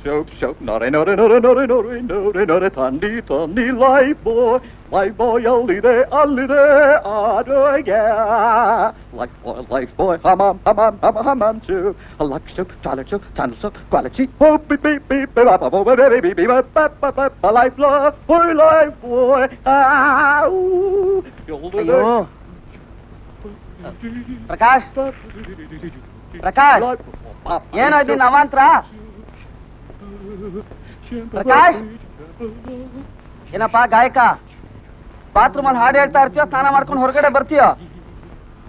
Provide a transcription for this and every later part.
Nore, Tandy, life boy, allide, yeah. Life boy, hamam, too. A luck soup, toilet soup, tunnel soup, quality, oh, beep, baby, life boy, Prakash ಏನಾಯ್ತು ಅವಾಂತರ? ಪ್ರಕಾಶ್ ಏನಪ್ಪ ಗಾಯಕ, bathroom ಅಲ್ಲಿ ಹಾಡು ಹೇಳ್ತಾ ಇರ್ತೀಯೋ, ಸ್ನಾನ ಮಾಡ್ಕೊಂಡು ಹೊರಗಡೆ ಬರ್ತೀಯೋ?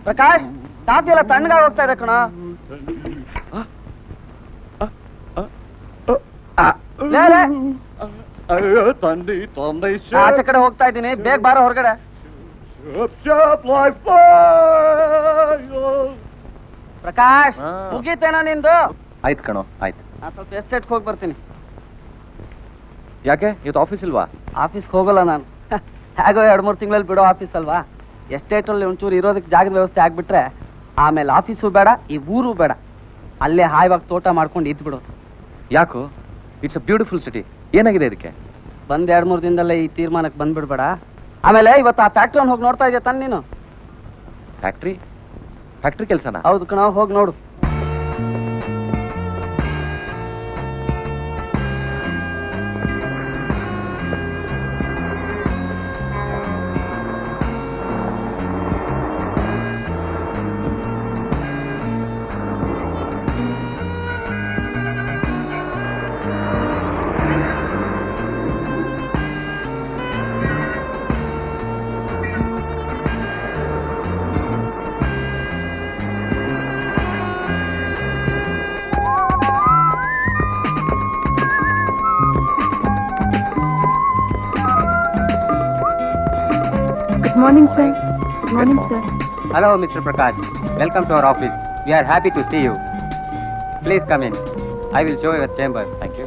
ಪ್ರಕಾಶ್, ಕಾಫಿ ಎಲ್ಲ ತಣ್ಣಗಾಗಿ ಹೋಗ್ತಾ ಇದೆ ಕಣ. ಆಚೆ ಕಡೆ ಹೋಗ್ತಾ ಇದ್ದೀನಿ, ಬೇಗ ಬಾರೋ ಹೊರಗಡೆ. ಪ್ರಕಾಶ್, ಮುಗೀತೇನಾ ನಿಂದು? ಆಯ್ತು ಕಣೋ, ಆಯ್ತು. ನಾನು ಸ್ವಲ್ಪ ಎಸ್ಟೇಟ್ ಹೋಗಿ ಬರ್ತೀನಿ. ಯಾಕೆ ಇವತ್ತು ಆಫೀಸ್ ಇಲ್ವಾ? ಆಫೀಸ್ಗೆ ಹೋಗಲ್ಲ ನಾನು. ಹೇಗೋ 2-3 ತಿಂಗಳಲ್ಲಿ ಬಿಡೋ ಆಫೀಸ್ ಅಲ್ವಾ. ಎಸ್ಟೇಟ್ ಅಲ್ಲಿ ಒಂಚೂರು ಇರೋದಕ್ಕೆ ಜಾಗದ ವ್ಯವಸ್ಥೆ ಆಗ್ಬಿಟ್ರೆ ಆಮೇಲೆ ಆಫೀಸು ಬೇಡ, ಈ ಊರು ಬೇಡ, ಅಲ್ಲೇ ಹಾಯ್ವಾಗಿ ತೋಟ ಮಾಡ್ಕೊಂಡು ಇದ್ ಬಿಡೋದು. ಯಾಕೋ? It's a beautiful city. ಏನಾಗಿದೆ ಇದಕ್ಕೆ? ಬಂದ್ 2-3 ದಿನದಲ್ಲೇ ಈ ತೀರ್ಮಾನಕ್ಕೆ ಬಂದ್ಬಿಡ್ಬೇಡ. ಆಮೇಲೆ ಇವತ್ತು ಆ ಫ್ಯಾಕ್ಟ್ರಿ ಹೋಗಿ ನೋಡ್ತಾ ಇದೆಯಾ ತಾನೆ ನೀನು? ಫ್ಯಾಕ್ಟ್ರಿ ಕೆಲಸನ? ಹೌದು ಕಣ, ಹೋಗಿ ನೋಡು. Morning, sir. Morning, sir. Hello, Mr. Prakash. Welcome to our office. We are happy to see you. Please come in. I will show you your chamber. Thank you.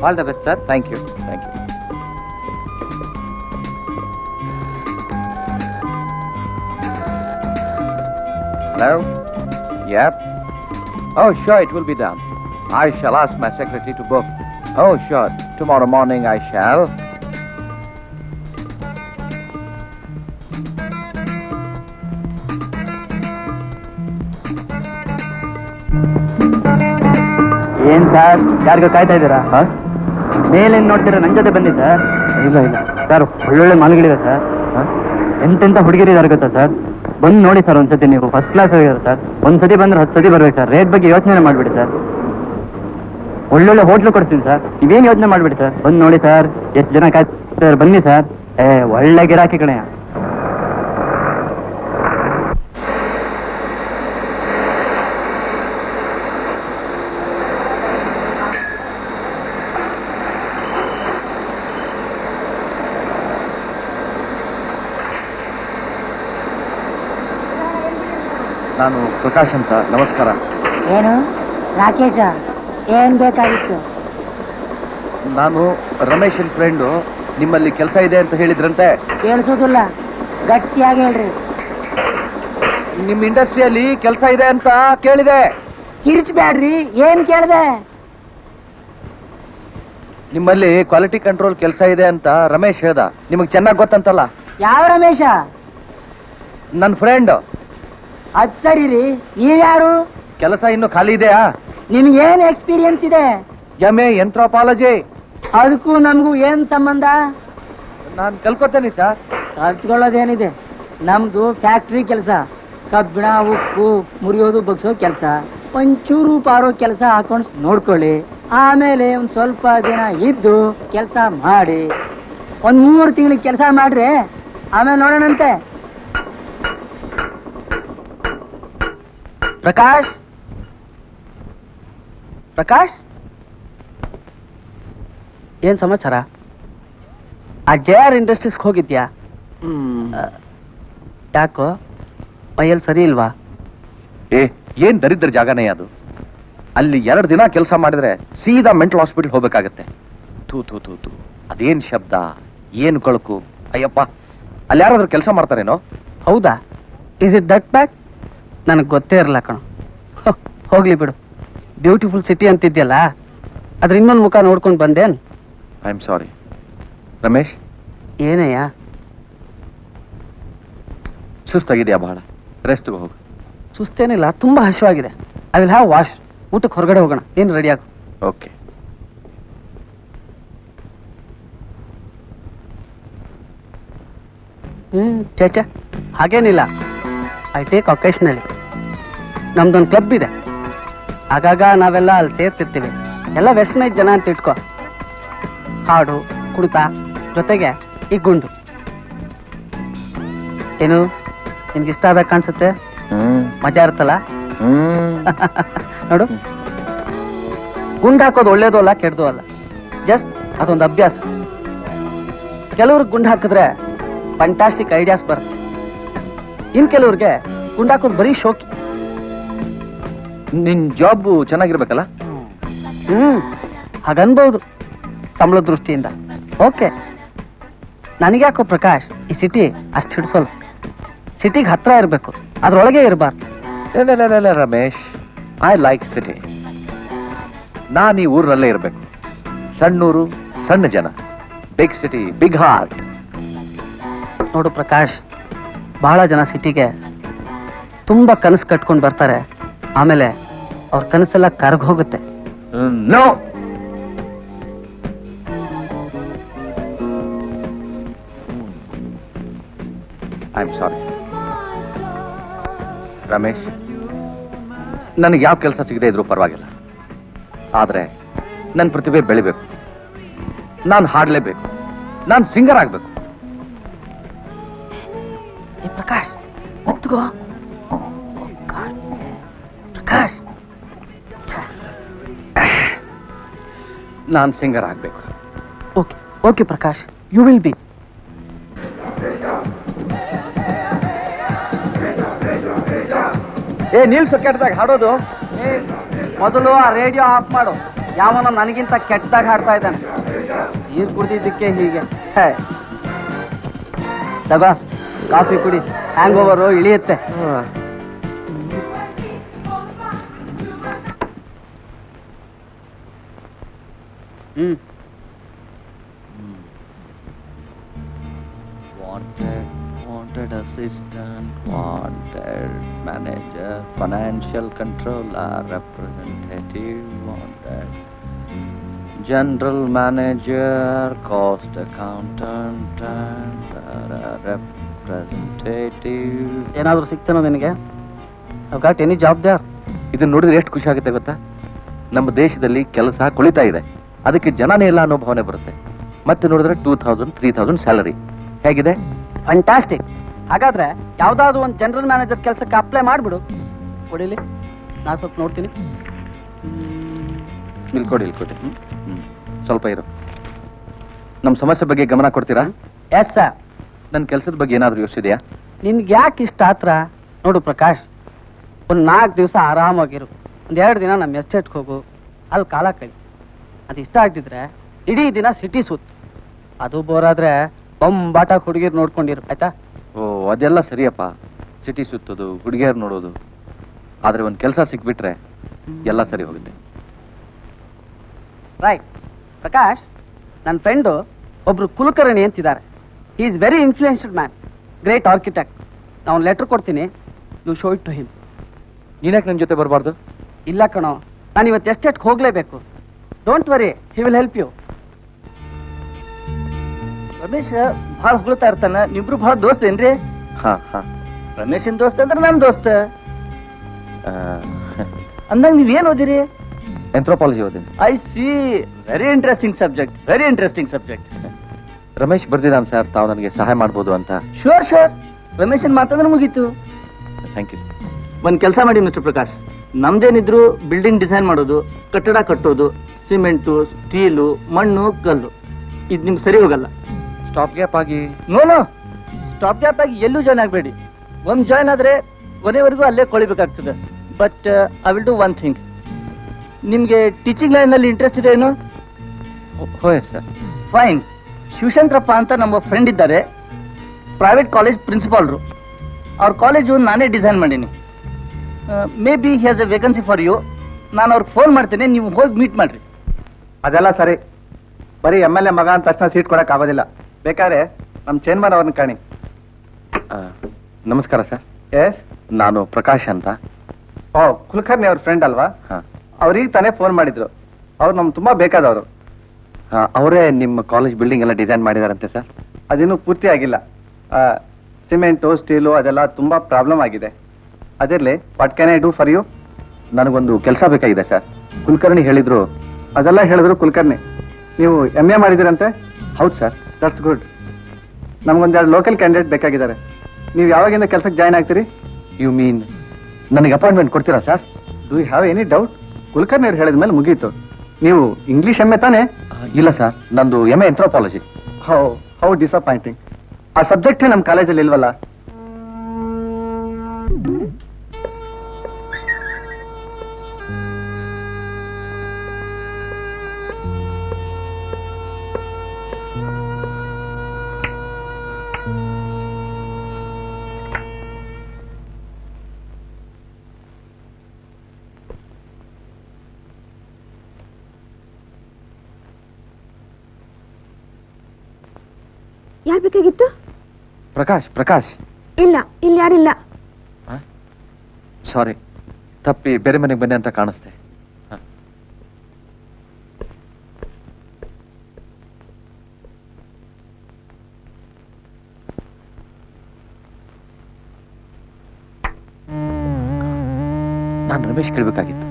All the best, sir. Thank you. Thank you. Hello? Yep. Oh, sure, it will be done. I shall ask my secretary to book. Oh, sure. Tomorrow morning I shall. ಏನ್ sir, ಯಾರಿಗ ಕಾಯ್ತಾ ಇದ್ದೀರಾ? ಮೇಲೇನ್ ನೋಡ್ತೀರಾ? ನನ್ ಜೊತೆ ಬನ್ನಿ sir. ಇಲ್ಲ sir, ಒಳ್ಳೊಳ್ಳೆ ಮಾಲ್ಗಳಿದೆ ಸರ್. ಎಂತೆಂತ ಹುಡುಗಿರಿದ್ದಾರೆ ಗೊತ್ತಾ ಸರ್? ಬಂದು ನೋಡಿ ಸರ್ ಒಂದ್ಸತಿ. ನೀವು ಫಸ್ಟ್ ಕ್ಲಾಸ್ ಆಗಿರೋ ಸರ್. ಒಂದ್ಸತಿ ಬಂದ್ರೆ 10 ಸತಿ ಬರ್ಬೇಕು ಸರ್. ರೇಟ್ ಬಗ್ಗೆ ಯೋಚನೆ ಮಾಡ್ಬಿಡಿ ಸರ್. ಒಳ್ಳೊಳ್ಳೆ ಹೋಟ್ಲು ಕೊಡ್ತೀನಿ ಸರ್. ನೀವೇನು ಯೋಚನೆ ಮಾಡ್ಬಿಡಿ ಸರ್. ಬಂದು ನೋಡಿ ಸರ್. ಎಷ್ಟು ಜನ ಕಾಯ್ತಾರೆ, ಬನ್ನಿ ಸರ್. ಒಳ್ಳೆ ಗಿರಾಕಿ ಕಣೆಯ. ನಾನು ಪ್ರಕಾಶ್ ಅಂತ. ನಮಸ್ಕಾರ. ಏನು ರಾಕೇಶ, ಏನ್ ಬೇಕಾಗಿತ್ತು? ನಾನು ರಮೇಶನ್ ಫ್ರೆಂಡು. ನಿಮ್ಮಲ್ಲಿ ಕೆಲಸ ಇದೆ ಅಂತ ಹೇಳಿದ್ರಂತೆ. ಕೇಳಿಸೋದಿಲ್ಲ, ಗಟ್ಟಿಯಾಗಿ ಹೇಳ್ರಿ. ನಿಮ್ಮ ಇಂಡಸ್ಟ್ರಿಯಲ್ಲಿ ಕೆಲಸ ಇದೆ ಅಂತ ಕೇಳಿದೆ. ಕಿರ್ಚ್ಬ್ಯಾಡ್ರಿ, ಏನ್ ಕೇಳಿದೆ? ನಿಮ್ಮಲ್ಲಿ ಕ್ವಾಲಿಟಿ ಕಂಟ್ರೋಲ್ ಕೆಲಸ ಇದೆ ಅಂತ ರಮೇಶ್ ಹೇಳ್ದ. ನಿಮಗೆ ಚೆನ್ನಾಗಿ ಗೊತ್ತಂತಲ್ಲ. ಯಾವ ರಮೇಶ? ನನ್ನ ಫ್ರೆಂಡ್. ಅದ್ ಸರಿ ರೀ, ನೀವ್ಯಾರು? ಕೆಲಸ ಇನ್ನು ಖಾಲಿ ಇದೆಯಾ? ನಿಮ್ಗೇನ್ ಎಕ್ಸ್ಪೀರಿಯನ್ಸ್ ಇದೆ? MA ಎಂಥ್ರೋಪಾಲಜಿ. ಅದಕ್ಕೂ ನಮಗೂ ಏನ್ ಸಂಬಂಧ? ನಾನು ಕಲ್ಕೊತೇನೆ ಸರ್. ಕಲ್ತ್ಕೊಳ್ಳೋದೇನಿದೆ? ನಮ್ದು ಫ್ಯಾಕ್ಟ್ರಿ ಕೆಲಸ. ಕಬ್ಬಿಣ, ಉಪ್ಪು ಮುರಿಯೋದು, ಬಗ್ಸೋ ಕೆಲಸ. ಒಂಚೂರು ಪಾರೋ ಕೆಲಸ ಹಾಕೊಂಡು ನೋಡ್ಕೊಳ್ಳಿ. ಆಮೇಲೆ ಒಂದ್ ಸ್ವಲ್ಪ ದಿನ ಇದ್ದು ಕೆಲಸ ಮಾಡಿ. 3 ತಿಂಗಳಿಗೆ ಕೆಲಸ ಮಾಡ್ರಿ, ಆಮೇಲೆ ನೋಡೋಣಂತೆ. ಪ್ರಕಾಶ್, ಪ್ರಕಾಶ್, ಏನ್ ಸಮಾಚಾರ? ಆ JR ಇಂಡಸ್ಟ್ರೀಸ್ಗೆ ಹೋಗಿದ್ಯಾ? ಯಾಕೋ ಮೈಯಲ್ಲಿ ಸರಿ ಇಲ್ವಾ? ಏನ್ ದರಿದ್ರ ಜಾಗನೇ ಅದು. ಅಲ್ಲಿ 2 ದಿನ ಕೆಲಸ ಮಾಡಿದ್ರೆ ಸೀದಾ ಮೆಂಟಲ್ ಹಾಸ್ಪಿಟಲ್ ಹೋಗ್ಬೇಕಾಗತ್ತೆ. ತೂ ಅದೇನ್ ಶಬ್ದ, ಏನ್ ಕೊಳಕು. ಅಯ್ಯಪ್ಪ, ಅಲ್ಲಿ ಯಾರಾದ್ರೂ ಕೆಲಸ ಮಾಡ್ತಾರೇನೋ? ಹೌದಾ? ಇಸ್ ಇಟ್ ದಟ್ ಬ್ಯಾಡ್? ನನಗೆ ಗೊತ್ತೇ ಇರಲ್ಲ ಕಣೋ. ಹೋಗ್ಲಿ ಬಿಡು, ಬ್ಯೂಟಿಫುಲ್ ಸಿಟಿ ಅಂತಿದ್ಯಲ್ಲ, ಅದ್ರ ಇನ್ನೊಂದು ಮುಖ ನೋಡ್ಕೊಂಡು ಬಂದೇನ್? I am sorry. ರಮೇಶ್, ಏನಯ್ಯ? ಸುಸ್ತಾಗಿದೆಯಾ ಬಹಳ? ರೆಸ್ಟ್ಗೆ ಹೋಗು. ಸುಸ್ತೇನಿಲ್ಲ, ತುಂಬಾ ಹಸಿವಾಗಿದೆ. I will have wash. ಊಟಕ್ಕೆ ಹೊರಗಡೆ ಹೋಗೋಣ, ನೀನು ರೆಡಿ ಆಗು. ಓಕೆ. ಚೇಚೆ ಹಾಗೇನಿಲ್ಲ. I take occasionally. ನಮ್ದೊಂದು ಕ್ಲಬ್ ಇದೆ, ಆಗಾಗ ನಾವೆಲ್ಲ ಅಲ್ಲಿ ಸೇರ್ತಿರ್ತೀವಿ. ಎಲ್ಲ ವೆಸ್ಟರ್ನೈಸ್ ಜನ ಅಂತ ಇಟ್ಕೋ. ಹಾಡು, ಕುಣಿತ, ಜೊತೆಗೆ ಈ ಗುಂಡು. ಏನು ನಿನ್ಗಿಷ್ಟ ಆದಾಗ ಕಾಣಿಸುತ್ತೆ? ಮಜಾ ಇರುತ್ತಲ್ಲ. ನೋಡು, ಗುಂಡು ಹಾಕೋದು ಒಳ್ಳೇದು ಅಲ್ಲ ಕೆಡ್ದು ಅಲ್ಲ, ಜಸ್ಟ್ ಅದೊಂದು ಅಭ್ಯಾಸ. ಕೆಲವ್ರಿಗೆ ಗುಂಡು ಹಾಕಿದ್ರೆ ಫ್ಯಾಂಟಾಸ್ಟಿಕ್ ಐಡಿಯಾಸ್ ಬರುತ್ತೆ. ಇನ್ ಕೆಲವ್ರಿಗೆ ಗುಂಡು ಹಾಕೋದು ಬರೀ ಶೋಕಿ. ನಿನ್ ಜಾಬ್ ಚೆನ್ನಾಗಿರ್ಬೇಕಲ್ಲ? ಹಾಗನ್ಬಹುದು, ಸಂಬಳದ ದೃಷ್ಟಿಯಿಂದ. ಓಕೆ, ನನಗ್ಯಾಕೋ ಪ್ರಕಾಶ್ ಈ ಸಿಟಿ ಅಷ್ಟು ಹಿಡ್ಸೋಲ್ಲ. ಸಿಟಿಗೆ ಹತ್ರ ಇರಬೇಕು, ಅದ್ರೊಳಗೆ ಇರಬಾರ್ದು. Ramesh, I like city. ನಾನು ಈ ಊರಲ್ಲೇ ಇರಬೇಕು. ಸಣ್ಣೂರು, ಸಣ್ಣ ಜನ. Big city, big heart. ನೋಡು ಪ್ರಕಾಶ್, ಬಹಳ ಜನ ಸಿಟಿಗೆ ತುಂಬಾ ಕನಸು ಕಟ್ಕೊಂಡು ಬರ್ತಾರೆ. ಆಮೇಲೆ ಅವ್ರ ಕನಸೆಲ್ಲ ಕರಗ್ ಹೋಗುತ್ತೆ. No, I am sorry. Ramesh, ನನಗೆ ಯಾವ ಕೆಲಸ ಸಿಗದೆ ಇದ್ರೂ ಪರವಾಗಿಲ್ಲ, ಆದ್ರೆ ನನ್ನ ಪ್ರತಿಭೆ ಬೆಳಿಬೇಕು. ನಾನು ಹಾಡ್ಲೇಬೇಕು, ನಾನು ಸಿಂಗರ್ ಆಗ್ಬೇಕು. ಪ್ರಕಾಶ್ ಒತ್ತುಗೋ. ಪ್ರಕಾಶ್, ನಾನು ಸಿಂಗರ್ ಆಗ್ಬೇಕು. Okay okay Prakash, you will be. ನಿಲ್ಸು ಕೆಟ್ಟದಾಗ ಹಾಡೋದು. ಮೊದಲು ಆ ರೇಡಿಯೋ ಆಫ್ ಮಾಡು. ಯಾವನೋ ನನಗಿಂತ ಕೆಟ್ಟದಾಗ ಹಾಡ್ತಾ ಇದ್ದಾನೆ. ನೀರು ಕುಡ್ದಿದ್ದಕ್ಕೆ ಹೀಗೆ. ತಗೋ, ಕಾಫಿ ಕುಡಿ, ಹ್ಯಾಂಗ್ over ಇಳಿಯುತ್ತೆ. Wanted assistant, wanted manager, financial controller, representative, wanted general manager, cost accountant, and representative. ಏನಾದ್ರೂ ಸಿಗ್ತಾನೋ ನಿನಗೆ? I've got any job there? ಇದನ್ನ ನೋಡಿದ್ರೆ ಎಷ್ಟು ಖುಷಿ ಆಗುತ್ತೆ ಗೊತ್ತಾ? ನಮ್ಮ ದೇಶದಲ್ಲಿ ಕೆಲಸ ಕುಳಿತಾ ಇದೆ, ಅದಕ್ಕೆ ಜನನೇ ಇಲ್ಲ ಅನ್ನೋ ಭಾವನೆ ಬರುತ್ತೆ. ಮತ್ತೆ ನೋಡಿದ್ರೆ 2000, 3000 ಸ್ಯಾಲರಿ. ಹೇಗಿದೆ? ಫ್ಯಾಂಟಾಸ್ಟಿಕ್. ಹಾಗಾದ್ರೆ ಯಾವ್ದಾದ್ರು ಒಂದು ಜನರಲ್ ಮ್ಯಾನೇಜರ್ ಕೆಲಸಕ್ಕೆ ಅಪ್ಲೈ ಮಾಡ್ಬಿಡು. ಕೊಡಿಲಿ, ನಾ ಸ್ವಲ್ಪ ನೋಡ್ತೀನಿ. ಇಲ್ಕೊಡಿ. ಸ್ವಲ್ಪ ಇರು. ನಮ್ಮ ಸಮಸ್ಯೆ ಬಗ್ಗೆ ಗಮನ ಕೊಡ್ತೀರಾ? Yes sir. ನನ್ನ ಕೆಲಸದ ಬಗ್ಗೆ ಏನಾದ್ರೂ ಯೋಚಿಸಿದೆಯಾ? ನಿನ್ಗೆ ಯಾಕೆ ಇಷ್ಟ ಆತ್ರ? ನೋಡು ಪ್ರಕಾಶ್, ಒಂದು 4 ದಿವಸ ಆರಾಮಾಗಿರು. 1-2 ದಿನ ನಮ್ಮ ಎಸ್ಟೇಟ್ಗೆ ಹೋಗು, ಅಲ್ಲಿ ಕಾಲ ಕಳಿ. ಅದು ಇಷ್ಟ ಆಗ್ತಿದ್ರೆ ಇಡೀ ದಿನ ಸಿಟಿ ಸುತ್ತು. ಅದು ಬೋರಾದ್ರೆ ಬೊಂಬಾಟ ಹುಡುಗಿರ್ ನೋಡ್ಕೊಂಡಿರು, ಆಯ್ತಾ? ಓ, ಅದೆಲ್ಲ ಸರಿಯಪ್ಪ. ಸಿಟಿ ಸುತ್ತೋದು, ಹುಡುಗಿಯರು ನೋಡೋದು. ಆದ್ರೆ ಒಂದು ಕೆಲಸ ಸಿಕ್ಬಿಟ್ರೆ ಎಲ್ಲ ಸರಿ ಹೋಗುತ್ತೆ. ರೈಟ್. ಪ್ರಕಾಶ್, ನನ್ನ ಫ್ರೆಂಡು ಒಬ್ರು ಕುಲಕರ್ಣಿ ಅಂತಿದ್ದಾರೆ. He is very influenced man, great architect. ನಾವು ಒಂದು ಲೆಟರ್ ಕೊಡ್ತೀನಿ, you show it to him. ನೀನ್ಯಾಕೆ ನನ್ನ ಜೊತೆ ಬರಬಾರ್ದು? ಇಲ್ಲ ಕಣೋ, ನಾನು ಇವತ್ತು ಎಸ್ಟೇಟ್ಗೆ ಹೋಗ್ಲೇಬೇಕು. Don't worry, he will help you. Ramesh ಬಹಳ ಹೊಳ್ತಾ ಇರ್ತಾನ. ನಿಬ್ರು ಬಹಳ ದೋಸ್ತ ಏನ್ರಿ? ಹಾ. ರಮೇಶನ್ ದೋಸ್ತ ಅಂದ್ರೆ ನಮ್ ದೋಸ್ತ ಅಂದಂಗ ನೀವೇನ್ ಓದಿರಿ? ಆಂಥ್ರೋಪಾಲಜಿ ಓದಿನಿ. I see, very interesting subject, very interesting subject. Ramesh ಬರ್ದಿದ್ದಾನೆ ಸರ್, ತಾವು ನನಗೆ ಸಹಾಯ ಮಾಡ್ಬೋದು ಅಂತ. ಶೋರ್ ಶೋರ್, ರಮೇಶನ್ ಮಾತಾದ್ರೆ ಮುಗೀತು. Thank you. ಒಂದ್ ಕೆಲಸ ಮಾಡಿ ಮಿಸ್ಟರ್ ಪ್ರಕಾಶ್, ನಮ್ದೇನಿದ್ರು ಬಿಲ್ಡಿಂಗ್ ಡಿಸೈನ್ ಮಾಡೋದು, ಕಟ್ಟಡ ಕಟ್ಟೋದು, ಸಿಮೆಂಟು, ಸ್ಟೀಲು, ಮಣ್ಣು, ಕಲ್ಲು, ಇದು ನಿಮ್ಗೆ ಸರಿ ಹೋಗಲ್ಲ. ಸ್ಟಾಪ್ ಗ್ಯಾಪ್ ಆಗಿ? ನೋ, ಸ್ಟಾಪ್ ಗ್ಯಾಪ್ ಆಗಿ ಎಲ್ಲೂ ಜಾಯ್ನ್ ಆಗಬೇಡಿ. ಒಂದ್ ಜಾಯ್ನ್ ಆದ್ರೆ ಕೊನೆವರೆಗೂ ಅಲ್ಲೇ ಕೊಳಿಬೇಕಾಗ್ತದೆ. But I will do one thing. ನಿಮ್ಗೆ ಟೀಚಿಂಗ್ ಲೈನ್ ನಲ್ಲಿ ಇಂಟ್ರೆಸ್ಟ್ ಇದೆ ಏನು? ಸರ್. ಫೈನ್. ಶಿವಶಂಕರಪ್ಪ ಅಂತ ನಮ್ಮ ಫ್ರೆಂಡ್ ಇದ್ದಾರೆ, ಪ್ರೈವೇಟ್ ಕಾಲೇಜ್ ಪ್ರಿನ್ಸಿಪಾಲ್ರು. ಅವ್ರ ಕಾಲೇಜು ನಾನೇ ಡಿಸೈನ್ ಮಾಡೀನಿ. May be has a vacancy for you. ನಾನು ಅವ್ರಿಗೆ ಫೋನ್ ಮಾಡ್ತೇನೆ, ನೀವು ಹೋಗಿ ಮೀಟ್ ಮಾಡ್ರಿ. ಅದೆಲ್ಲ ಸರಿ, ಬರೀ MLA ಮಗ ಅಂತ ತಕ್ಷಣ ಸೀಟ್ ಕೊಡಕ್ ಆಗೋದಿಲ್ಲ. ಬೇಕಾದ್ರೆ ನಮ್ಮ ಚೇರ್ಮನ್ ಅವ್ರನ್ನ ಕಾಣಿ. ನಮಸ್ಕಾರ ಸರ್. ಎಸ್, ನಾನು ಪ್ರಕಾಶ್ ಅಂತ. ಓ, ಕುಲಕರ್ಣಿ ಅವ್ರ ಫ್ರೆಂಡ್ ಅಲ್ವಾ? ಹಾ. ಅವ್ರಿಗೆ ತಾನೇ ಫೋನ್ ಮಾಡಿದ್ರು. ಅವ್ರು ನಮ್ಗೆ ತುಂಬಾ ಬೇಕಾದವರು. ಅವರೇ ನಿಮ್ಮ ಕಾಲೇಜ್ ಬಿಲ್ಡಿಂಗ್ ಎಲ್ಲ ಡಿಸೈನ್ ಮಾಡಿದಾರಂತೆ ಸರ್. ಅದಿನ್ನೂ ಪೂರ್ತಿ ಆಗಿಲ್ಲ. ಸಿಮೆಂಟು ಸ್ಟೀಲು ಅದೆಲ್ಲ ತುಂಬಾ ಪ್ರಾಬ್ಲಮ್ ಆಗಿದೆ. ಅದಿರ್ಲಿ, what can I do for you? ನನಗೊಂದು ಕೆಲಸ ಬೇಕಾಗಿದೆ ಸರ್. ಕುಲಕರ್ಣಿ ಹೇಳಿದ್ರು. ಅದೆಲ್ಲ ಹೇಳಿದ್ರು ಕುಲಕರ್ಣಿ. ನೀವು MA ಮಾಡಿದಿರಂತೆ? ಹೌದು ಸರ್. That's good. ನಮ್ಗೊಂದೆರಡು ಲೋಕಲ್ ಕ್ಯಾಂಡಿಡೇಟ್ ಬೇಕಾಗಿದ್ದಾರೆ. ನೀವು ಯಾವಾಗಿಂದ ಕೆಲಸಕ್ಕೆ ಜಾಯ್ನ್ ಆಗ್ತೀರಿ? ಯು ಮೀನ್ ನನಗೆ ಅಪಾಯಿಂಟ್ಮೆಂಟ್ ಕೊಡ್ತೀರಾ sir? Do you have any doubt? Kulkarni ಅವ್ರು ಹೇಳಿದ ಮೇಲೆ ಮುಗೀತು. ನೀವು ಇಂಗ್ಲಿಷ್ MA ತಾನೇ? ಇಲ್ಲ ಸರ್, ನಂದು MA ಆಂಥ್ರೋಪಾಲಜಿ. How disappointing. ಆ ಸಬ್ಜೆಕ್ಟೇ ನಮ್ಮ ಕಾಲೇಜಲ್ಲಿ ಇಲ್ವಲ್ಲ. ಯಾರ್ ಬೇಕಾಗಿತ್ತು? ಪ್ರಕಾಶ್. ಇಲ್ಲ, ಇಲ್ಲಿ ಯಾರಿಲ್ಲ. ಸಾರಿ, ತಪ್ಪಿ ಬೇರೆ ಮನೆಗೆ ಬನ್ನಿ ಅಂತ ಕಾಣಿಸ್ತೆ. ನಾನು ರಮೇಶ್ ಕೇಳ್ಬೇಕಾಗಿತ್ತು.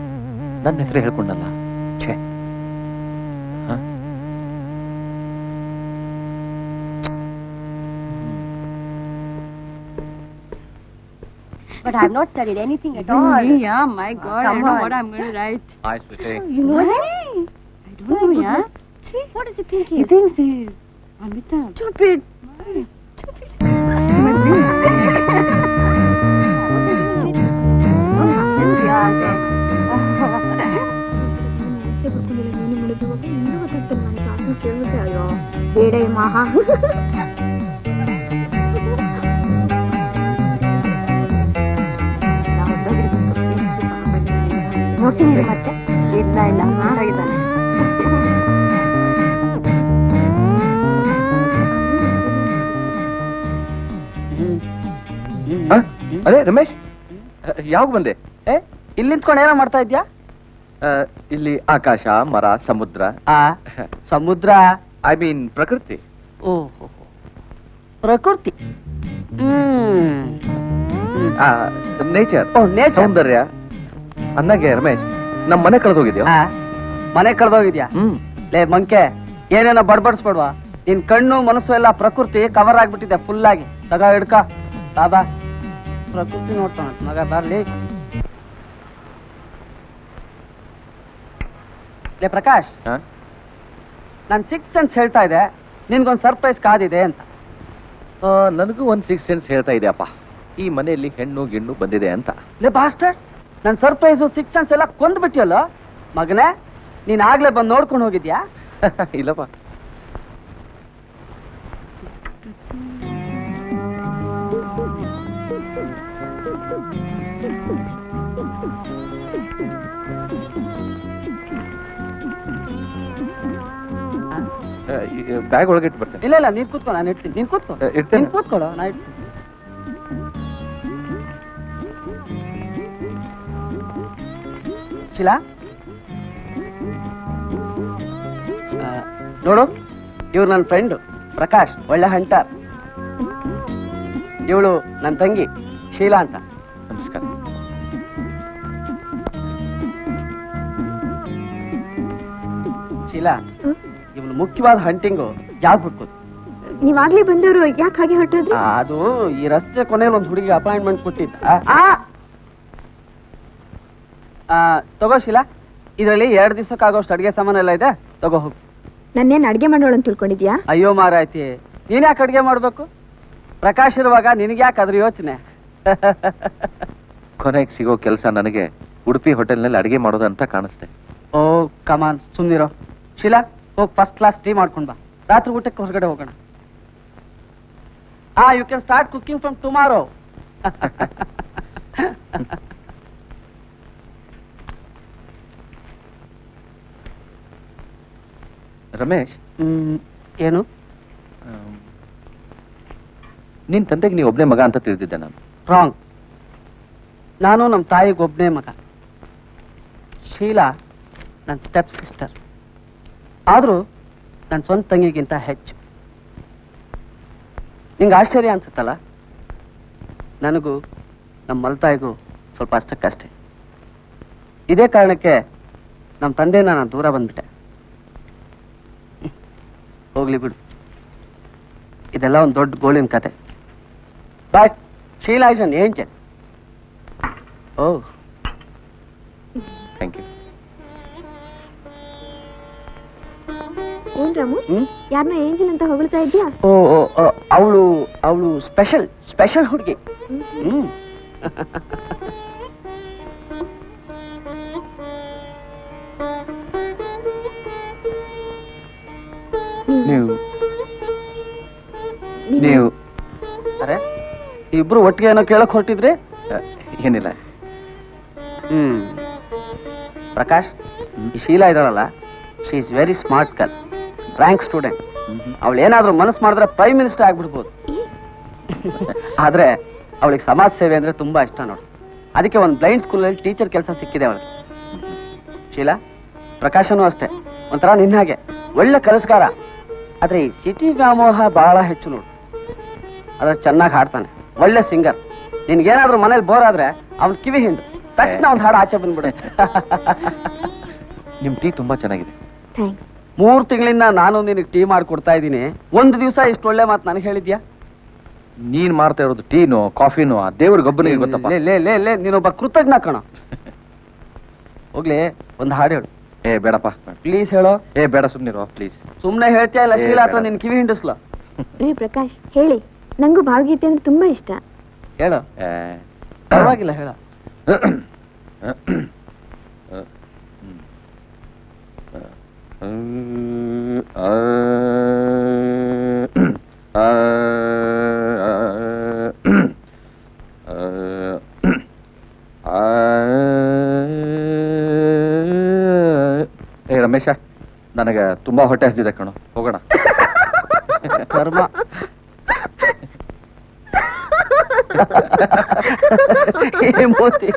ನನ್ನ ಹೆಸರು ಹೇಳ್ಕೊಂಡಲ್ಲ. ಛೇ. But I have not studied anything at all. Yeah, my God, Come I don't know on. what I'm going to write. Hi, sweetie. You know that? I don't know, yeah. What does he think he He is? thinks he's Amitabh. Stupid. ಬೇಡ ಮಹಾ. ನೋಡ್ತೀನಿ ಮತ್ತೆ. ಇಲ್ಲ ಹಾಗಿದ್ದಾನೆ. ಅದೇ ರಮೇಶ್, ಯಾವಾಗ ಬಂದೆ? ಇಲ್ಲಿ ನಿಂತ್ಕೊಂಡು ಏನೋ ಮಾಡ್ತಾ ಇದ್ಯಾ? ಇಲ್ಲಿ ಆಕಾಶ, ಮರ, ಸಮುದ್ರ. ಸಮುದ್ರ, ಐ ಮೀನ್ ಪ್ರಕೃತಿ. ಓಹೋ, ಪ್ರಕೃತಿ. ನೇಚರ್, ನೇಚರ್, ಸೌಂದರ್ಯ. ಅನ್ನಗೆ ರಮೇಶ್, ನಮ್ ಮನೆ ಕಳೆದೋಗಿದ್ಯೋ? ಮನೆ ಕಳ್ದೋಗಿದ್ಯಾ? ಲೇ ಮಂಕೆ, ಏನೇನೋ ಬಡ್ಬಡ್ಸ್ಬೇಡ್ವಾ. ನಿನ್ ಕಣ್ಣು ಮನಸ್ಸು ಎಲ್ಲ ಪ್ರಕೃತಿ ಕವರ್ ಆಗ್ಬಿಟ್ಟಿದೆ ಫುಲ್ ಆಗಿ. ತಗ ಹಿಡ್ಕ ಬಾಬಾ, ಪ್ರಕೃತಿ ನೋಡ್ತಾನ ಮಗ. ಬರ್ಲಿ ಲೇ ಪ್ರಕಾಶ್, ನಾನ್ 6th ಸೆನ್ಸ್ ಹೇಳ್ತಾ ಇದೆ, ನಿನ್ಗೊಂದ್ ಸರ್ಪ್ರೈಸ್ ಕಾದಿದೆ ಅಂತ. ನನಗೂ ಒಂದ್ 6th ಸೆನ್ಸ್ ಹೇಳ್ತಾ ಇದೆಯಪ್ಪ. ಈ ಮನೆಯಲ್ಲಿ ಹೆಣ್ಣು ಗಿಣ್ಣು ಬಂದಿದೆ ಅಂತ. ಲೇ ಬಾಸ್ಟರ್, ನನ್ ಸರ್ಪ್ರೈಸು 6th ಸೆನ್ಸ್ ಎಲ್ಲ ಕೊಂದ್ಬಿಟ್ಟಿಯಲ್ಲ ಮಗನೇ. ನೀನ್ ಆಗ್ಲೇ ಬಂದು ನೋಡ್ಕೊಂಡು ಹೋಗಿದ್ಯಾ? ಇಲ್ಲಪ್ಪ. ಬ್ಯಾಗ್ ಒಳಗೆ ಇಟ್ಟು ಬರ್ತೇನೆ. ಇಲ್ಲ ನೀನ್ ಕೂತ್ಕೊ, ನಾನು ಇಡ್ತೀನಿ. ನೀನ್ ಕೂತ್ಕೊ, ಇಡ್ತೇನೆ. ನೀನ್ ಕೂತ್ಕೊಳ್ಳೋ, ನಾ ಇಡ್ತೀನಿ. ಶಿಲಾ, ನೋಡು, ಇವ್ರು ನನ್ನ ಫ್ರೆಂಡ್ ಪ್ರಕಾಶ್, ಒಳ್ಳೆ ಹಂಟರ್. ಇವಳು ನನ್ನ ತಂಗಿ ಶೀಲಾ ಅಂತ. ನಮಸ್ಕಾರ. ಶೀಲಾ, ಇವನು ಮುಖ್ಯವಾದ ಹಂಟಿಂಗು ಜಾಬ್ ಹುಡ್ಕೋದು. ನೀವಾಗ್ಲೇ ಬಂದವರು ಯಾಕೆ ಹಾಗೆ ಹೊರಟೋದ್ರಿ? ಅದು ಈ ರಸ್ತೆ ಕೊನೆಯಲ್ಲಿ ಒಂದು ಹುಡುಗಿ ಅಪಾಯಿಂಟ್ಮೆಂಟ್ ಕೊಟ್ಟಿದ್ದ. ತಗೋ ಶೀಲಾ, ಇದರಲ್ಲಿ 2 ದಿವಸಕ್ಕಾಗೋಷ್ಟು ಅಡಿಗೆ ಸಾಮಾನೆಲ್ಲ ಇದೆ, ತಗೋ ಹೋಗು. ನನ್ನೇನ್ ಅಡ್ಗೆ ಮಾಡೋಳು ಅಂತ ತಿಳ್ಕೊಂಡಿದ್ಯಾ? ಅಯ್ಯೋ ಮಾರಾಯ್ತಿ, ನೀನ್ ಯಾಕೆ ಅಡ್ಗೆ ಮಾಡ್ಬೇಕು? ಪ್ರಕಾಶ್ ಇರುವಾಗ ನಿನಗೆ ಯಾಕೆ ಅದ್ರ ಯೋಚನೆ? ಕೊನೆಗೆ ಸಿಗೋ ಕೆಲಸ ನನಗೆ ಉಡುಪಿ ಹೋಟೆಲ್ನಲ್ಲಿ ಅಡಿಗೆ ಮಾಡೋದು ಅಂತ ಕಾಣಿಸ್ತೆ. ಓ ಕಮಾನ್, ಸುಮ್ನಿರೋ. ಶೀಲಾ, ಹೋಗಿ ಫಸ್ಟ್ ಕ್ಲಾಸ್ ಟೀ ಮಾಡ್ಕೊಂಡ್ ಬಾ. ರಾತ್ರಿ ಊಟಕ್ಕೆ ಹೊರಗಡೆ ಹೋಗೋಣ. You can start cooking from tomorrow. Ramesh, ಏನು? ನಿನ್ ತಂದೆಗೆ ನೀವು ಒಬ್ಬನೇ ಮಗ ಅಂತ ತಿಳಿದಿದ್ದೆ ನಾನು. ರಾಂಗ್. ನಾನು ನಮ್ಮ ತಾಯಿಗೆ ಒಬ್ಬನೇ ಮಗ. ಶೀಲಾ ನನ್ನ ಸ್ಟೆಪ್ ಸಿಸ್ಟರ್. ಆದರೂ ನನ್ನ ಸ್ವಂತ ತಂಗಿಗಿಂತ ಹೆಚ್ಚು. ನಿಂಗೆ ಆಶ್ಚರ್ಯ ಅನ್ಸುತ್ತಲ್ಲ? ನನಗೂ ನಮ್ಮ ಮಲ್ತಾಯಿಗೂ ಸ್ವಲ್ಪ ಅಷ್ಟಕ್ಕಷ್ಟೇ. ಇದೇ ಕಾರಣಕ್ಕೆ ನಮ್ಮ ತಂದೆನ ನಾನು ದೂರ ಬಂದ್ಬಿಟ್ಟೆ. ಹೋಗ್ಲಿ ಬಿಡು, ಇದೆಲ್ಲ ಒಂದು ದೊಡ್ಡ ಗೋಳಿನ ಕತೆ. But Sheela is an angel. Oh, thank you. ಏನ್ ರಾಮು, ಯಾರನ್ನ ಏಂಜಲ್ ಅಂತ ಹೊಗಳ್ತಾ ಇದ್ಯಾ? ಓ, ಅವಳು ಸ್ಪೆಷಲ್ ಹುಡುಗಿ. ನೀವು ಅರೆ, ಇಬ್ರು ಒಟ್ಟಿಗೆ ಏನೋ ಕೇಳಕ್ ಹೊರಟಿದ್ರಿ? ಏನಿಲ್ಲ. ಪ್ರಕಾಶ್, ಈ ಶೀಲಾ ಇದಾಳಲ್ಲ, she is very smart girl, rank student. ಅವಳು ಏನಾದ್ರೂ ಮನಸ್ಸು ಮಾಡಿದ್ರೆ ಪ್ರೈಮ್ ಮಿನಿಸ್ಟರ್ ಆಗ್ಬಿಡ್ಬೋದು. ಆದ್ರೆ ಅವಳಿಗೆ ಸಮಾಜ ಸೇವೆ ಅಂದ್ರೆ ತುಂಬಾ ಇಷ್ಟ ನೋಡು. ಅದಕ್ಕೆ ಒಂದು ಬ್ಲೈಂಡ್ ಸ್ಕೂಲಲ್ಲಿ ಟೀಚರ್ ಕೆಲಸ ಸಿಕ್ಕಿದೆ ಅವಳಿಗೆ. ಶೀಲಾ, ಪ್ರಕಾಶನೂ ಅಷ್ಟೇ, ಒಂಥರ ನಿನ್ನ ಹಾಗೆ ಒಳ್ಳೆ ಕಲಸ್ಕಾರ. ಆದ್ರೆ ಈ ಸಿಟಿ ವ್ಯಾಮೋಹ ಬಹಳ ಹೆಚ್ಚು ನೋಡು. ಅದ್ರ ಚೆನ್ನಾಗಿ ಹಾಡ್ತಾನೆ, ಒಳ್ಳೆ ಸಿಂಗರ್. ನಿನ್ಗೇನಾದ್ರೂ ಮನೇಲಿ ಬೋರ್ ಆದ್ರೆ ಅವ್ನ ಕಿವಿ ಹಿಂಡು ತಕ್ಷಣ ಒಂದು ಹಾಡು ಆಚೆ ಬಂದ್ಬಿಡು. ನಿಮ್ ಟೀ ತುಂಬಾ ಚೆನ್ನಾಗಿದೆ. 3 ತಿಂಗಳಿಂದ ನಾನು ನಿನಗೆ ಟೀ ಮಾಡ್ಕೊಡ್ತಾ ಇದ್ದೀನಿ. ಒಂದು ದಿವಸ ಇಷ್ಟು ಒಳ್ಳೆ ಮಾತು ನನಗೆ ಹೇಳಿದ್ಯಾ? ನೀನ್ ಮಾಡ್ತಾ ಇರೋದು ಟೀನೋ ಕಾಫಿನೋ ಆ ದೇವ್ರ ಗೊಬ್ಬನಿಗೆ ಗೊತ್ತಪ್ಪ. ಲೇ ನೀನೊಬ್ಬ ಕೃತಜ್ಞ ಕಣ. ಹೋಗ್ಲಿ, ಒಂದು ಹಾಡು ಹೇಳು. ಏ ಬೇಡಪ್ಪ, ಪ್ಲೀಸ್ ಹೇಳೋ. ಏ ಬೇಡ, ಸುಮ್ನಿರೋ ಪ್ಲೀಸ್. ಸುಮ್ನೆ ಹೇಳ್ತೀಯ ಇಲ್ಲ ಶೀಲಾ ಅಥವಾ ನಿನ್ ಕಿವಿ ಹಿಂಡಿಸ್ಲ? ರೀ ಪ್ರಕಾಶ್, ಹೇಳಿ. ನಂಗೂ ಭಾವಗೀತೆ ಅಂದ್ರೆ ತುಂಬಾ ಇಷ್ಟ. ಹೇಳು. ಪರವಾಗಿಲ್ಲ, ಹೇಳ. ಏ ರಮೇಶ, ನನಗೆ ತುಂಬಾ ಹೊಟ್ಟೆ ಹಸ್ದಿದೆ ಕಣೋ, ಹೋಗೋಣ. ಕರ್ಮ. ಈ ಮೋತಿ.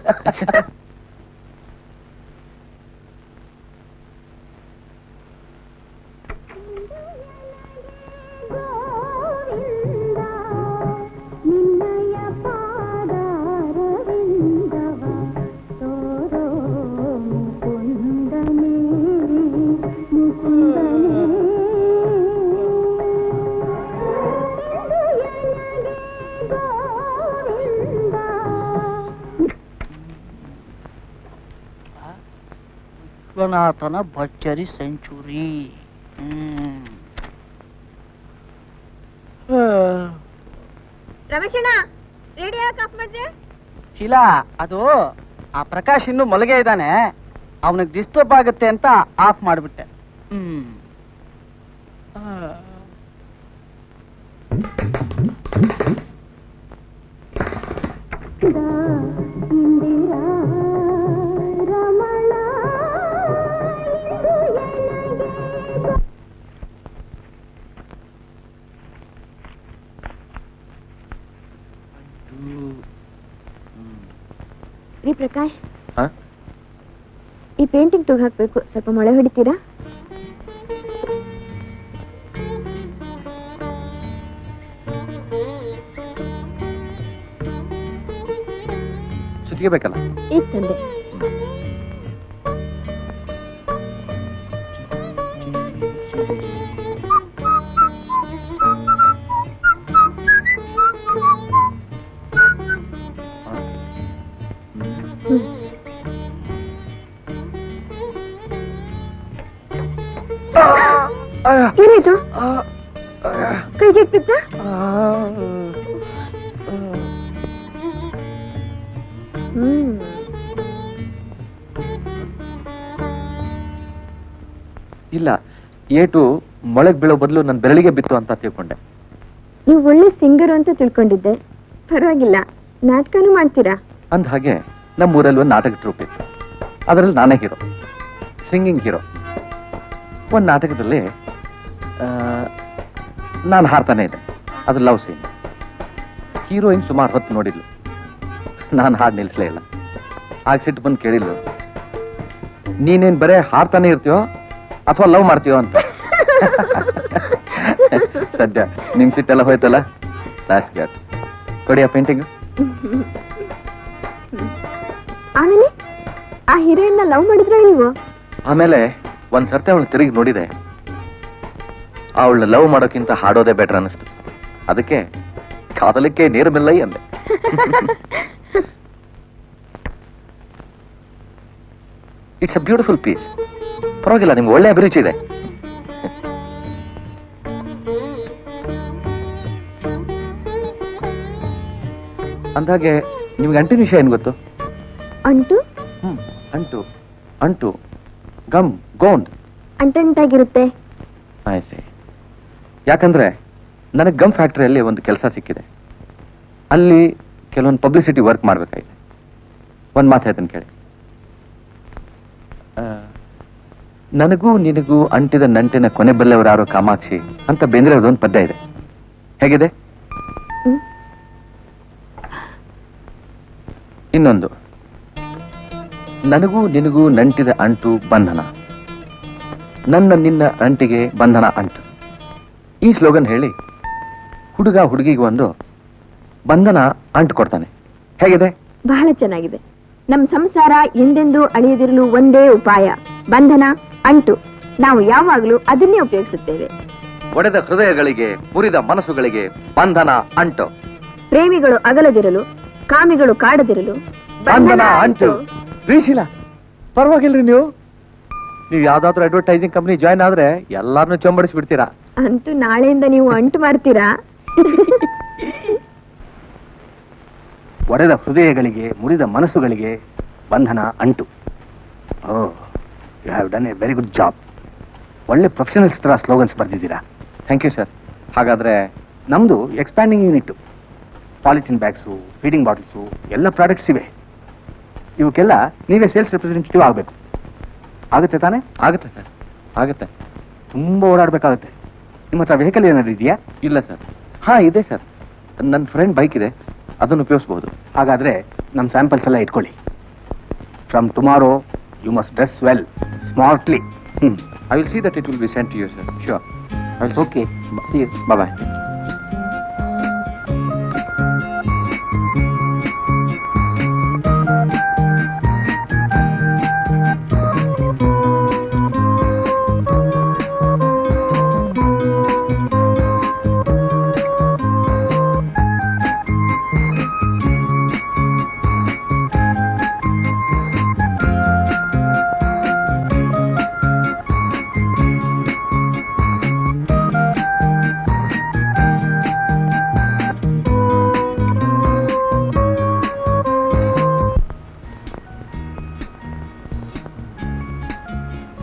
ವಿಶ್ವನಾಥನ ಭರ್ಜರಿ ಸೆಂಚುರಿ. ಶೀಲಾ, ಅದು ಆ ಪ್ರಕಾಶ್ ಇನ್ನು ಮಲಗೆ ಇದ್ದಾನೆ, ಅವನಿಗೆ ಡಿಸ್ಟರ್ಬ್ ಆಗುತ್ತೆ ಅಂತ ಆಫ್ ಮಾಡ್ಬಿಟ್ಟೆ. ರೀ ಪ್ರಕಾಶ್, ಈ ಪೇಂಟಿಂಗ್ ತೂಗ್ ಹಾಕ್ಬೇಕು, ಸ್ವಲ್ಪ ಮೊಳೆ ಹೊಡಿತೀರಾ? ಸುತ್ತಿಗೆ ಬೇಕಲ್ಲ? ಈಗ ತಂದೆ. ಏನಾಯ್ತು? ಕೈಗೆ ಬಿತ್ತ? ಇಲ್ಲ, ಏಟು ಮೊಳಗ್ ಬೀಳೋ ಬದಲು ನನ್ನ ಬೆರಳಿಗೆ ಬಿತ್ತು ಅಂತ ತಿಳ್ಕೊಂಡೆ. ನೀವು ಒಳ್ಳೆ ಸಿಂಗರು ಅಂತ ತಿಳ್ಕೊಂಡಿದ್ದೆ. ಪರವಾಗಿಲ್ಲ, ನಾಟಕನೂ ಮಾಡ್ತೀರಾ? ಅಂದ ಹಾಗೆ ನಮ್ಮೂರಲ್ಲಿ ಒಂದು ನಾಟಕ ಟ್ರೂಪ್ ಇತ್ತು. ಅದರಲ್ಲಿ ನಾನೇ ಹೀರೋ, ಸಿಂಗಿಂಗ್ ಹೀರೋ. ಒಂದು ನಾಟಕದಲ್ಲಿ ನಾನು ಹಾಡ್ತಾನೆ ಇದೆ, ಅದು ಲವ್ ಸೀನ್. ಹೀರೋಯಿನ್ ಸುಮಾರು ಹೊತ್ತು ನೋಡಿದ್ಲು, ನಾನು ಹಾಡು ನಿಲ್ಲಿಸಲೇ ಇಲ್ಲ. ಆಗ ಸಿಟ್ಟು ಬಂದು ಕೇಳಿದ್ಲು, ನೀನೇನ್ ಬರೇ ಹಾಡ್ತಾನೆ ಇರ್ತೀಯೋ ಅಥವಾ ಲವ್ ಮಾಡ್ತೀಯೋ ಅಂತ. ಸದ್ಯ ನಿಮ್ ಸಿಟ್ಟೆಲ್ಲ ಹೋಯ್ತಲ್ಲ, ಲಾಸ್ಟ್ ಗಾಟ್ ಕೊಡಿಯ ಪೇಂಟಿಂಗ್. ಆಮೇಲೆ ಆ ಹೀರೋಯಿನ್ ಲವ್ ಮಾಡಿದ್ರ ಇಲ್ವೋ? ಆಮೇಲೆ ಒಂದ್ ಸರ್ತಿ ಅವಳು ತಿರುಗಿ ನೋಡಿದೆ, ಅವಳು ಲವ್ ಮಾಡೋಕ್ಕಿಂತ ಹಾಡೋದೇ ಬೆಟರ್ ಅನಿಸ್ತು. ಅದಕ್ಕೆ ಕಾದಲಿಕ್ಕೆ ನೀರು ಬಿಲ್ಲೈ ಅಂದೆ. It's a beautiful piece. ಪರವಾಗಿಲ್ಲ, ನಿಮ್ಗೆ ಒಳ್ಳೆ ಅಭಿರುಚಿ ಇದೆ. ಅಂದಾಗೆ ನಿಮ್ಗೆ ಅಂಟಿನ ವಿಷಯ ಏನ್ ಗೊತ್ತು? ಅಂಟು ಅಂಟು ಅಂಟು ಗಮ್ ಗೋಂಡ್ ಅಂಟಂಟಾಗಿರುತ್ತೆ. ಆಯ್ತು. ಯಾಕಂದ್ರೆ ನನಗೆ ಗಮ್ ಫ್ಯಾಕ್ಟರಿಯಲ್ಲಿ ಒಂದು ಕೆಲಸ ಸಿಕ್ಕಿದೆ. ಅಲ್ಲಿ ಕೆಲವೊಂದು ಪಬ್ಲಿಸಿಟಿ ವರ್ಕ್ ಮಾಡ್ಬೇಕಾಗಿದೆ. ಒಂದು ಮಾತು ಹೇಳ್ತೀನಿ ಕೇಳಿ. ನನಗೂ ನಿನಗೂ ಅಂಟಿದ ನಂಟಿನ ಕೊನೆ ಬಲ್ಲವರಾರೋ ಕಾಮಾಕ್ಷಿ ಅಂತ ಬೇಂದ್ರೆಯವರದೊಂದು ಪದ್ಯ ಇದೆ. ಹೇಗಿದೆ? ಇನ್ನೊಂದು, ನನಗೂ ನಿನಗೂ ನಂಟಿದ ಅಂಟು ಬಂಧನ, ನನ್ನ ನಿನ್ನ ಅಂಟಿಗೆ ಬಂಧನ ಅಂಟು. ಈ ಸ್ಲೋಗನ್ ಹೇಳಿ ಹುಡುಗ ಹುಡುಗಿಗೆ ಒಂದು ಬಂಧನ ಅಂಟು ಕೊಡ್ತಾನೆ. ಹೇಗಿದೆ? ಬಹಳ ಚೆನ್ನಾಗಿದೆ. ನಮ್ ಸಂಸಾರ ಎಂದೆಂದೂ ಅಳಿಯದಿರಲು ಒಂದೇ ಉಪಾಯ, ಬಂಧನ ಅಂಟು. ನಾವು ಯಾವಾಗ್ಲೂ ಅದನ್ನೇ ಉಪಯೋಗಿಸುತ್ತೇವೆ. ಒಡೆದ ಹೃದಯಗಳಿಗೆ, ಮುರಿದ ಮನಸ್ಸುಗಳಿಗೆ ಬಂಧನ ಅಂಟು. ಪ್ರೇಮಿಗಳು ಅಗಲದಿರಲು, ಕಾಮಿಗಳು ಕಾಡದಿರಲು ಬಂಧನ ಅಂಟು. ರೀಶಿಲ, ಪರವಾಗಿಲ್ರಿ, ನೀವು ಯಾವ್ದಾದ್ರು ಅಡ್ವರ್ಟೈಸಿಂಗ್ ಕಂಪನಿ ಜಾಯ್ನ್ ಆದ್ರೆ ಎಲ್ಲಾರನ್ನೂ ಚಂಬಡಿಸ್ಬಿಡ್ತೀರಾ. ಅಂತೂ ನಾಳೆಯಿಂದ ನೀವು ಅಂಟು ಮಾಡ್ತೀರಾ? ಒಡೆದ ಹೃದಯಗಳಿಗೆ, ಮುರಿದ ಮನಸ್ಸುಗಳಿಗೆ ಬಂಧನ ಅಂಟು. Oh, you have done a very good job. ಒಳ್ಳೆ ಪ್ರೊಫೆಷನಲ್ಸ್ ತರ ಸ್ಲೋಗನ್ಸ್ ಬರ್ದಿದ್ದೀರಾ. Thank you sir. ಹಾಗಾದ್ರೆ ನಮ್ದು expanding unit. Polythene bags, feeding bottles ಎಲ್ಲ ಪ್ರಾಡಕ್ಟ್ಸ್ ಇವೆ. ಇವಕ್ಕೆಲ್ಲ ನೀವೇ ಸೇಲ್ಸ್ ರೆಪ್ರೆಸೆಂಟೇಟಿವ್ ಆಗಬೇಕು. ಆಗುತ್ತೆ ತಾನೇ? ಆಗುತ್ತೆ ಸರ್, ಆಗುತ್ತೆ. ತುಂಬಾ ಓಡಾಡಬೇಕಾಗುತ್ತೆ. ನಿಮ್ಮ ಹತ್ರ ವೆಹಿಕಲ್ ಏನಾದ್ರು ಇದೆಯಾ? ಇಲ್ಲ ಸರ್. ಹಾ, ಇದೆ ಸರ್. ನನ್ನ ಫ್ರೆಂಡ್ ಬೈಕ್ ಇದೆ, ಅದನ್ನು ಉಪಯೋಗಿಸಬಹುದು. ಹಾಗಾದ್ರೆ ನಮ್ಮ ಸ್ಯಾಂಪಲ್ಸ್ ಎಲ್ಲ ಇಟ್ಕೊಳ್ಳಿ. From tomorrow you must dress well, smartly. I will see that it will be sent to you sir. Sure. Okay, see you. Bye.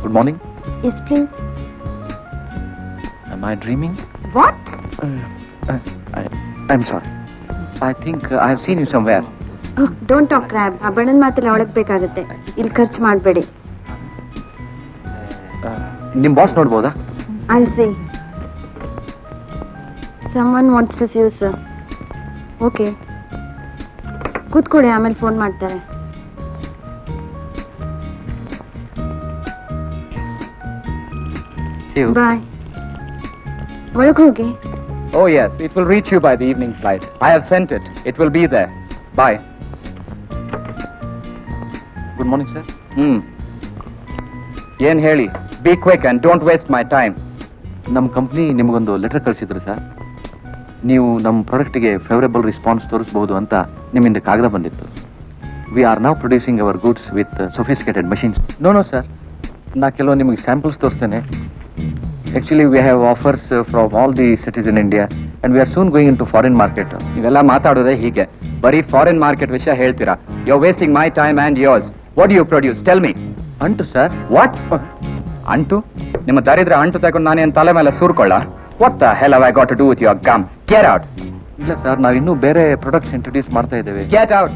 Good morning. Yes, please. Am I dreaming? What? I'm sorry. I think I have seen you somewhere. Don't talk crab. ಆ ಬಣ್ಣದ ಮಾತೆಲ್ಲ ಒಳಗ್ ಬೇಕಾಗುತ್ತೆ. ಇಲ್ಲಿ ಖರ್ಚು ಮಾಡಬೇಡಿ. ನಿಮ್ boss ನೋಡ್ಬೋದಾ? I'll see. Someone wants to see you, sir. Okay. ಕೂತ್ಕೊಳ್ಳಿ, ಆಮೇಲೆ ಫೋನ್ ಮಾಡ್ತಾರೆ. See you. ಬಾಯ್. ಒಳಗೆ ಹೋಗಿ. Oh yes, it will reach you by the evening flight. I have sent it. It will be there. Bye. Good morning, sir. ಏನ್ ಹೇಳಿ? Be quick and don't waste my time. ನಮ್ಮ company ನಿಮಗೊಂದು letter ಕಳಿಸಿದ್ರು sir. ನೀವು ನಮ್ಮ ಪ್ರಾಡಕ್ಟ್ಗೆ favourable response ತೋರಿಸಬಹುದು ಅಂತ ನಿಮ್ಮಿಂದ ಕಾಗದ ಬಂದಿತ್ತು. We are now producing our goods with sophisticated machines. No sir, ನಾ ಕೆಲವು ನಿಮಗೆ ಸ್ಯಾಂಪಲ್ಸ್ ತೋರಿಸ್ತೇನೆ. Actually we have offers from all the cities in India and we are soon going into foreign market. ಇವೆಲ್ಲ ಮಾತಾಡೋದೇ ಹೀಗೆ, ಬರೀ foreign market ವಿಷಯ ಹೇಳ್ತೀರಾ. You are wasting my time and yours. What you produce? Tell me. ಅಂಟು sir. What? ಅಂಟು? ನಿಮ್ಮ ದರಿದ್ರ ಅಂಟು ತಗೊಂಡು ನಾನೇನು ತಲೆ ಮೇಲೆ ಸೂರ್ಕೊಳ್ಳ? What the hell have I got to do with your gum? Get out. ಇಲ್ಲ ಸರ್, ನಾವು ಇನ್ನೂ ಬೇರೆ ಪ್ರಾಡಕ್ಟ್ಸ್ ಇಂಟ್ರೊಡ್ಯೂಸ್ ಮಾಡ್ತಾ ಇದ್ದೇವೆ. Get out.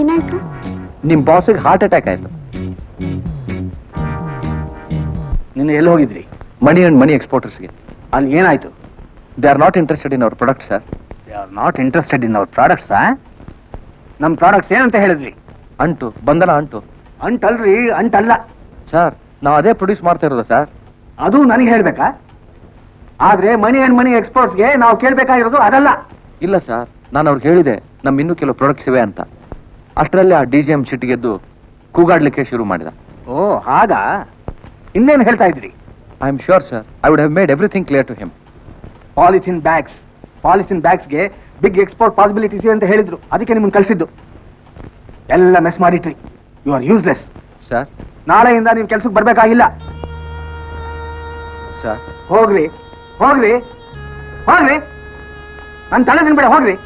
ಏನಾಯ್ತು? ನಿಮ್ ಬಾಸಿಗೆ ಹಾರ್ಟ್ ಅಟ್ಯಾಕ್ ಆಯ್ತು. ನಿನ್ನೆ ಎಲ್ಲಿ ಹೋಗಿದ್ರಿ? ಮನಿ ಅಂಡ್ ಮನಿ ಎಕ್ಸ್ಪೋರ್ಟರ್ಸ್ಗೆ. ಅಲ್ಲಿ ಏನಾಯ್ತು? They are not interested in our product sir. They are not interested in our products. ನಮ್ಮ ಪ್ರಾಡಕ್ಟ್ಸ್ ಏನಂತ ಹೇಳಿದ್ರಿ? ಅಂಟು ಬಂಧನ ಅಂಟು. ಅಂಟಲ್ರಿ, ಅಂಟಲ್ಲ ಸರ್, ನಾವು ಅದೇ ಪ್ರೊಡ್ಯೂಸ್ ಮಾಡ್ತಾ ಇರೋದು ಸರ್. ಅದು ನನಗೆ ಹೇಳ್ಬೇಕಾ? ಆದ್ರೆ ಮನಿ ಅಂಡ್ ಮನಿ ಎಕ್ಸ್ಪೋರ್ಟ್ಸ್ಗೆ ನಾವು ಕೇಳ್ಬೇಕಾಗಿರೋದು ಅದಲ್ಲ. ಇಲ್ಲ ಸರ್, ನಾನು ಅವ್ರಿಗೆ ಹೇಳಿದೆ ನಮ್ ಇನ್ನೂ ಕೆಲವು ಪ್ರಾಡಕ್ಟ್ಸ್ ಇವೆ ಅಂತ. ಅಷ್ಟರಲ್ಲಿ ಆ DGM ಸಿಟ್ಟಿಗೆದ್ದು ಕೂಗಾಡ್ಲಿಕ್ಕೆ ಶುರು ಮಾಡಿದ. ಓ ಹಾಗಾ? ಇನ್ನೇನು ಹೇಳ್ತಾ ಇದ್ರಿ? I am sure sir, I would have made everything clear to him. Polythene ಬ್ಯಾಗ್ಸ್ಗೆ ಬಿಗ್ ಎಕ್ಸ್ಪೋರ್ಟ್ ಪಾಸಿಬಿಲಿಟೀಸ್ ಅಂತ ಹೇಳಿದ್ರು, ಅದಕ್ಕೆ ನಿಮ್ಮನ್ನು ಕಳಿಸಿದ್ದು. ಎಲ್ಲ ಮೆಸ್ ಮಾಡಿಟ್ರಿ. You are useless. ಸರ್, ನಾಳೆಯಿಂದ ನೀವು ಕೆಲ್ಸಕ್ಕೆ ಬರ್ಬೇಕಾಗಿಲ್ಲ. ಸರ್, ಹೋಗ್ರಿ ಹೋಗ್ರಿ ಹೋಗ್ರಿ, ನನ್ನ ತಲೆ ತಿನ್ಬೇಡ, ಹೋಗ್ರಿ.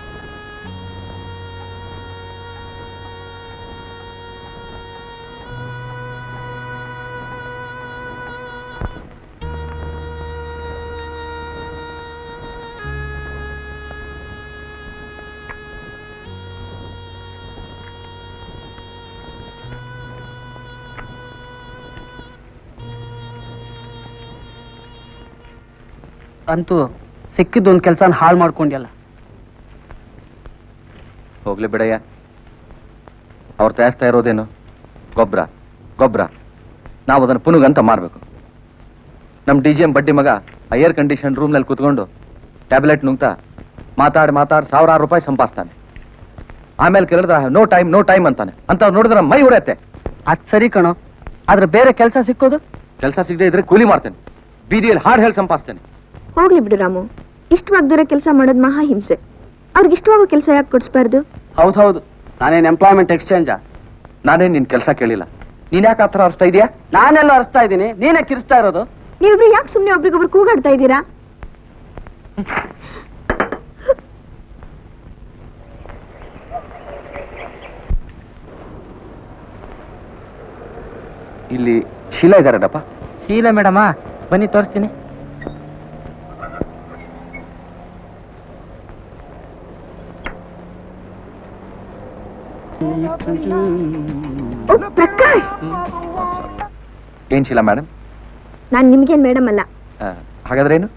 ಅಂತೂ ಸಿಕ್ಕಿದ್ದೊಂದು ಕೆಲಸನ ಹಾಳು ಮಾಡ್ಕೊಂಡ್ಯಲ್ಲ. ಹೋಗ್ಲಿ ಬಿಡಯ್ಯ. ಅವ್ರು ತಯಾರಿಸ್ತಾ ಇರೋದೇನು? ಗೊಬ್ಬರ. ನಾವು ಅದನ್ನು ಪುನುಗಂತ ಮಾರ್ಬೇಕು. ನಮ್ಮ DGM ಬಡ್ಡಿ ಮಗ ಆ ಏರ್ ಕಂಡೀಷನ್ ರೂಮ್ನಲ್ಲಿ ಕೂತ್ಕೊಂಡು ಟ್ಯಾಬ್ಲೆಟ್ ನುಂಗ್ತಾ ಮಾತಾಡಿ ಸಾವಿರಾರು ರೂಪಾಯಿ ಸಂಪಾದಿಸ್ತಾನೆ. ಆಮೇಲೆ ಕೇಳಿದ್ರೆ ನೋ ಟೈಮ್ ಅಂತಾನೆ. ಅಂತ ನೋಡಿದ್ರೆ ಮೈ ಉರಿಯತ್ತೆ. ಅದ್ ಸರಿ ಕಣೋ, ಆದ್ರೆ ಬೇರೆ ಕೆಲಸ ಸಿಕ್ಕೋದು? ಕೆಲಸ ಸಿಗದೆ ಇದ್ರೆ ಕೂಲಿ ಮಾಡ್ತೇನೆ, ಬೀದಿಯಲ್ಲಿ ಹಾಡು ಹೇಳಿ ಸಂಪಾದಿಸ್ತೇನೆ. ಹೋಗ್ಲಿ ಬಿಡು ರಾಮು, ಇಷ್ಟವಾಗ್ದಿರೋ ಕೆಲಸ ಮಾಡೋದ್ ಮಹಾ ಹಿಂಸೆ. ಅವ್ರಿಗೆ ಇಷ್ಟವಾಗೋ ಕೆಲಸ ಯಾಕೆ ಕೊಡಿಸ್ಬಾರ್ದು? ಹೌದು, ನಾನೇನ್ ಎಂಪ್ಲಾಯ್ಮೆಂಟ್ ಎಕ್ಸ್ಚೇಂಜಾ? ನಾನೇನ್ ನಿನ್ ಕೆಲಸ ಕೇಳಿಲ್ಲ. ನೀನ್ ಯಾಕೆ ಆತರ ಅರ್ಸ್ತಾ ಇದೀಯಾ? ನಾನೆಲ್ಲ ಅರ್ಸ್ತಾ ಇದ್ದೀನಿ, ನೀನೇ ಕಿರಿಸ್ತಾ ಇರೋದು. ನೀವಿಬ್ರು ಯಾಕೆ ಸುಮ್ನೆ ಒಬ್ರಿಗೊಬ್ರು ಕೂಗಾಡ್ತಾ ಇದ್ದೀರಾ? ಇಲ್ಲಿ ಶೀಲಾ ಇದಾರಪ್ಪ. ಶೀಲಾ ಮೇಡಮ, ಬನ್ನಿ ತೋರಿಸ್ತೀನಿ. ಓ ಪ್ರಕಾಶ್, ಏನ್ ಶೀಲಾ ಮೇಡಮ್? ನಾನ್ ನಿಮ್ಗೇನ್ ಮೇಡಮ್ ಅಲ್ಲ. ಹಾಗಾದ್ರೆ ಏನು?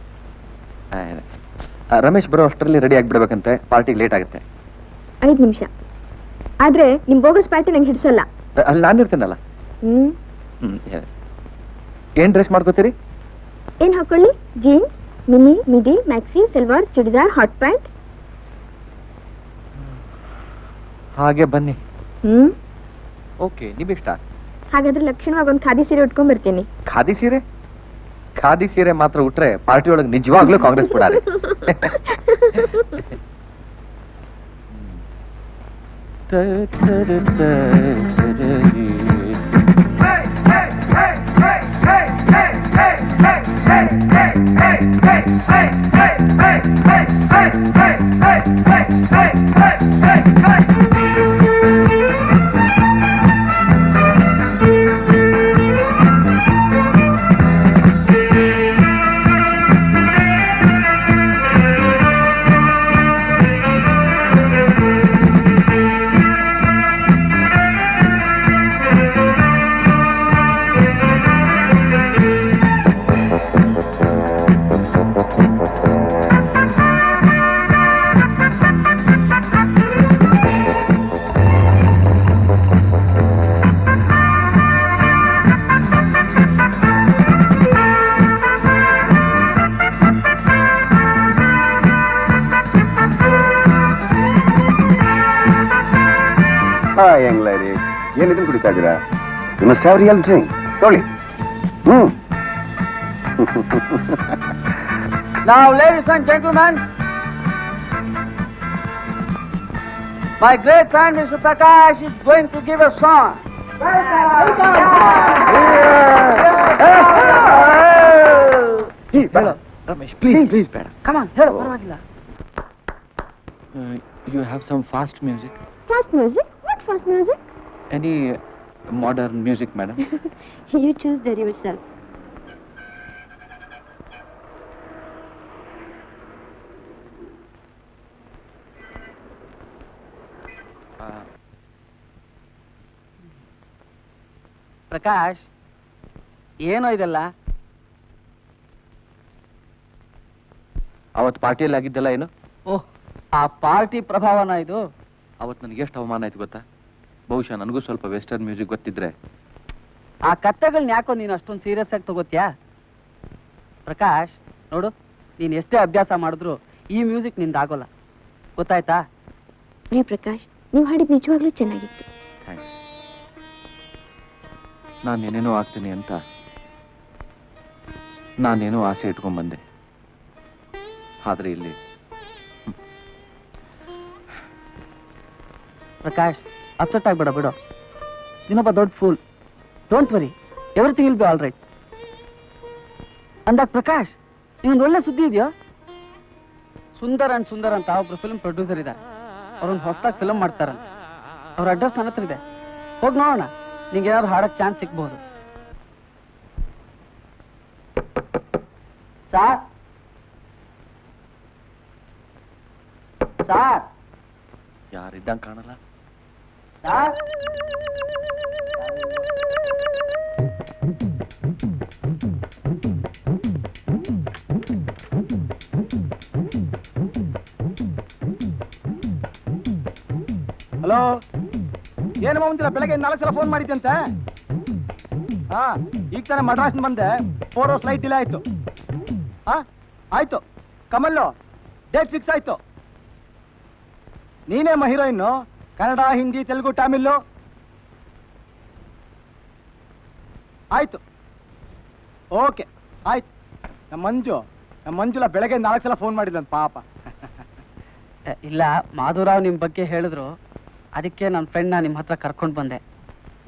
ರಮೇಶ್ ಬರೋ ಅಷ್ಟರಲ್ಲಿ ರೆಡಿ ಆಗ್ಬಿಡ್ಬೇಕಂತೆ, ಪಾರ್ಟಿಗೆ ಲೇಟ್ ಆಗುತ್ತೆ. 5 ನಿಮಿಷ. ಆದ್ರೆ ನಿಮ್ ಬೋಗಸ್ ಪಾರ್ಟಿ ನಂಗೆ ಹಿಡ್ಸಲ್ಲ. ಅಲ್ಲಿ ನಾನಿರ್ತೇನಲ್ಲ. ಏನ್ ಡ್ರೆಸ್ ಮಾಡ್ಕೋತೀರಿ? ಏನ್ ಹಾಕೊಳ್ಳಿ? ಜೀನ್ಸ್, ಮಿಡಿ, maxi, salwar, churidar, hot pant. ಹಾಗೆ ಬನ್ನಿ. ಹ್ಮ್, ಓಕೆ, ನಿಮ್ಮಿಷ್ಟ. ಹಾಗಾದ್ರೆ ಲಕ್ಷಣವಾಗಿ ಒಂದು ಖಾದಿ ಸೀರೆ ಉಟ್ಕೊಂಡ್ ಬರ್ತೀನಿ. ಖಾದಿ ಸೀರೆ ಮಾತ್ರ ಉಟ್ರೆ ಪಾರ್ಟಿ ಒಳಗೆ ನಿಜವಾಗ್ಲೂ ಕಾಂಗ್ರೆಸ್ ಬಿಡಾರೆ. ಯಂಗ್ ಲೇಡಿ, ಏನಿದ್ರು ಕುಡಿತಾ ಇದ್ದೀರಾ? You must have real drink. ತೊಗೊಳ್ಳಿ. Now, ladies and gentlemen, my great friend Mr. Prakash is going to give a song. Ramesh, please ಬೇಡ. Come on, ಹೇಳು, ಪರವಾಗಿಲ್ಲ. You have some fast music? Fast music? What fast music? Any modern music madam? You choose that yourself. Prakash, ಏನೋ ಇದೆಲ್ಲ? ಅವತ್ತು ಪಾರ್ಟಿಯಲ್ಲಿ ಆಗಿದ್ದೆಲ್ಲ ಏನು? ಓಹ್, ಆ party ಪ್ರಭಾವನ ಇದು? ಅವತ್ತು ನನಗೆ ಎಷ್ಟು ಅವಮಾನ ಆಯ್ತು ಗೊತ್ತಾ? ಬಹುಶಃ ನನಗೂ ಸ್ವಲ್ಪ ವೆಸ್ಟರ್ನ್ ಮ್ಯೂಸಿಕ್ ಗೊತ್ತಿದ್ರೆ. ಆ ಕಥೆಗಳನ್ನ ಯಾಕೋ ನೀನು ಅಷ್ಟೊಂದು ಸೀರಿಯಸ್ ಆಗಿ ತಗೋತ್ಯಾ? ಪ್ರಕಾಶ್ ನೋಡು, ನೀನ್ ಎಷ್ಟೇ ಅಭ್ಯಾಸ ಮಾಡಿದ್ರು ಈ ಮ್ಯೂಸಿಕ್ ನಿಂದಾಗೋಲ್ಲ, ಗೊತ್ತಾಯ್ತಾ? ಪ್ರಿಯ ಪ್ರಕಾಶ್, ನೀವು ಹಾಡಿದ್ ನಿಜವಾಗ್ಲೂ ಚೆನ್ನಾಗಿತ್ತು. ಥ್ಯಾಂಕ್ಸ್. ನಾನೇನೇನೋ ಆಗ್ತೀನಿ ಅಂತ ನಾನೇನೋ ಆಸೆ ಇಟ್ಕೊಂಡ್ ಬಂದೆ. ಆದ್ರೆ ಇಲ್ಲಿ ಪ್ರಕಾಶ್, ಅಪ್ಸೆಟ್ ಆಗ್ಬೇಡ, ಬಿಡು. ನೀನೊಬ್ಬ ದೊಡ್ಡ fool. Don't worry, everything will be all right. ಅಂದಾಗ ಪ್ರಕಾಶ್, ನೀನೊಂದು ಒಳ್ಳೆ ಸುದ್ದಿ ಇದೆಯೋ? ಸುಂದರ್ ಅಂತ ಒಬ್ರು ಫಿಲ್ಮ್ ಪ್ರೊಡ್ಯೂಸರ್ ಇದ್ದಾರೆ. ಅವ್ರೊಂದು ಹೊಸದಾಗಿ ಫಿಲ್ಮ್ ಮಾಡ್ತಾರಂತ. ಅವ್ರ ಅಡ್ರೆಸ್ ನನ್ನ ಹತ್ರ ಇದೆ, ಹೋಗಿ ನೋಡೋಣ. ನಿಂಗೆ ಏನಾದ್ರು ಹಾಡಕ್ ಚಾನ್ಸ್ ಸಿಗ್ಬಹುದು. ಸಾರ್ ಸಾರ್ ಯಾರಿದ್ದಂಗೆ ಕಾಣಲ್ಲ. ಸಾರ್ ಹಲೋ, ಏನು ಮುಂದಿಲ್ಲ, ಬೆಳಗ್ಗೆ 4 ಸಲ ಫೋನ್ ಮಾಡಿದ್ದಂತೆ. ಹಾ, ಈಗ ತಾನೇ ಮಡ್ರಾಸ್ ಬಂದೆ. 4 ಅವರ್ಸ್ ಫ್ಲೈಟ್ ಡಿಲೇ ಆಯ್ತು. ಹಾ, ಆಯ್ತು. ಕಮಲ್ಲು ಡೇಟ್ ಫಿಕ್ಸ್ ಆಯ್ತು. ನೀನೇ ಹೀರೋಯಿನ್ನು? ಕನ್ನಡ, ಹಿಂದಿ, ತೆಲುಗು, ತಮಿಳು? ಆಯ್ತು, ಓಕೆ, ಆಯ್ತು. ನಮ್ಮ ಮಂಜುಲ ಬೆಳಗ್ಗೆ 4 ಸಲ ಫೋನ್ ಮಾಡಿದ್ದಂತ ಪಾಪ. ಇಲ್ಲ, ಮಾಧುರಾವ್ ನಿಮ್ ಬಗ್ಗೆ ಹೇಳಿದ್ರು, ಅದಕ್ಕೆ ನನ್ನ ಫ್ರೆಂಡ್ನ ನಿಮ್ಮ ಹತ್ರ ಕರ್ಕೊಂಡು ಬಂದೆ.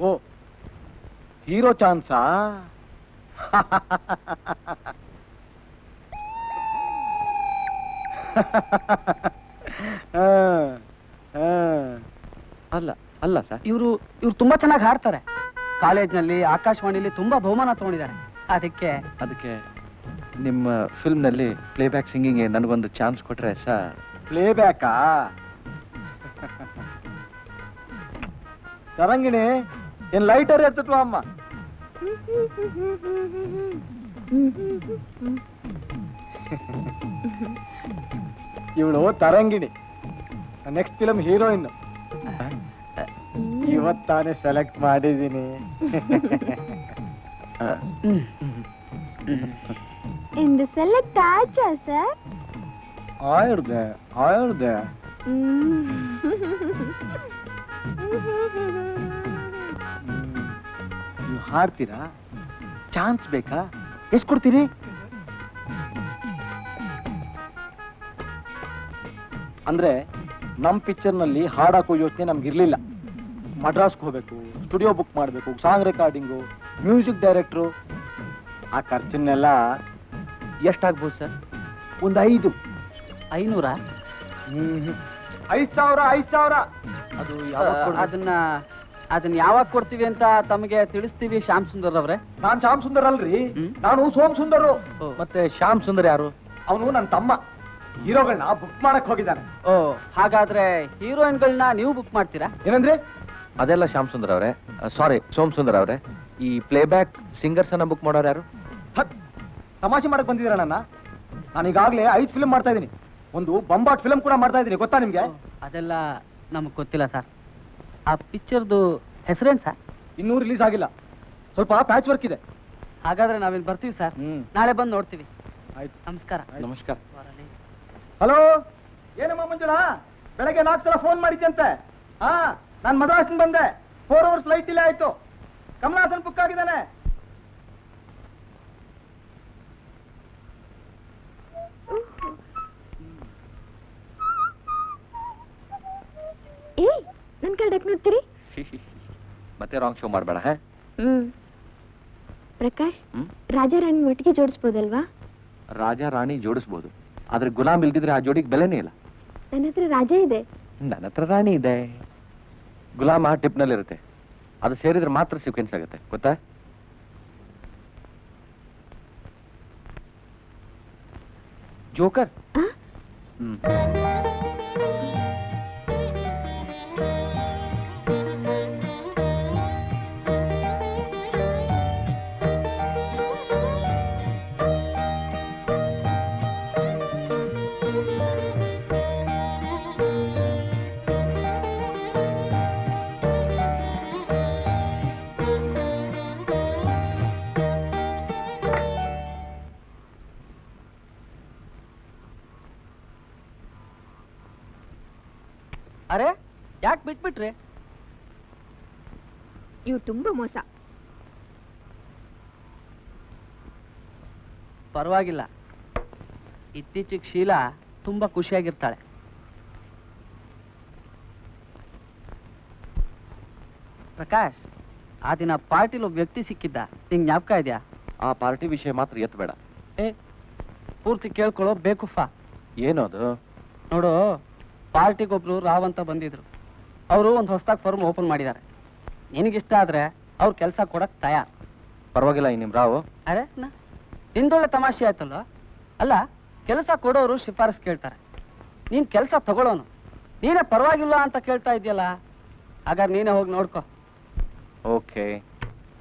ಓ, ಹೀರೋ ಚಾನ್ಸಾ? ಅಲ್ಲ ಸರ್, ಇವ್ರು ತುಂಬಾ ಚೆನ್ನಾಗಿ ಹಾಡ್ತಾರೆ. ಕಾಲೇಜ್ನಲ್ಲಿ, ಆಕಾಶವಾಣಿಲಿ ತುಂಬಾ ಬಹುಮಾನ ತಗೊಂಡಿದ್ದಾರೆ. ಅದಕ್ಕೆ ನಿಮ್ಮ ಫಿಲ್ಮ್ ನಲ್ಲಿ ಪ್ಲೇಬ್ಯಾಕ್ ಸಿಂಗಿಂಗ್ ನನಗೊಂದು ಚಾನ್ಸ್ ಕೊಟ್ರೆ ಸರ್. ಪ್ಲೇಬ್ಯಾಕಾ? ತರಂಗಿಣಿ, ಏನ್ ಲೈಟರ್ ಎತ್ತತ್ವ ಅಮ್ಮ? ಇವಳು ತರಂಗಿಣಿ, ನೆಕ್ಸ್ಟ್ ಫಿಲಮ್ ಹೀರೋಯಿನ್. ಇವತ್ತಾನೆ ಸೆಲೆಕ್ಟ್ ಮಾಡಿದೀನಿ. ಇಂದು ಸೆಲೆಕ್ಟ್ ಆಚಾ ಸರ್? ಆಯ್ದೆ ನೀವು ಹಾಡ್ತೀರಾ? ಚಾನ್ಸ್ ಬೇಕಾ? ಎಷ್ಟು ಕೊಡ್ತೀರಿ? ಅಂದ್ರೆ ನಮ್ ಪಿಕ್ಚರ್ ನಲ್ಲಿ ಹಾಡಾಕೋ ಯೋಚನೆ ನಮ್ಗಿರ್ಲಿಲ್ಲ. ಮಡ್ರಾಸ್ಗೆ ಹೋಗ್ಬೇಕು, ಸ್ಟುಡಿಯೋ ಬುಕ್ ಮಾಡ್ಬೇಕು, ಸಾಂಗ್ ರೆಕಾರ್ಡಿಂಗು, ಮ್ಯೂಸಿಕ್ ಡೈರೆಕ್ಟ್ರು. ಆ ಖರ್ಚನ್ನೆಲ್ಲ ಎಷ್ಟಾಗ್ಬೋದು ಸರ್? ಒಂದು 500. 5,000. ಅದು ಅದನ್ನ ಯಾವಾಗ ಕೊಡ್ತೀವಿ ಅಂತ ತಮಗೆ ತಿಳಿಸ್ತೀವಿ ಶ್ಯಾಮ್ ಸುಂದರ್ ಅವ್ರೆ. ನಾನ್ ಶ್ಯಾಮ್ ಸುಂದರ್ ಅಲ್ರಿ, ನಾನು ಸೋಮ್ ಸುಂದರು. ಮತ್ತೆ ಶ್ಯಾಮ್ ಸುಂದರ್ ಯಾರು? ಅವನು ನನ್ನ ತಮ್ಮ. ಹೀರೋಗಳನ್ನ ಬುಕ್ ಮಾಡಕ್ ಹೋಗಿದ್ದಾನೆ. ಓ, ಹಾಗಾದ್ರೆ ಹೀರೋಯಿನ್ಗಳನ್ನ ನೀವು ಬುಕ್ ಮಾಡ್ತೀರಾ? ಏನಂದ್ರೆ? ಅದೆಲ್ಲ ಶ್ಯಾಮ್ ಸುಂದರ್ ಅವರೇ, ಸಾರಿ ಸೋಮ್ ಸುಂದರ್ ಅವರೇ. ಈ ಪ್ಲೇಬ್ಯಾಕ್ ಸಿಂಗರ್ಸ್ ಅನ್ನ ಬುಕ್ ಮಾಡೋರು ಯಾರು? ತಮಾಷೆ ಮಾಡಕ್ ಬಂದಿದ್ದೀರ ನನ್ನ? ನಾನೀಗಾಗ್ಲೇ 5 ಫಿಲ್ಮ್ ಮಾಡ್ತಾ ಇದ್ದೀನಿ. ಒಂದು ಬಂಬಾಟ್ ಫಿಲ್ಮ್ ಕೂಡ ಮಾಡ್ತಾ ಇದ್ದೀನಿ, ಗೊತ್ತಾ ನಿಮ್ಗೆ? ಅದೆಲ್ಲ ನಮಗ್ ಗೊತ್ತಿಲ್ಲ ಸರ್. ಆ ಪಿಕ್ಚರ್ದು ಹೆಸರೇನ್ ಸರ್? ಇನ್ನೂ ರಿಲೀಸ್ ಆಗಿಲ್ಲ, ಸ್ವಲ್ಪ ಪ್ಯಾಚ್ ವರ್ಕ್ ಇದೆ. ಹಾಗಾದ್ರೆ ನಾವಿನ್ ಬರ್ತೀವಿ ಸರ್. ನಾಳೆ ಬಂದು ನೋಡ್ತೀವಿ. ಆಯ್ತು, ನಮಸ್ಕಾರ. ನಮಸ್ಕಾರ. ಹಲೋ, ಏನಮ್ಮ ಮಂಜುಳಾ, ಬೆಳಗ್ಗೆ 4 ಸಲ ಫೋನ್ ಮಾಡಿದ್ದಂತೆ. ಹಾ, ನಾನ್ ಮದ್ರಾಸ್ ಬಂದೆ. 4 ಅವರ್ಸ್ ಫ್ಲೈಟ್ ಡಿಲೇ ಆಯ್ತು. ಕಮಲಾಸನ್ ಬುಕ್ ಆಗಿದ್ದಾನೆ. ಏಯ್, ನನ್ ಕಡೆಕ್ ನೋಡ್ತೀರಿ? ಮತ್ತೆ ರಾಂಗ್ ಶೋ ಮಾಡ್ಬೇಡ. ಪ್ರಕಾಶ್, ರಾಜಾರಾಣಿ ಒಟ್ಟಿಗೆ ಜೋಡಿಸ್ಬೋದಲ್ವಾ? ರಾಜ ರಾಣಿ ಜೋಡಿಸ್ಬೋದು, ಆದ್ರೆ ಗುಲಾಮ್ ಇಲ್ದಿದ್ರೆ ಆ ಜೋಡಿಗೆ ಬೆಲೆನೇ ಇಲ್ಲ. ನನ್ನ ಹತ್ರ ರಾಜ ಇದೆ. ನನ್ನ ಹತ್ರ ರಾಣಿ ಇದೆ. ಗುಲಾಮ ಟಿಪ್ ನಲ್ಲಿ ಇರುತ್ತೆ, ಅದು ಸೇರಿದ್ರೆ ಮಾತ್ರ ಸೀಕ್ವೆನ್ಸ್ ಆಗುತ್ತೆ, ಗೊತ್ತಾ? ಜೋಕರ್. ಅರೆ ಯಾಕೆ ಬಿಟ್ಬಿಟ್ರಿ? ಇವ್ ತುಂಬಾ ಮೋಸ. ಪರವಾಗಿಲ್ಲ, ಇತ್ತೀಚೆಗೆ ಶೀಲಾ ತುಂಬಾ ಖುಷಿಯಾಗಿರ್ತಾಳೆ. ಪ್ರಕಾಶ್, ಆ ದಿನ ಪಾರ್ಟಿಲಿ ಒಬ್ಬ ವ್ಯಕ್ತಿ ಸಿಕ್ಕಿದ್ದ, ನಿಂಗೆ ಜ್ಞಾಪಕ ಇದೆಯಾ? ಆ ಪಾರ್ಟಿ ವಿಷಯ ಮಾತ್ರ ಎತ್ತಬೇಡ. ಪೂರ್ತಿ ಕೇಳ್ಕೊಳ್ಳೋ ಬೇಕುಫ. ಏನದು? ನೋಡು, ಪಾರ್ಟಿಗೊಬ್ರು ರಾವ್ ಅಂತ ಬಂದಿದ್ರು. ಅವರು ಒಂದು ಹೊಸದಾಗಿ ಫರ್ಮ್ ಓಪನ್ ಮಾಡಿದ್ದಾರೆ. ನಿನಗಿಷ್ಟ ಆದ್ರೆ ಅವ್ರ ಕೆಲಸ ಕೊಡಕ್ ತಯಾರ್. ಪರವಾಗಿಲ್ಲ ನಿಮ್ ರಾವ್. ಅರೆ ನಿಂದೊಳ್ಳೆ ತಮಾಷೆ ಆಯ್ತಲ್ಲ. ಅಲ್ಲ, ಕೆಲಸ ಕೊಡೋರು ಶಿಫಾರಸ್ ಕೇಳ್ತಾರೆ, ನೀನ್ ಕೆಲಸ ತಗೊಳ್ಳೋನು. ನೀನೇ ಪರವಾಗಿಲ್ಲ ಅಂತ ಕೇಳ್ತಾ ಇದೆಯಲ್ಲ, ಹಾಗಾದ್ರೆ ನೀನೇ ಹೋಗಿ ನೋಡ್ಕೋ. Okay,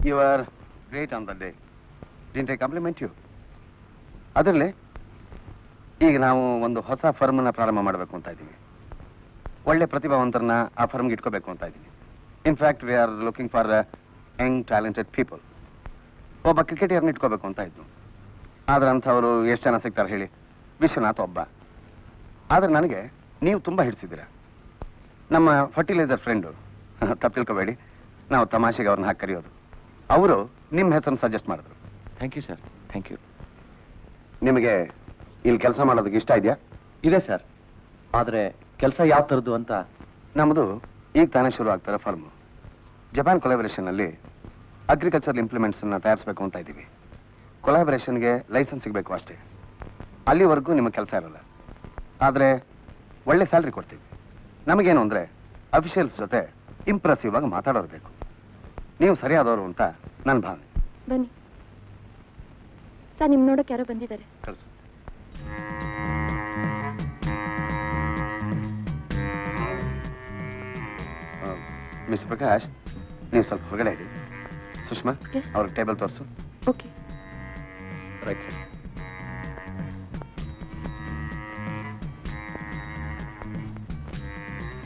you are great on the day. Didn't I compliment you? ಅದರಲ್ಲಿ ಈಗ ನಾವು ಒಂದು ಹೊಸ ಫರ್ಮನ್ನ ಪ್ರಾರಂಭ ಮಾಡಬೇಕು ಅಂತ ಇದ್ದೀವಿ. ಒಳ್ಳೆ ಪ್ರತಿಭಾವಂತರನ್ನ ಆ ಫರ್ಮ್ಗೆ ಇಟ್ಕೋಬೇಕು ಅಂತ ಇದ್ದೀವಿ. In fact we are looking for Young talented people. ಒಬ್ಬ ಕ್ರಿಕೆಟಿಯರ್ನ ಇಟ್ಕೋಬೇಕು ಅಂತ ಇದ್ದು, ಆದ್ರೆ ಅಂಥವ್ರು ಎಷ್ಟು ಜನ ಸಿಗ್ತಾರೆ ಹೇಳಿ? ವಿಶ್ವನಾಥ್ ಒಬ್ಬ. ಆದ್ರೆ ನನಗೆ ನೀವು ತುಂಬ ಹಿಡಿಸಿದ್ದೀರ. ನಮ್ಮ ಫರ್ಟಿಲೈಸರ್ ಫ್ರೆಂಡು, ತಪ್ಪು ತಿಳ್ಕೊಬೇಡಿ, ನಾವು ತಮಾಷೆಗೆ ಅವ್ರನ್ನ ಹಾಕಿ ಕರೆಯೋದು. ಅವರು ನಿಮ್ಮ ಹೆಸರನ್ನು ಸಜೆಸ್ಟ್ ಮಾಡಿದ್ರು. Thank you sir, thank you. ನಿಮಗೆ ಇಲ್ಲಿ ಕೆಲಸ ಮಾಡೋದಕ್ಕೆ ಇಷ್ಟ ಇದೆಯಾ? ಇದೆ ಸರ್, ಆದರೆ ಕೆಲಸ ಯಾವ ಥರದ್ದು ಅಂತ. ನಮ್ಮದು ಈಗ ತಾನೇ ಶುರು ಆಗ್ತಾರೆ ಫರ್ಮು. ಜಪಾನ್ ಕೊಲಾಬರೇಷನ್ನಲ್ಲಿ ಅಗ್ರಿಕಲ್ಚರ್ ಇಂಪ್ಲಿಮೆಂಟ್ಸನ್ನು ತಯಾರಿಸಬೇಕು ಅಂತ ಇದ್ದೀವಿ. ಕೊಲಾಬರೇಷನ್ಗೆ ಲೈಸೆನ್ಸ್ ಸಿಗಬೇಕು ಅಷ್ಟೇ. ಅಲ್ಲಿವರೆಗೂ ನಿಮಗೆ ಕೆಲಸ ಇರಲ್ಲ, ಆದರೆ ಒಳ್ಳೆ ಸ್ಯಾಲ್ರಿ ಕೊಡ್ತೀವಿ. ನಮಗೇನು ಅಂದರೆ ಅಫಿಷಿಯಲ್ಸ್ ಜೊತೆ ಇಂಪ್ರೆಸಿವ್ ಆಗಿ ಮಾತಾಡೋರು ಬೇಕು. ನೀವು ಸರಿಯಾದವರು ಅಂತ ನನ್ನ ಭಾವನೆ. ಬನ್ನಿ ಸರ್, ನಿಮ್ ನೋಡಕ್ ಯಾರೋ ಬಂದಿದ್ದಾರೆ. ಕಳಿಸು. ಮಿಸ್ ಪ್ರಕಾಶ್, ನೀವು ಸ್ವಲ್ಪ ಹೊರಗಡೆ ಇರಿ. ಸುಷ್ಮಾ, Yes. ಅವ್ರಿಗೆ ಟೇಬಲ್ ತೋರಿಸು. Okay. Right sir.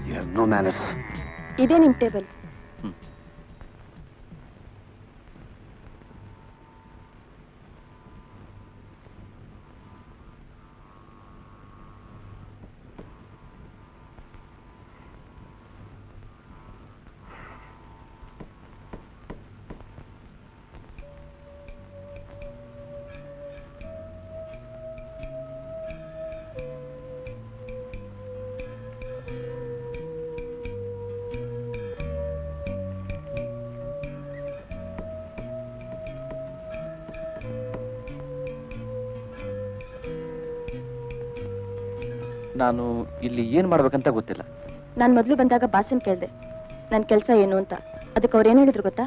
You have no manners. ಇದೇ ನಿಮ್ ಟೇಬಲ್. ನಾನು ಇಲ್ಲಿ ಏನ್ ಮಾಡ್ಬೇಕಂತ ಗೊತ್ತಿಲ್ಲ. ನಾನ್ ಮೊದ್ಲು ಬಂದಾಗ ಬಾಸನ್ ಕೇಳ್ದೆ ನನ್ ಕೆಲ್ಸ ಏನು ಅಂತ. ಅದಕ್ಕೆ ಅವ್ರು ಏನ್ ಹೇಳಿದ್ರು ಗೊತ್ತಾ?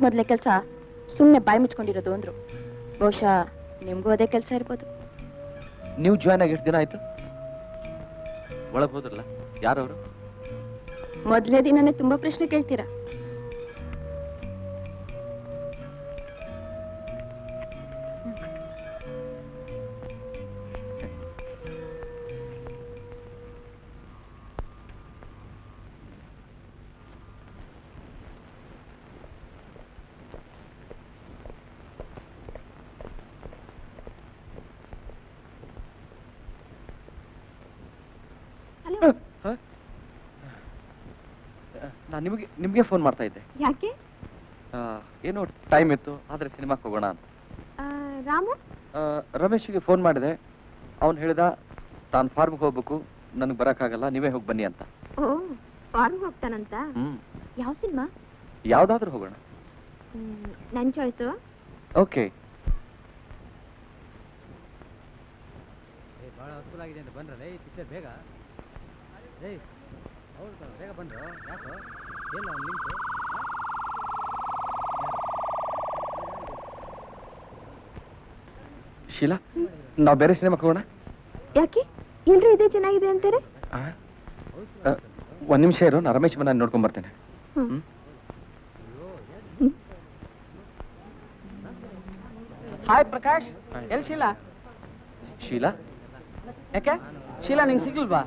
ಮೊದ್ಲೇ ಕೆಲ್ಸ ಸುಮ್ನೆ ಬಾಯಿ ಮುಚ್ಕೊಂಡಿರೋದು ಅಂದ್ರು. ಬಹುಶಃ ನಿಮ್ಗೂ ಅದೇ ಕೆಲ್ಸ ಇರ್ಬೋದು. ನೀವು ಜಾಯ್ನ್ ಆಗಿ ಎಷ್ಟು ದಿನ ಆಯ್ತು? ಒಳಗ್ ಹೋದ್ರಲ್ಲ, ಯಾರವರು? ಮೊದ್ಲೇ ದಿನನೇ ತುಂಬಾ ಪ್ರಶ್ನೆ ಕೇಳ್ತೀರಾ. ನಾನು ನಿಮ್ಗೆ ಫೋನ್ ಮಾಡ್ತಾ ಇದ್ದೆ. ಯಾಕೆ? ಏನೋ ಟೈಮ್ ಇತ್ತು, ಆದ್ರೆ ಸಿನಿಮಾಕ್ಕೆ ಹೋಗೋಣ ಅಂತ. ರಾಮು? ರಮೇಶ್ಗೆ ಫೋನ್ ಮಾಡಿದೆ. ಅವನು ಹೇಳಿದ ತಾನು ಫಾರ್ಮ್ಗೆ ಹೋಗ್ಬೇಕು, ನನಗೆ ಬರೋಕ್ಕಾಗಲ್ಲ, ನೀವೇ ಹೋಗಿ ಬನ್ನಿ ಅಂತ. ಓ, ಫಾರ್ಮ್ ಹೋಗ್ತಾನಂತ? ಯಾವ ಸಿನಿಮಾ? ಯಾವ್ದಾದ್ರೂ ಹೋಗೋಣ. ನನ್ ಚಾಯ್ಸು. ಓಕೆ. ಬಹಳ ಹಸ್ಫುಲ್ ಆಗಿದೆ ಅಂತ ಬಂದ್ರೆ ಪಿಕ್ಚರ್ ಬೇಗ ಹೌದು ಬೇಗ ಬಂದ್ರು. ಯಾಕೋ ಎಲ್ಲ ಒಂದು ಲಿಂಕು. ಶೀಲಾ, ನಾವು ಬೇರೆ ಸಿನಿಮಾಕ್ಕೆ ಹೋಗೋಣ. ಯಾಕೆ? ಎಲ್ರು ಇದೇ ಚೆನ್ನಾಗಿದೆ ಅಂತಾರೆ. ಒಂದ್ ನಿಮಿಷ ಇರು, ನಾ ರಮೇಶ್ ಬಂದು ನೋಡ್ಕೊಂಡ್ ಬರ್ತೇನೆ. ಹಾಯ್ ಪ್ರಕಾಶ್, ಎಲ್ ಶೀಲಾ? ಶೀಲಾ? ಯಾಕೆ? ಶೀಲಾ ನಿಂಗೆ ಸಿಗ್ಲಿಲ್ವಾ?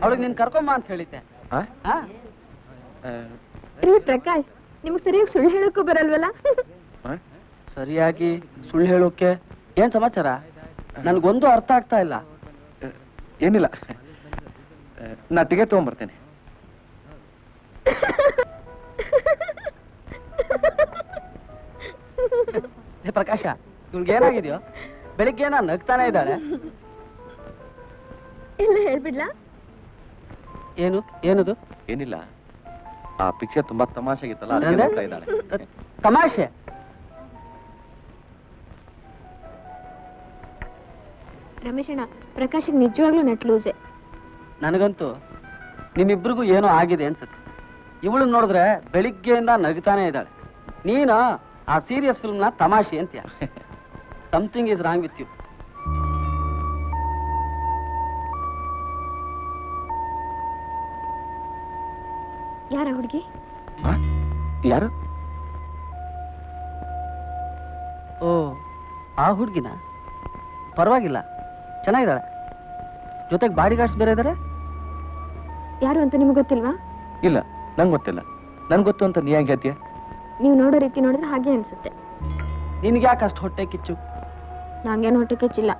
ಅವಳಿಗೆ ನೀನ್ ಕರ್ಕೊಂಬ ಅಂತ ಹೇಳಿದ್ದೆ. ರೀ ಪ್ರಕಾಶ್, ನಿಮ್ಗೆ ಸರಿಯಾಗಿ ಸುಳ್ಳು ಹೇಳಕ್ಕೂ ಬರಲ್ವಲ್ಲ? ಸರಿಯಾಗಿ ಸುಳ್ಳು ಹೇಳೋಕೆ ಏನ್ ಸಮಾಚಾರ? ನನ್ಗೊಂದು ಅರ್ಥ ಆಗ್ತಾ ಇಲ್ಲ. ಏನಿಲ್ಲ, ನಾ ಟಿಕೆಟ್ ತಗೊಂಡ್ಬರ್ತೇನೆ. ಪ್ರಕಾಶ, ನಿಮ್ಗೆ ಏನಾಗಿದೆಯೋ? ಬೆಳಿಗ್ಗೆ ನಾನು ನಗ್ತಾನೆ ಇದ್ದಾಳೆ. ಎಲ್ಲ ಹೇಳ್ಬಿಡ್ಲಾ? ಏನು ಏನದು? ಏನಿಲ್ಲ, ಆ ಪಿಕ್ಚರ್ ತುಂಬಾ ತಮಾಷೆಗಿತ್ತಲ್ಲ, ಅದಕ್ಕೆ ಅಂದ್ರೆ? ನಗ್ತಾ ಇದ್ದಾಳೆ. ತಮಾಷೆ? ರಮೇಶಣ್ಣ, ಪ್ರಕಾಶಿಗೆ ನಿಜವಾಗ್ಲೂ ನೆಟ್ ಲೂಸೆ. ನನಗಂತೂ ನಿಮ್ಮಿಬ್ರಿಗೂ ಏನೋ ಆಗಿದೆ ಅನ್ಸುತ್ತೆ. ಇವಳು ನೋಡಿದ್ರೆ ಬೆಳಿಗ್ಗೆಯಿಂದ ನಗ್ತಾನೆ ಇದ್ದಾಳೆ. ನೀನು ಆ ಸೀರಿಯಸ್ ಫಿಲ್ಮ್ನ ತಮಾಷೆ ಅಂತೀಯ. Something is wrong with you. ಯಾರ ಹುಡುಗಿ? ಯಾರು? ಓ, ಆ ಹುಡುಗಿನ? ಪರವಾಗಿಲ್ಲ, ಚೆನ್ನಾಗಿದ್ದಾಳೆ. ಜೊತೆಗೆ ಬಾಡಿ ಗಾರ್ಡ್ಸ್ ಬೇರೆ ಇದಾರೆ. ಯಾರು ಅಂತ ನಿಮ್ಗೆ ಗೊತ್ತಿಲ್ವಾ? ಇಲ್ಲ, ನಂಗೆ ಗೊತ್ತಿಲ್ಲ. ನನ್ಗೆ ಗೊತ್ತು ಅಂತ ನೀ ಹೆಂಗೆ ಹೇಳ್ತೀಯ? ನೀವು ನೋಡೋ ರೀತಿ ನೋಡಿದ್ರೆ ಹಾಗೆ ಅನ್ಸುತ್ತೆ. ನಿನ್ಗೆ ಯಾಕೆ ಅಷ್ಟು ಹೊಟ್ಟೆ ಕಿಚ್ಚು? ನಂಗೇನು ಹೊಟ್ಟೆ ಕಿಚ್ಚಿಲ್ಲ.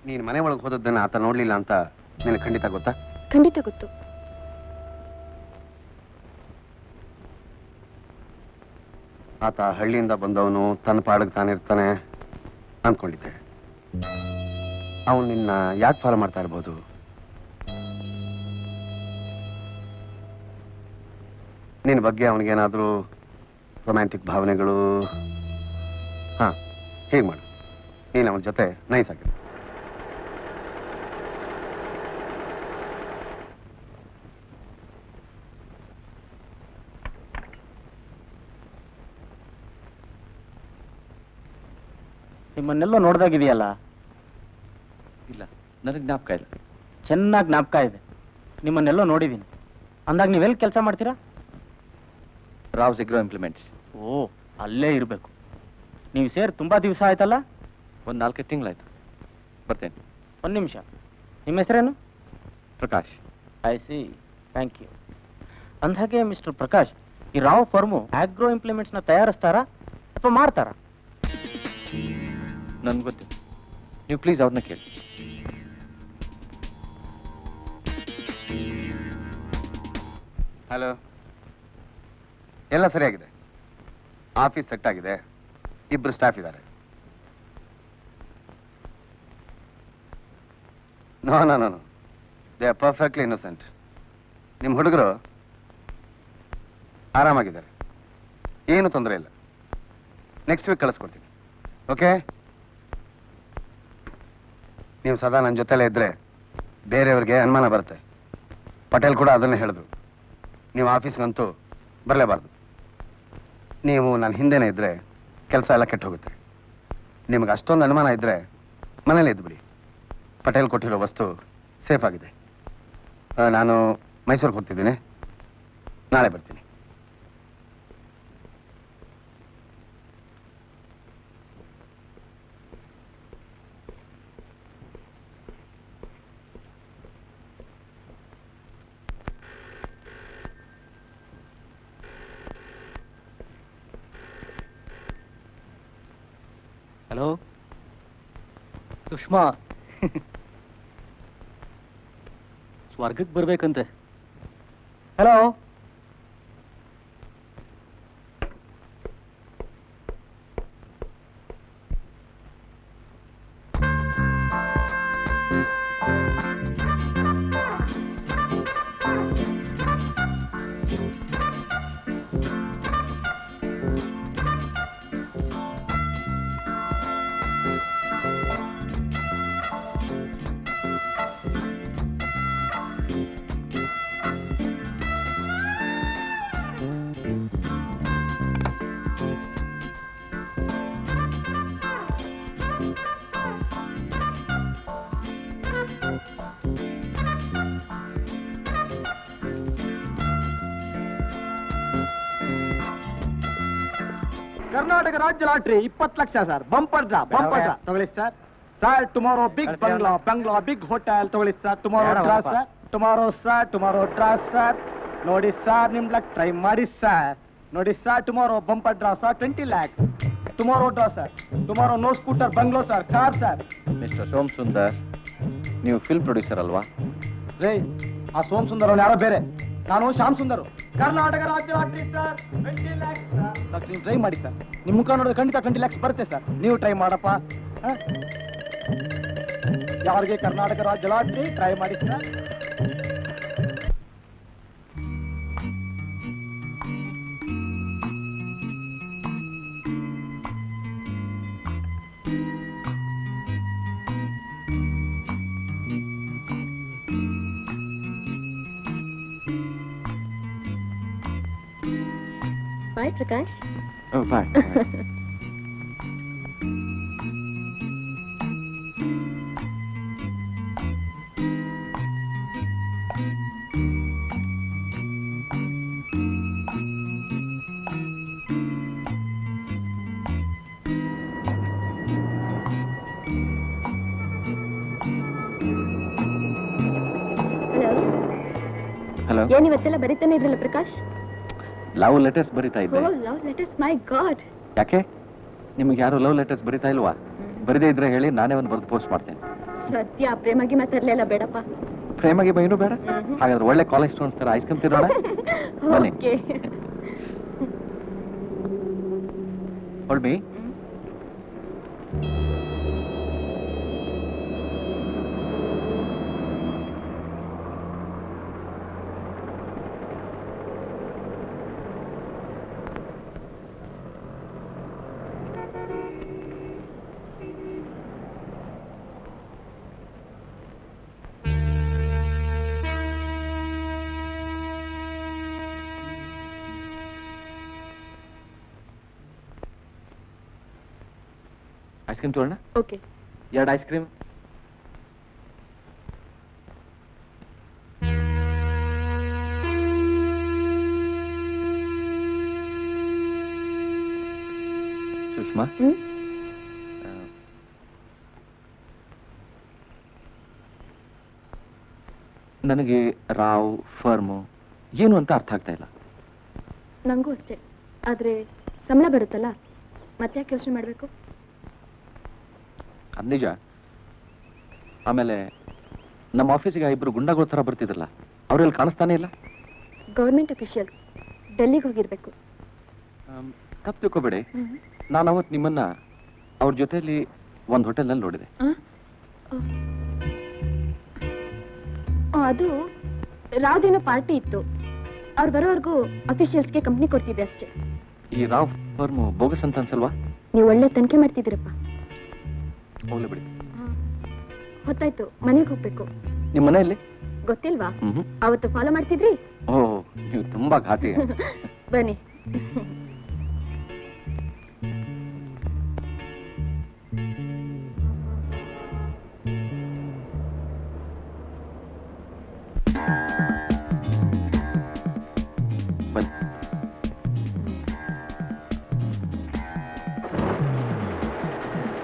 ನೀನು ಮನೆ ಒಳಗೆ ಹೋದದ್ದನ್ನ ಆತ ನೋಡ್ಲಿಲ್ಲ ಅಂತ ನಿನಗೆ ಖಂಡಿತ ಗೊತ್ತಾ? ಖಂಡಿತ ಗೊತ್ತು. ಆತ ಹಳ್ಳಿಯಿಂದ ಬಂದವನು, ತನ್ನ ಪಾಡಿಗೆ ತಾನಿರ್ತಾನೆ ಅಂದ್ಕೊಂಡಿದ್ದೆ. ಅವನು ನಿನ್ನ ಯಾಕೆ ಫಾಲೋ ಮಾಡ್ತಾ ಇರ್ಬೋದು? ನಿನ್ನ ಬಗ್ಗೆ ಅವನಿಗೇನಾದ್ರೂ ರೊಮ್ಯಾಂಟಿಕ್ ಭಾವನೆಗಳು? ಹಾ, ಹೀಗೆ ಮಾಡು, ನೀನು ಅವನ ಜೊತೆ ನೈಸ್ ಆಗಿದೆ. ನಿಮ್ಮನ್ನೆಲ್ಲೋ ನೋಡ್ದಾಗಿದೆಯಲ್ಲ? ಇಲ್ಲ, ನನಗೆ ಜ್ಞಾಪಕ ಇಲ್ಲ. ಚೆನ್ನಾಗಿ ಜ್ಞಾಪಕ ಇದೆ. ನಿಮ್ಮನ್ನೆಲ್ಲೋ ನೋಡಿದ್ದೀನಿ. ಅಂದಾಗ ನೀವೆಲ್ಲಿ ಕೆಲಸ ಮಾಡ್ತೀರಾ? Rouse agro implements. ಓ, ಅಲ್ಲೇ ಇರಬೇಕು. ನೀವು ಸೇರಿ ತುಂಬಾ ದಿವಸ ಆಯ್ತಲ್ಲ? ಒಂದು 4 ತಿಂಗಳಾಯ್ತು. ಬರ್ತೇನೆ. ಒಂದು ನಿಮಿಷ, ನಿಮ್ಮ ಹೆಸರೇನು? Prakash. I see, thank you. ಅಂದಾಗೆ ಮಿಸ್ಟರ್ ಪ್ರಕಾಶ್, ಈ ರಾವ್ ಫರ್ಮು ಆಗ್ರೋ ಇಂಪ್ಲಿಮೆಂಟ್ಸ್ನ ತಯಾರಿಸ್ತಾರಾ ಅಥವಾ ಮಾಡ್ತಾರಾ? ನನ್ಗೆ ಗೊತ್ತಿಲ್ಲ, ನೀವು ಪ್ಲೀಸ್ ಅವ್ರನ್ನ ಕೇಳಿ. ಹಲೋ, ಎಲ್ಲ ಸರಿಯಾಗಿದೆ. ಆಫೀಸ್ ಸೆಟ್ ಆಗಿದೆ, 2 ಸ್ಟಾಫ್ ಇದ್ದಾರೆ. No no no, they are perfectly innocent. ನಿಮ್ಮ ಹುಡುಗರು ಆರಾಮಾಗಿದ್ದಾರೆ, ಏನು ತೊಂದರೆ ಇಲ್ಲ. ನೆಕ್ಸ್ಟ್ ವೀಕ್ ಕಳಿಸ್ಕೊಡ್ತೀನಿ. ಓಕೆ? ನೀವು ಸದಾ ನನ್ನ ಜೊತೆಲೇ ಇದ್ರೆ ಬೇರೆಯವ್ರಿಗೆ ಅನುಮಾನ ಬರುತ್ತೆ. ಪಟೇಲ್ ಕೂಡ ಅದನ್ನೇ ಹೇಳಿದ್ರು, ನೀವು ಆಫೀಸ್ಗಂತೂ ಬರಲೇಬಾರ್ದು. ನೀವು ನನ್ನ ಹಿಂದೆನೇ ಇದ್ರೆ ಕೆಲಸ ಎಲ್ಲ ಕೆಟ್ಟು ಹೋಗುತ್ತೆ. ನಿಮಗೆ ಅಷ್ಟೊಂದು ಅನುಮಾನ ಇದ್ರೆ ಮನೇಲಿ ಇದ್ಬಿಡಿ. ಪಟೇಲ್ ಕೊಟ್ಟಿರೋ ವಸ್ತು ಸೇಫ್ ಆಗಿದೆ. ನಾನು ಮೈಸೂರಿಗೆ ಹೋಗ್ತಿದ್ದೀನಿ, ನಾಳೆ ಬರ್ತೀನಿ. ಹಲೋ, ಸುಷ್ಮಾ ಸ್ವರ್ಗಕ್ಕೆ ಬರ್ಬೇಕಂತೆ. ಹಲೋ, ಕರ್ನಾಟಕ ರಾಜ್ಯ lottery 20 lakh sir. Bumper draw ತಗೊಳ್ಳಿ sir. Sir tomorrow big bungalow big hotel ತಗೊಳ್ಳಿ sir. Tomorrow draw sir. Tomorrow draw sir. ನೋಡಿ ಸರ್, ನಿಮ್ ಲಕ್ ಟ್ರೈ ಮಾಡಿ ಸರ್. ನೋಡಿ sir, tomorrow bumper draw sir 20 lakhs. Tomorrow draw sir. Tomorrow no scooter bungalow sir, car sir. Mister Som Sundar, ನೀವು film producer ಅಲ್ವಾ? ರೇ, ಆ ಸೋಮ್ ಸುಂದರ್ ಅವ್ನು ಯಾರೋ ಬೇರೆ, ನಾನು ಶ್ಯಾಮ್ ಸುಂದರ್. ಕರ್ನಾಟಕ ರಾಜ್ಯ ಲಾಟ್ರಿ ಸರ್ 20 lakhs ಸರ್. ನೀವು ಟ್ರೈ ಮಾಡಿ ಸರ್. ನಿಮ್ ಮುಖ ನೋಡಿದ್ರೆ ಖಂಡಿತ 20 lakhs ಬರುತ್ತೆ ಸರ್. ನೀವು ಟ್ರೈ ಮಾಡಪ್ಪ. ಯಾರಿಗೆ ಕರ್ನಾಟಕ ರಾಜ್ಯ ಲಾಟ್ರಿ ಟ್ರೈ ಮಾಡಿ ಸರ್. ಬಾಯ್ ಪ್ರಕಾಶ್. ಬಾಯ್. ಹಲೋ. ಹಲೋ. ಏನಿವತ್ತೆಲ್ಲ ಬರೀತಾನೆ ಇದ್ರಲ್ಲ ಪ್ರಕಾಶ್? ಲವ್ ಲೆಟರ್ಸ್ ಬರಿತಾ ಇದ್ದೆ. ಲವ್ ಲೆಟರ್ಸ್, ಮೈ ಗಾಡ್. ಯಾಕೆ ನಿಮಗೆ ಯಾರು ಲವ್ ಲೆಟರ್ಸ್ ಬರಿತಾ ಇಲ್ವಾ? ಬರಿದೇ ಇದ್ರೆ ಹೇಳಿ, ನಾನೇ ಒಂದು ಬರೆದು ಪೋಸ್ಟ್ ಮಾಡ್ತೇನೆ. ಸದ್ಯ ಪ್ರೇಮಗಿ ಮಾತಾಡ್ಲಿಲ್ಲ ಬೇಡಪ್ಪ. ಪ್ರೇಮಗೆ ಬೈನು ಬೇಡ. ಹಾಗಾದ್ರೆ ಒಳ್ಳೆ ಕಾಲೇಜ್ ಸ್ಟೂಡೆಂಟ್ಸ್ ತರ ಐಸ್ ಕ್ರೀಮ್ ತಿನ್ನೋಣ. ಬನ್ನಿ. Okay. Hold me. Ice cream ತಗೊಳ್ಳೋಣ. ಓಕೆ. 2 ice cream. ಸುಷ್ಮಾ, ನನಗೆ ರಾವ್ ಫರ್ಮು ಏನು ಅಂತ ಅರ್ಥ ಆಗ್ತಾ ಇಲ್ಲ. ನಂಗೂ ಅಷ್ಟೇ. ಆದ್ರೆ ಸಂಬಳ ಬರುತ್ತಲ್ಲ, ಮತ್ತೆ ಯಾಕೆ ಯೋಚನೆ ಮಾಡ್ಬೇಕು? ಅದ್ ನಿಜ. ಆಮೇಲೆ ನಮ್ಮ ಆಫೀಸಿಗೆ 2 ಗುಂಡಗಳ ತರ ಬರ್ತಿದ್ರಲ್ಲ, ಅವರೆಲ್ಲಿ ಕಾಣಿಸ್ತಾನೆ ಇಲ್ಲ. ಗೌರ್ಮೆಂಟ್ ಅಫಿಷಿಯಲ್ಸ್, ಡೆಲ್ಲಿಗೆ ಹೋಗಿರ್ಬೇಕು. ತಪ್ಪು ತಿಳ್ಕೊಬೇಡಿ, ನಾನು ಅವತ್ತು ನಿಮ್ಮನ್ನ ಅವ್ರ ಜೊತೆಯಲ್ಲಿ ಒಂದು ಹೋಟೆಲ್ನಲ್ಲಿ ನೋಡಿದೆ. ಅದು ರಾವ್ದೇನೋ ಪಾರ್ಟಿ ಇತ್ತು. ಅವ್ರು ಬರೋವರೆಗೂ ಅಫಿಷಿಯಲ್ಸ್ಗೆ ಕಂಪ್ನಿ ಕೊಡ್ತಿದ್ದೆ ಅಷ್ಟೇ. ಈ ರಾವ್ ಫರ್ಮು ಬೋಗಸ್ ಅಂತ ಅನ್ಸಲ್ವಾ? ನೀವು ಒಳ್ಳೆ ತನಿಖೆ ಮಾಡ್ತಿದ್ದೀರಪ್ಪ. ಹೋಗ್ಲಿ ಬಿಡಿ. ಹೊತ್ತಾಯ್ತು, ಮನೆಗೆ ಹೋಗ್ಬೇಕು. ನಿಮ್ಮ ಮನೆಯಲ್ಲಿ ಗೊತ್ತಿಲ್ವಾ? ಅವತ್ತು ಫಾಲೋ ಮಾಡ್ತಿದ್ರಿ. ಓ, ನೀವು ತುಂಬಾ ಘಾಟಿ. ಬನ್ನಿ. ಬನ್ನಿ.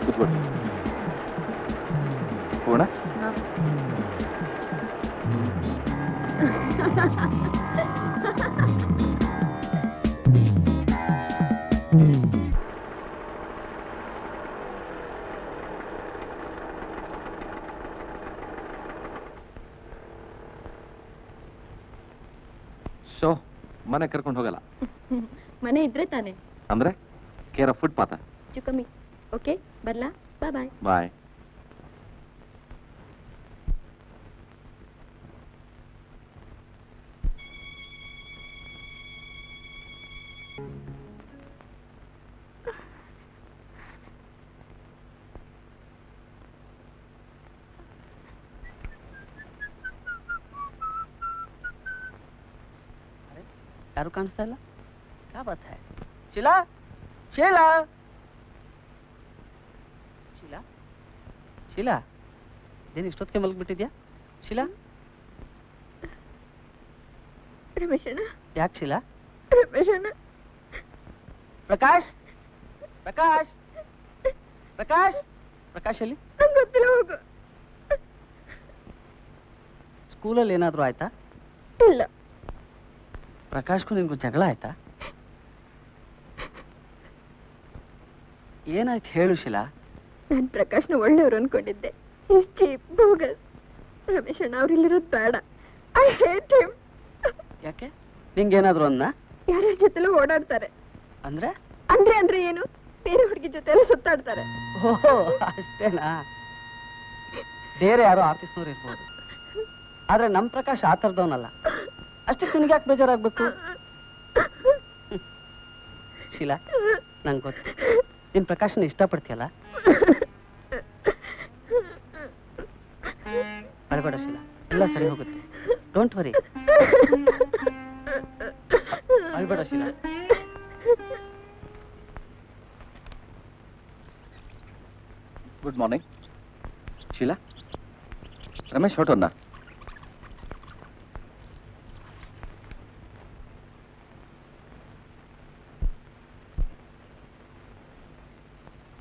ಕೂತ್ಕೊಳ್ಳಿ. ಹೋಗೋಣ. ಮನೆ ಕರ್ಕೊಂಡು ಹೋಗಲ್ಲ. ಮನೆ ಇದ್ರೆ ತಾನೆ. ಅಂದ್ರೆ ಕೇರ್ ಆಫ್ ಫುಟ್ಪಾತ. ಚುಕ್ಕಮ್ಮಿ. ಓಕೆ, ಬರ್ಲಾ? ಬಾಯ್ ಬಾಯ್. ಬಾಯ್. ಯಾರು ಕಾಣಿಸ್ತಾ ಇಲ್ಲ? ಕ್ಯಾ ಬಾತ್ ಹೈ? ಶೀಲಾ, ಶೀಲಾ, ಶೀಲಾ, ಶೀಲಾ, ಏನ್ ಇಷ್ಟೊತ್ತಿಗೆ ಮಲಗ್ಬಿಟ್ಟಿದ್ಯಾ ಶೀಲಾ? ರಮೇಶಣ್ಣ. ಯಾಕೆ ಶೀಲಾ? ರಮೇಶಣ್ಣ. ಪ್ರಕಾಶ್, ಪ್ರಕಾಶ್, ಪ್ರಕಾಶ್, ಪ್ರಕಾಶ್ ಅಲ್ಲಿ? ನಂಗೆ ಗೊತ್ತಿಲ್ಲ, ಹೋಗು. ಸ್ಕೂಲಲ್ಲಿ ಏನಾದ್ರು ಆಯ್ತಾ? ಇಲ್ಲ. ಪ್ರಕಾಶ್ಗೂ ನಿನ್ಗೂ ಜಗಳ ಆಯ್ತಾ? ಏನಾಯ್ತು ಹೇಳು ಶೀಲಾ. ನಾನ್ ಪ್ರಕಾಶ್ನ ಒಳ್ಳೆಯವ್ರು ಅನ್ಕೊಂಡಿದ್ದೆ. Is cheap, bogus. ರಮೇಶಣ್ಣ ಅವ್ರಿಲ್ಲಿರೋದು ಬೇಡ. I hate him. ಯಾಕೆ? ನಿಂಗೇನಾದ್ರು ಅನ್ನ? ಯಾರ್ಯಾರ ಜೊತೆಲೂ ಓಡಾಡ್ತಾರೆ. ಅಂದ್ರೆ? ಅಂದ್ರೆ ಏನು? ಬೇರೆ ಹುಡುಗಿ ಜೊತೆ ಎಲ್ಲ ಸುತ್ತಾಡ್ತಾರೆ. ಓಹೋ, ಅಷ್ಟೇನಾ? ಬೇರೆ ಯಾರೋ ಆಫೀಸ್ನವ್ರು ಇರ್ಬೋದು, ಆದ್ರೆ ನಮ್ ಪ್ರಕಾಶ್ ಆ ಥರದವನಲ್ಲ. ಅಷ್ಟಕ್ಕೆ ನಿನ್ಗೆ ಯಾಕೆ ಬೇಜಾರಾಗ್ಬೇಕು? ಶೀಲಾ, ನಂಗೆ ಗೊತ್ತು ನೀನ್ ಪ್ರಕಾಶ್ನ ಇಷ್ಟಪಡ್ತೀಯಲ್ಲ. ಅಳ್ಬೇಡ ಶೀಲಾ, ಎಲ್ಲ ಸರಿ ಹೋಗುತ್ತೆ. Don't worry. ಅಳ್ಬೇಡ ಶೀಲಾ. Good morning. ಶೀಲಾ, ರಮೇಶ್ ಹೊರಟೋದ್ನಾ?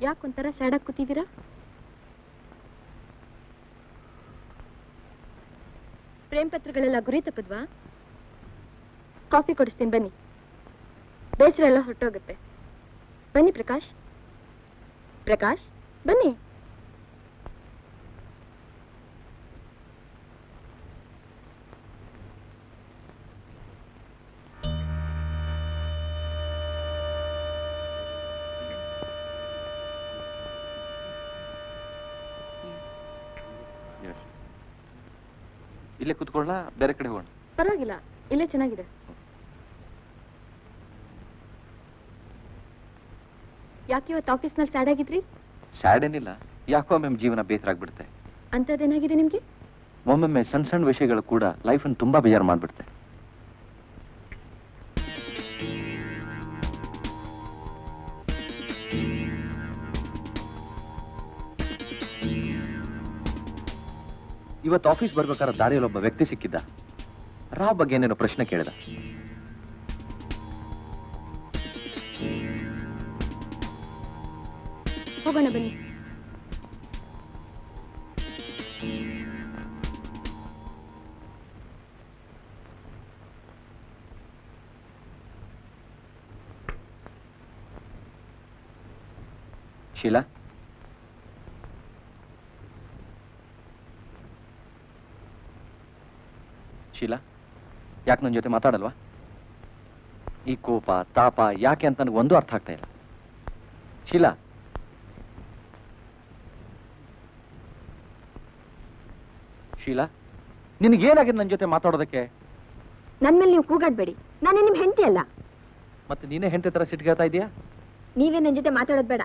ಯಾಕೊಂಥರ ಸ್ಯಾಡಾಗಿ ಕೂತಿದ್ದೀರಾ? ಪ್ರೇಮ್ ಪತ್ರಗಳೆಲ್ಲ ಗುರಿ ತಪ್ಪದ್ವಾ? ಕಾಫಿ ಕೊಡಿಸ್ತೀನಿ ಬನ್ನಿ. ಬೇಸರ ಎಲ್ಲ ಹೊರಟೋಗುತ್ತೆ. ಬನ್ನಿ ಪ್ರಕಾಶ್. ಪ್ರಕಾಶ್, ಬನ್ನಿ. ಇಲ್ಲೇ ಕೂತ್ಕೊಳ್ಳ, ಬೇರೆ ಕಡೆ ಹೋಗೋಣ? ಪರವಾಗಿಲ್ಲ, ಇಲ್ಲೇ ಚೆನ್ನಾಗಿದೆ. ಯಾಕೆ ಇವತ್ತು ಆಫೀಸ್ನಲ್ಲಿ ಸ್ಯಾಡ್ ಆಗಿದ್ರಿ? ಸ್ಯಾಡ್ ಏನಿಲ್ಲ, ಯಾಕೋ ಒಮ್ಮೆ ಜೀವನ ಬೇಸರ ಆಗ್ಬಿಡುತ್ತೆ. ಅಂತದೇನಾಗಿದೆ ನಿಮ್ಗೆ? ಒಮ್ಮೊಮ್ಮೆ ಸಣ್ಣ ಸಣ್ಣ ವಿಷಯಗಳು ಕೂಡ ಲೈಫನ್ನು ತುಂಬಾ ಬೇಜಾರು ಮಾಡ್ಬಿಡುತ್ತೆ. ಇವತ್ತು ಆಫೀಸ್ ಬರ್ಬೇಕಾದ್ರೆ ದಾರಿಯಲ್ಲಿ ಒಬ್ಬ ವ್ಯಕ್ತಿ ಸಿಕ್ಕಿದ್ದ. ರಾವ್ ಬಗ್ಗೆ ಏನೇನೋ ಪ್ರಶ್ನೆ ಕೇಳಿದ. ಹೋಗೋಣ ಬನ್ನಿ. ಶೀಲಾ, ಶೀಲಾ, ಯಾಕೆ ನನ್ನ ಜೊತೆ ಮಾತಾಡಲ್ವಾ? ಈ ಕೋಪ ತಾಪ ಯಾಕೆ ಅಂತ ನನಗೆ ಒಂದು ಅರ್ಥ ಆಗ್ತಾ ಇಲ್ಲ. ಶೀಲಾ, ಶೀಲಾ, ನಿನಗೇನಾಗಿದೆ ನನ್ನ ಜೊತೆ ಮಾತಾಡೋದಕ್ಕೆ? ನನ್ ಮೇಲೆ ನೀವು ಕೂಗಾಡ್ಬೇಡಿ. ನಾನೇ ನಿಮ್ ಹೆಂಡತಿ ಅಲ್ಲ. ಮತ್ತೆ ನೀನೇ ಹೆಂಡತಿ ತರ ಸಿಟ್ಗೇಳ್ತಾ ಇದೀಯಾ? ನೀವೇ ನನ್ ಜೊತೆ ಮಾತಾಡೋದು ಬೇಡ.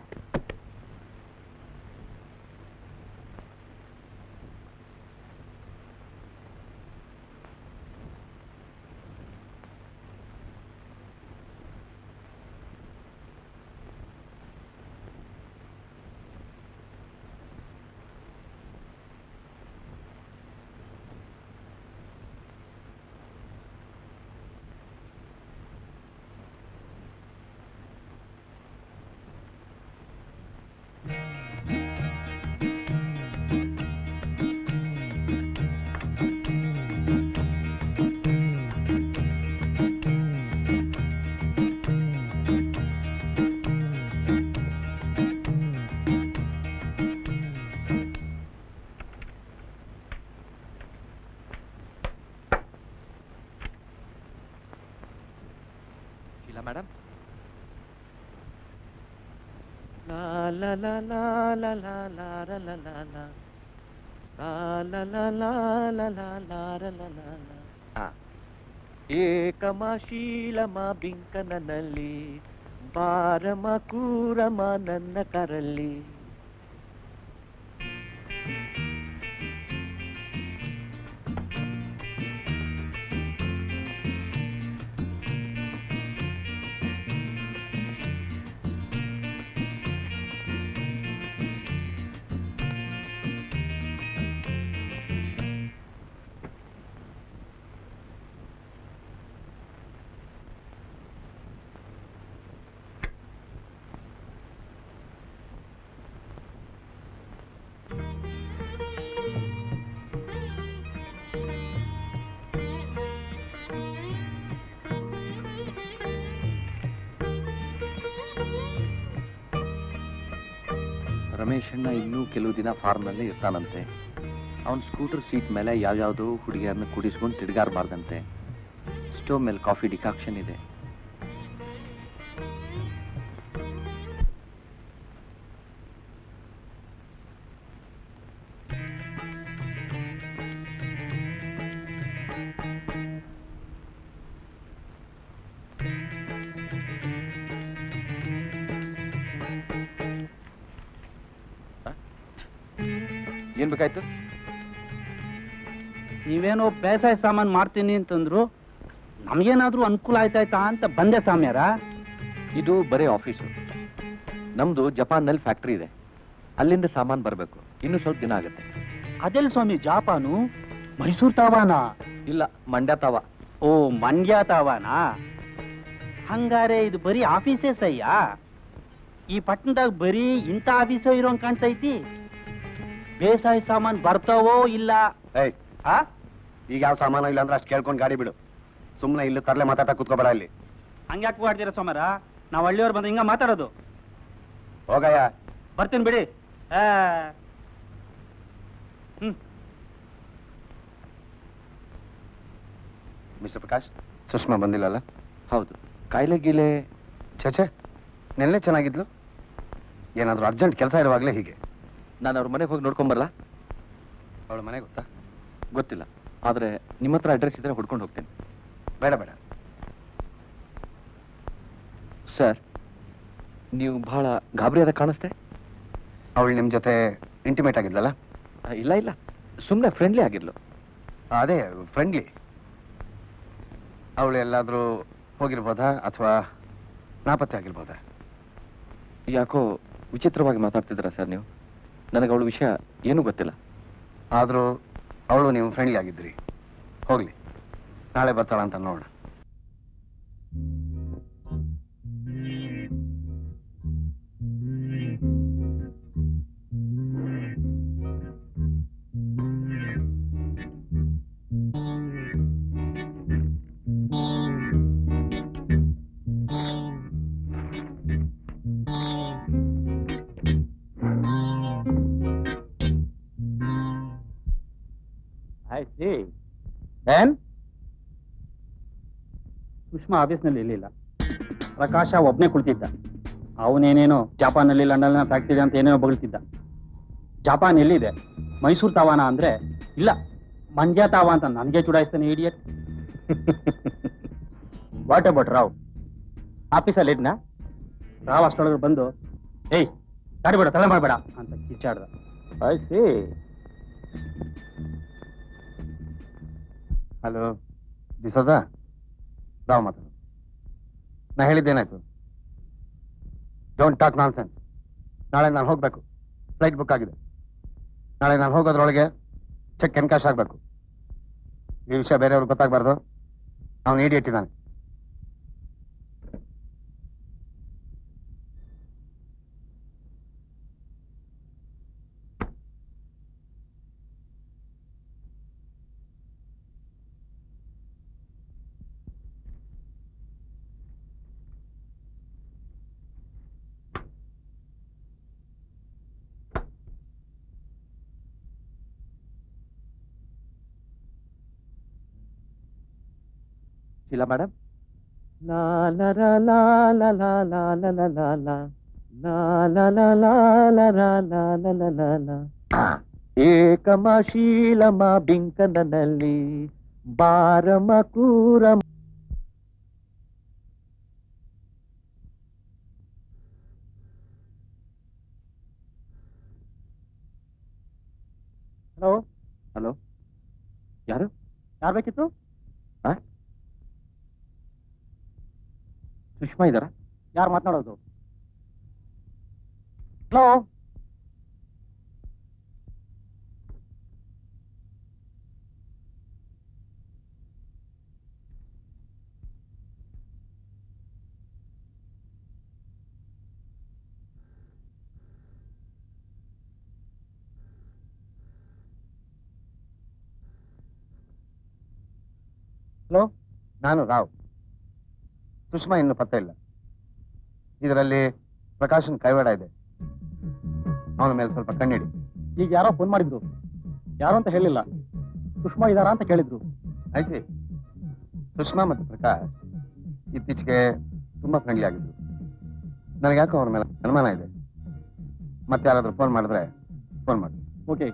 la la la la la la la la la. La la la la la la la la la la. ಏಕಮಾಶೀಲಮ ಬಿಂಕನಲ್ಲಿ ಬಾರಮ ಕೂರಮ ನನ್ನ ಕರಲ್ಲಿ. ರಮೇಶ್ ಅಣ್ಣ ಇನ್ನೂ ಕೆಲವು ದಿನ ಫಾರ್ಮ್ನಲ್ಲಿ ಇರ್ತಾನಂತೆ. ಅವನ ಸ್ಕೂಟರ್ ಸೀಟ್ ಮೇಲೆ ಯಾವ್ಯಾವುದೋ ಹುಡುಗಿಯರನ್ನ ಕುಡಿಸ್ಕೊಂಡು ತಿರುಗಾರಬಾರ್ದಂತೆ. ಸ್ಟೋವ್ ಮೇಲೆ ಕಾಫಿ ಡಿಕಾಕ್ಷನ್ ಇದೆ. ಏನ್ ಬೇಕಾಯ್ತು? ನೀವೇನೋ ಬೇಸಾಯ ಸಾಮಾನು ಮಾಡ್ತೀನಿ ಅಂತಂದ್ರು, ನಮ್ಗೇನಾದ್ರೂ ಅನುಕೂಲ ಆಯ್ತಾಯ್ತಾ ಅಂತ ಬಂದೆ ಸ್ವಾಮ್ಯಾರ. ಇದು ಬರೀ ಆಫೀಸು. ನಮ್ದು ಜಪಾನ್ನಲ್ಲಿ ಫ್ಯಾಕ್ಟ್ರಿ ಇದೆ, ಅಲ್ಲಿಂದ ಸಾಮಾನು ಬರಬೇಕು. ಇನ್ನು ಸ್ವಲ್ಪ ದಿನ ಆಗುತ್ತೆ. ಅದೆಲ್ಲ ಸ್ವಾಮಿ ಜಾಪಾನು? ಮೈಸೂರು ತಾವಾನ? ಇಲ್ಲ, ಮಂಡ್ಯ ತಾವ. ಓ, ಮಂಡ್ಯ ತಾವಾನ? ಹಂಗಾರೆ ಇದು ಬರೀ ಆಫೀಸೇ ಸಯ್ಯ? ಈ ಪಟ್ಟಣದಾಗ ಬರೀ ಇಂಥ ಆಫೀಸೋ ಇರೋಂಗ್ ಕಾಣ್ತೈತಿ. ಬೇಸಾಯ ಸಾಮಾನು ಬರ್ತಾವೋ ಇಲ್ಲ? ಏಯ್, ಈಗ ಯಾವ ಸಾಮಾನು ಇಲ್ಲ ಅಂದ್ರೆ ಅಷ್ಟು ಕೇಳ್ಕೊಂಡು ಗಾಡಿ ಬಿಡು. ಸುಮ್ಮನೆ ಇಲ್ಲಿ ತರಲೆ ಮಾತಾಡ್ತಾ ಕೂತ್ಕೋಬೇಡ ಇಲ್ಲಿ. ಹಂಗ್ಯಾಕೆ ಮಾಡ್ತೀರಾ ಸೋಮರ? ನಾವು ಹಳ್ಳಿಯವ್ರು ಬಂದ್ರೆ ಹಿಂಗ ಮಾತಾಡೋದು. ಹೋಗಯ್ಯ. ಬರ್ತೀನಿ ಬಿಡಿ. ಮಿಸ್ಟರ್ ಪ್ರಕಾಶ್, ಸುಷ್ಮಾ ಬಂದಿಲ್ಲಲ್ಲ? ಹೌದು. ಕಾಯಿಲೆ ಗೀಲೆ? ಛೇ, ನೆನ್ನೆ ಚೆನ್ನಾಗಿದ್ಲು. ಏನಾದರೂ ಅರ್ಜೆಂಟ್ ಕೆಲಸ ಇರುವಾಗಲೇ ಹೀಗೆ. ನಾನು ಅವ್ರ ಮನೆಗೆ ಹೋಗಿ ನೋಡ್ಕೊಂಬರಲ್ಲ? ಅವಳ ಮನೆ ಗೊತ್ತಾ? ಗೊತ್ತಿಲ್ಲ, ಆದರೆ ನಿಮ್ಮ ಹತ್ರ ಅಡ್ರೆಸ್ ಇದ್ರೆ ಹುಡ್ಕೊಂಡು ಹೋಗ್ತೇನೆ. ಬೇಡ ಬೇಡ ಸರ್, ನೀವು ಬಹಳ ಗಾಬರಿಯಾದ ಕಾಣಿಸ್ತೆ. ಅವಳು ನಿಮ್ಮ ಜೊತೆ ಇಂಟಿಮೇಟ್ ಆಗಿದ್ಲಲ್ಲ? ಇಲ್ಲ ಇಲ್ಲ, ಸುಮ್ಮನೆ ಫ್ರೆಂಡ್ಲಿ ಆಗಿರ್ಲು. ಅದೇ ಫ್ರೆಂಡ್ಲಿ. ಅವಳು ಎಲ್ಲಾದರೂ ಹೋಗಿರ್ಬೋದಾ ಅಥವಾ ನಾಪತ್ತೆ ಆಗಿರ್ಬೋದಾ? ಯಾಕೋ ವಿಚಿತ್ರವಾಗಿ ಮಾತಾಡ್ತಿದ್ದೀರಾ ಸರ್ ನೀವು? ನನಗೆ ಅವಳ ವಿಷಯ ಏನೂ ಗೊತ್ತಿಲ್ಲ. ಆದರೂ ಅವಳು ನೀವು ಫ್ರೆಂಡ್ಲಿ ಆಗಿದ್ರಿ. ಹೋಗ್ಲಿ, ನಾಳೆ ಬರ್ತಾಳ ಅಂತ ನೋಡೋಣ. ಸುಷ್ಮಾ ಆಫೀಸ್ನಲ್ಲಿ ಇರಲಿಲ್ಲ. ಪ್ರಕಾಶ ಒಬ್ಬನೇ ಕುಳಿತಿದ್ದ. ಅವನೇನೇನೋ ಜಪಾನಲ್ಲಿ ಲಂಡನ್ನ ಫ್ಯಾಕ್ಟರಿ ಅಂತ ಏನೇನೋ ಬಗಳ್ತಿದ್ದ. ಜಪಾನ್ ಎಲ್ಲಿದೆ? ಮೈಸೂರು ತಾವಾನ ಅಂದ್ರೆ ಇಲ್ಲ, ಮಂಡ್ಯ ತಾವ ಅಂತ ನನಗೆ ಚುಡಾಯಿಸ್ತಾನೆ ಇಡಿಯಟ್. What about Rao? ಆಫೀಸಲ್ಲಿ ಇದ್ನ? ರಾವ್ ಅಷ್ಟೊಳಗೆ ಬಂದು, ಏಯ್ ಗಾಡಿ ಬೇಡ, ತಲೆ ಮಾಡಬೇಡ ಅಂತ ಕಿಚ್ಚಾಡ್ದ. ಹಲೋ ಡಿಸೋಜಾ, ರಾವ್ ಮಾತಾಡು. ನಾ ಹೇಳಿದ್ದೇನಾಯ್ತು? Don't talk nonsense. ನಾಳೆ ನಾನು ಹೋಗ್ಬೇಕು. ಫ್ಲೈಟ್ ಬುಕ್ ಆಗಿದೆ. ನಾಳೆ ನಾನು ಹೋಗೋದ್ರೊಳಗೆ ಚೆಕ್ ಎನ್ಕಾಶ್ ಆಗಬೇಕು. ಈ ವಿಷಯ ಬೇರೆಯವ್ರಿಗೆ ಗೊತ್ತಾಗಬಾರ್ದು. ಅವನು ಇಡಿಯಟ್ ಇದ್ದಾನೆ. ಇಲ್ಲ ಮೇಡಮ್. ಲಾ ಲಾ ಲಾ ಲಾ ಲಾ ಲಾ ಲಾ ಲಾ ಲಾ ಲಾ ಏಕಮಶೀಲಮ ಬಿಂಕನಲ್ಲಿ ಬಾರಮ ಕೂರ. ಹಲೋ ಹಲೋ, ಯಾರು? ಯಾರು ಬೇಕಿತ್ತು? ಸುಷ್ಮಾ ಇದ್ದಾರಾ? ಯಾರು ಮಾತನಾಡೋದು? ಹಲೋ, ಹಲೋ, ನಾನು ರಾವ್. ಸುಷ್ಮಾ ಇನ್ನು ಪತ್ತೆ ಇಲ್ಲ. ಇದರಲ್ಲಿ ಪ್ರಕಾಶನ್ ಕೈವಾಡ ಇದೆ. ಅವನ ಮೇಲೆ ಸ್ವಲ್ಪ ಕಣ್ಣಿಡಿ. ಈಗ ಯಾರೋ ಫೋನ್ ಮಾಡಿದ್ರು, ಯಾರು ಅಂತ ಹೇಳಿಲ್ಲ. ಸುಷ್ಮಾ ಇದಾರಾ ಅಂತ ಕೇಳಿದ್ರು. ಆಯ್ತು, ಸುಷ್ಮಾ ಮತ್ತು ಪ್ರಕಾಶ್ ಇತ್ತೀಚೆಗೆ ತುಂಬಾ ಫ್ರೆಂಡ್ಲಿ ಆಗಿದ್ರು. ನನಗೆ ಯಾಕೋ ಅವ್ರ ಮೇಲೆ ಅನುಮಾನ ಇದೆ. ಮತ್ತೆ ಯಾರಾದ್ರೂ ಫೋನ್ ಮಾಡಿದ್ರೆ ಫೋನ್ ಮಾಡಿ. ಓಕೆ.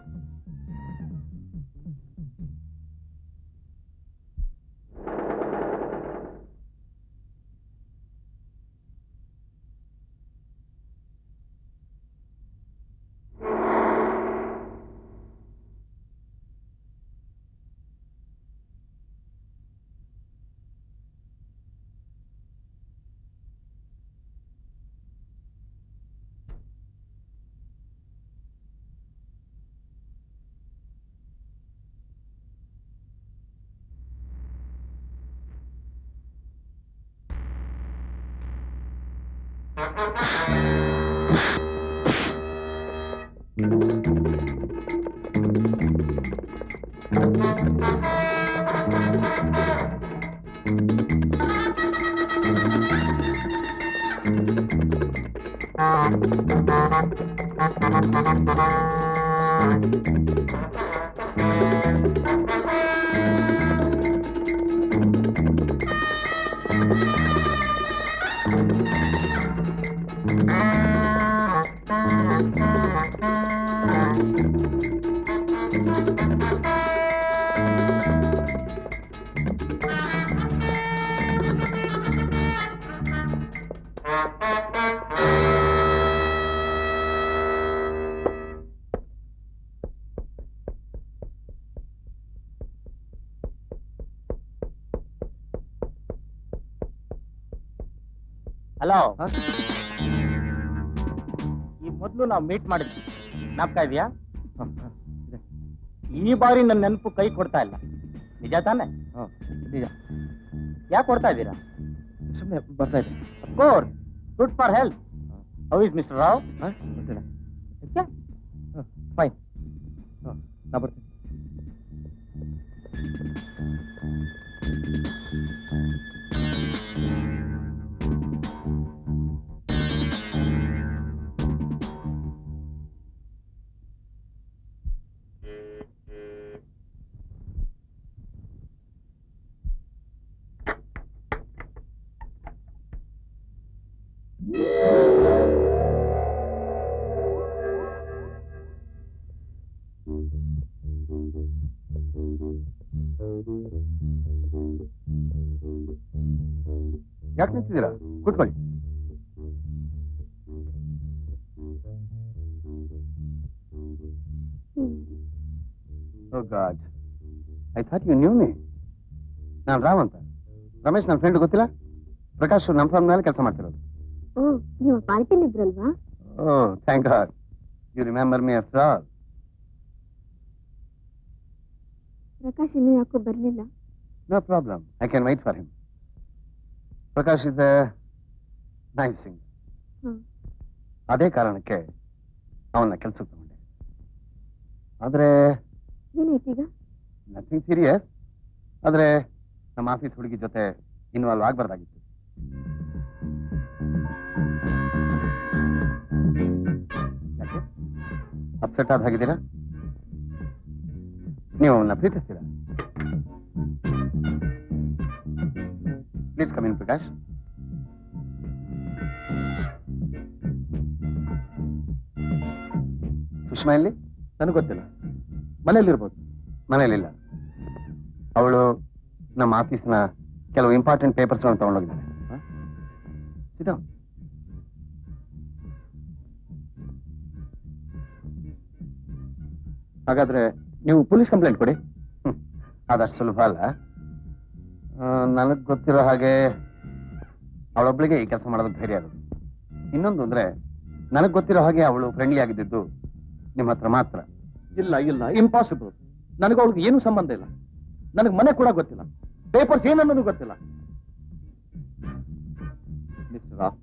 ಹಲೋ, ಈ ಮೊದಲು ನಾವು ಮೀಟ್ ಮಾಡಿದ್ವಿ, ಜ್ಞಾಪಕ ಇದೆಯಾ? ಈ ಬಾರಿ ನನ್ನ ನೆನಪು ಕೈ ಕೊಡ್ತಾ ಇಲ್ಲ, ನಿಜ ತಾನೆ? ನಿಜ. ಯಾಕೆ ಕೊಡ್ತಾ ಇದ್ದೀರಾ? ಸುಮ್ಮನೆ ಬರ್ತಾ ಇದೆ. Of course, good for health. How is mister Rao? ಗೊತ್ತಿಲ್ಲ. ಫೈನ್. ನಾ ಬರ್ತೀನಿ. ಯಾಕೆ ನಿಂತಿದ್ದೀರಾ? ಕೂತ್ಕೊಳ್ಳಿ. Oh God, I thought you knew me. ನಾನು ರಾವ್ ಅಂತ. ರಮೇಶ್ ನನ್ನ ಫ್ರೆಂಡ್ ಗೊತ್ತಿಲ್ಲ? ಪ್ರಕಾಶ್ ನಮ್ಮ ಫಾರ್ಮ್ನಲ್ಲಿ ಕೆಲಸ ಮಾಡ್ತಿರೋದು. ಓ, ನೀವು ಪಾರ್ಟಿಲಿ ಇದ್ರಲ್ವಾ? Oh, thank God. You remember me after all. Prakash ಇನ್ನೂ ಯಾಕೋ ಬರ್ಲಿಲ್ಲ. No problem. I can wait for him. Prakash is a nice singer. ಅದೇ ಕಾರಣಕ್ಕೆ ಅವನ್ನ ಕೆಲಸಕ್ಕೆ ತಗೊಂಡೆ. ಆದ್ರೆ ಏನಾಯ್ತೀಗ? Nothing serious. ಆದ್ರೆ ನಮ್ಮ ಆಫೀಸ್ ಹುಡುಗಿ ಜೊತೆ ಇನ್ವಾಲ್ವ್ ಆಗ್ಬಾರ್ದಾಗಿತ್ತು. ಯಾಕೆ ಅಪ್ಸೆಟ್ ಆದ ಹಾಗಿದ್ದೀರಾ? ನೀವು ಅವನ್ನ ಪ್ರೀತಿಸ್ತೀರಾ? Please come in Prakash. Sushma ಎಲ್ಲಿ? ನನಗೆ ಗೊತ್ತಿಲ್ಲ. ಮನೇಲಿರ್ಬೋದು. ಮನೇಲಿಲ್ಲ. ಅವಳು ನಮ್ಮ ಆಫೀಸ್ನ ಕೆಲವು ಇಂಪಾರ್ಟೆಂಟ್ ಪೇಪರ್ಸ್ ತಗೊಂಡೋಗಿದ್ದಾಳೆ. ಸಿದ್ಧ, ಹಾಗಾದ್ರೆ ನೀವು ಪೊಲೀಸ್ ಕಂಪ್ಲೇಂಟ್ ಕೊಡಿ. ಅದಷ್ಟು ಸುಲಭ ಅಲ್ಲ. ನನಗೆ ಗೊತ್ತಿರೋ ಹಾಗೆ ಅವಳೊಬ್ಳಿಗೆ ಈ ಕೆಲಸ ಮಾಡೋದಕ್ಕೆ ಧೈರ್ಯ ಆಗೋದು. ಇನ್ನೊಂದು ಅಂದ್ರೆ ನನಗೆ ಗೊತ್ತಿರೋ ಹಾಗೆ ಅವಳು ಫ್ರೆಂಡ್ಲಿ ಆಗಿದ್ದು ನಿಮ್ಮ ಹತ್ರ ಮಾತ್ರ. ಇಲ್ಲ ಇಲ್ಲ, ಇಂಪಾಸಿಬಲ್. ನನಗೆ ಅವಳಿಗೆ ಏನೂ ಸಂಬಂಧ ಇಲ್ಲ. ನನಗೆ ಮನೆ ಕೂಡ ಗೊತ್ತಿಲ್ಲ, ಪೇಪರ್ಸ್ ಏನನ್ನೋದು ಗೊತ್ತಿಲ್ಲ. ಮಿಸ್ಟರ್ ರಾವ್,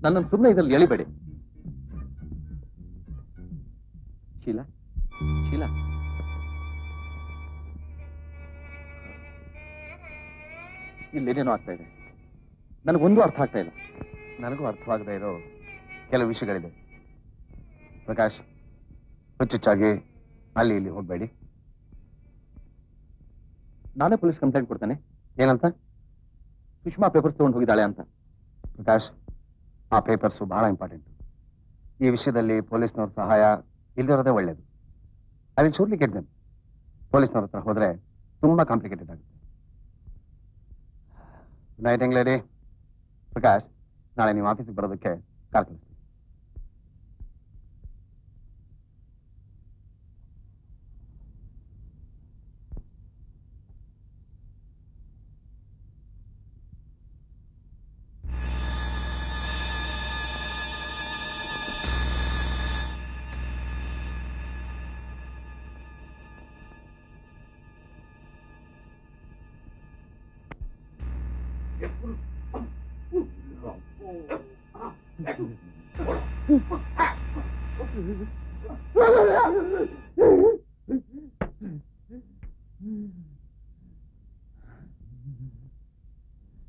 ನನ್ನನ್ನು ಸುಮ್ಮನೆ ಇದರಲ್ಲಿ ಎಳಿಬೇಡಿ. ಶೀಲಾ, ಶೀಲಾ, ಇಲ್ಲೇನೇನೋ ಆಗ್ತಾ ಇದೆ. ನನಗೊಂದು ಅರ್ಥ ಆಗ್ತಾ ಇಲ್ಲ. ನನಗೂ ಅರ್ಥವಾಗದೇ ಇರೋ ಕೆಲವು ವಿಷಯಗಳಿದೆ. ಪ್ರಕಾಶ್, ಹುಚ್ಚುಚ್ಚಾಗಿ ಅಲ್ಲಿ ಇಲ್ಲಿ ಹೋಗಬೇಡಿ. ನಾನೇ ಪೊಲೀಸ್ ಕಂಪ್ಲೇಂಟ್ ಕೊಡ್ತೇನೆ. ಏನಂತ? ಸುಷ್ಮಾ ಪೇಪರ್ಸ್ ತಗೊಂಡು ಹೋಗಿದ್ದಾಳೆ ಅಂತ. ಪ್ರಕಾಶ್, ಆ ಪೇಪರ್ಸು ಬಹಳ ಇಂಪಾರ್ಟೆಂಟ್. ಈ ವಿಷಯದಲ್ಲಿ ಪೊಲೀಸ್ನವ್ರ ಸಹಾಯ ಇಲ್ಲಿರೋದೇ ಒಳ್ಳೇದು. I will surely get them. ಪೊಲೀಸ್ನವ್ರ ಹತ್ರ ಹೋದ್ರೆ ತುಂಬಾ ಕಾಂಪ್ಲಿಕೇಟೆಡ್ ಆಗುತ್ತೆ. ನೈಟ್ ಹೆಂಗ್ ಲೇಡಿ? ಪ್ರಕಾಶ್, ನಾಳೆ ನೀವು ಆಫೀಸಿಗೆ ಬರೋದಕ್ಕೆ ಕಾರ್ ಕಳಿಸ್ತೀನಿ.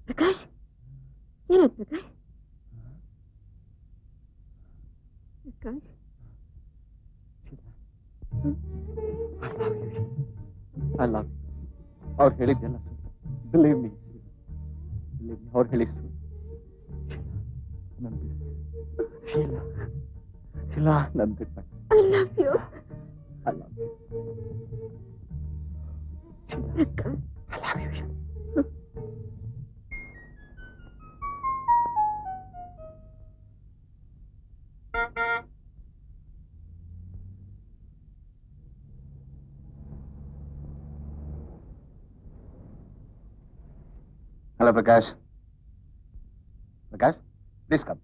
ಪ್ರಕಾಶ್, ಏನಾಯ್ತು ಪ್ರಕಾಶ್? ಪ್ರಕಾಶ್, ಅಲ್ಲ, ಅವ್ರು ಹೇಳಿದ್ದೆಲ್ಲ ಬಿಲೀವ್ ಮೀ, ಅವ್ರು ಹೇಳಿದ್ದು ನನ್ ಶೀಲಾ, ಶೀಲಾ, ನನ್ ಬಿಟ್ಟ. I love you. I love you. Prakash, I love you. Hello Prakash. Prakash, please come.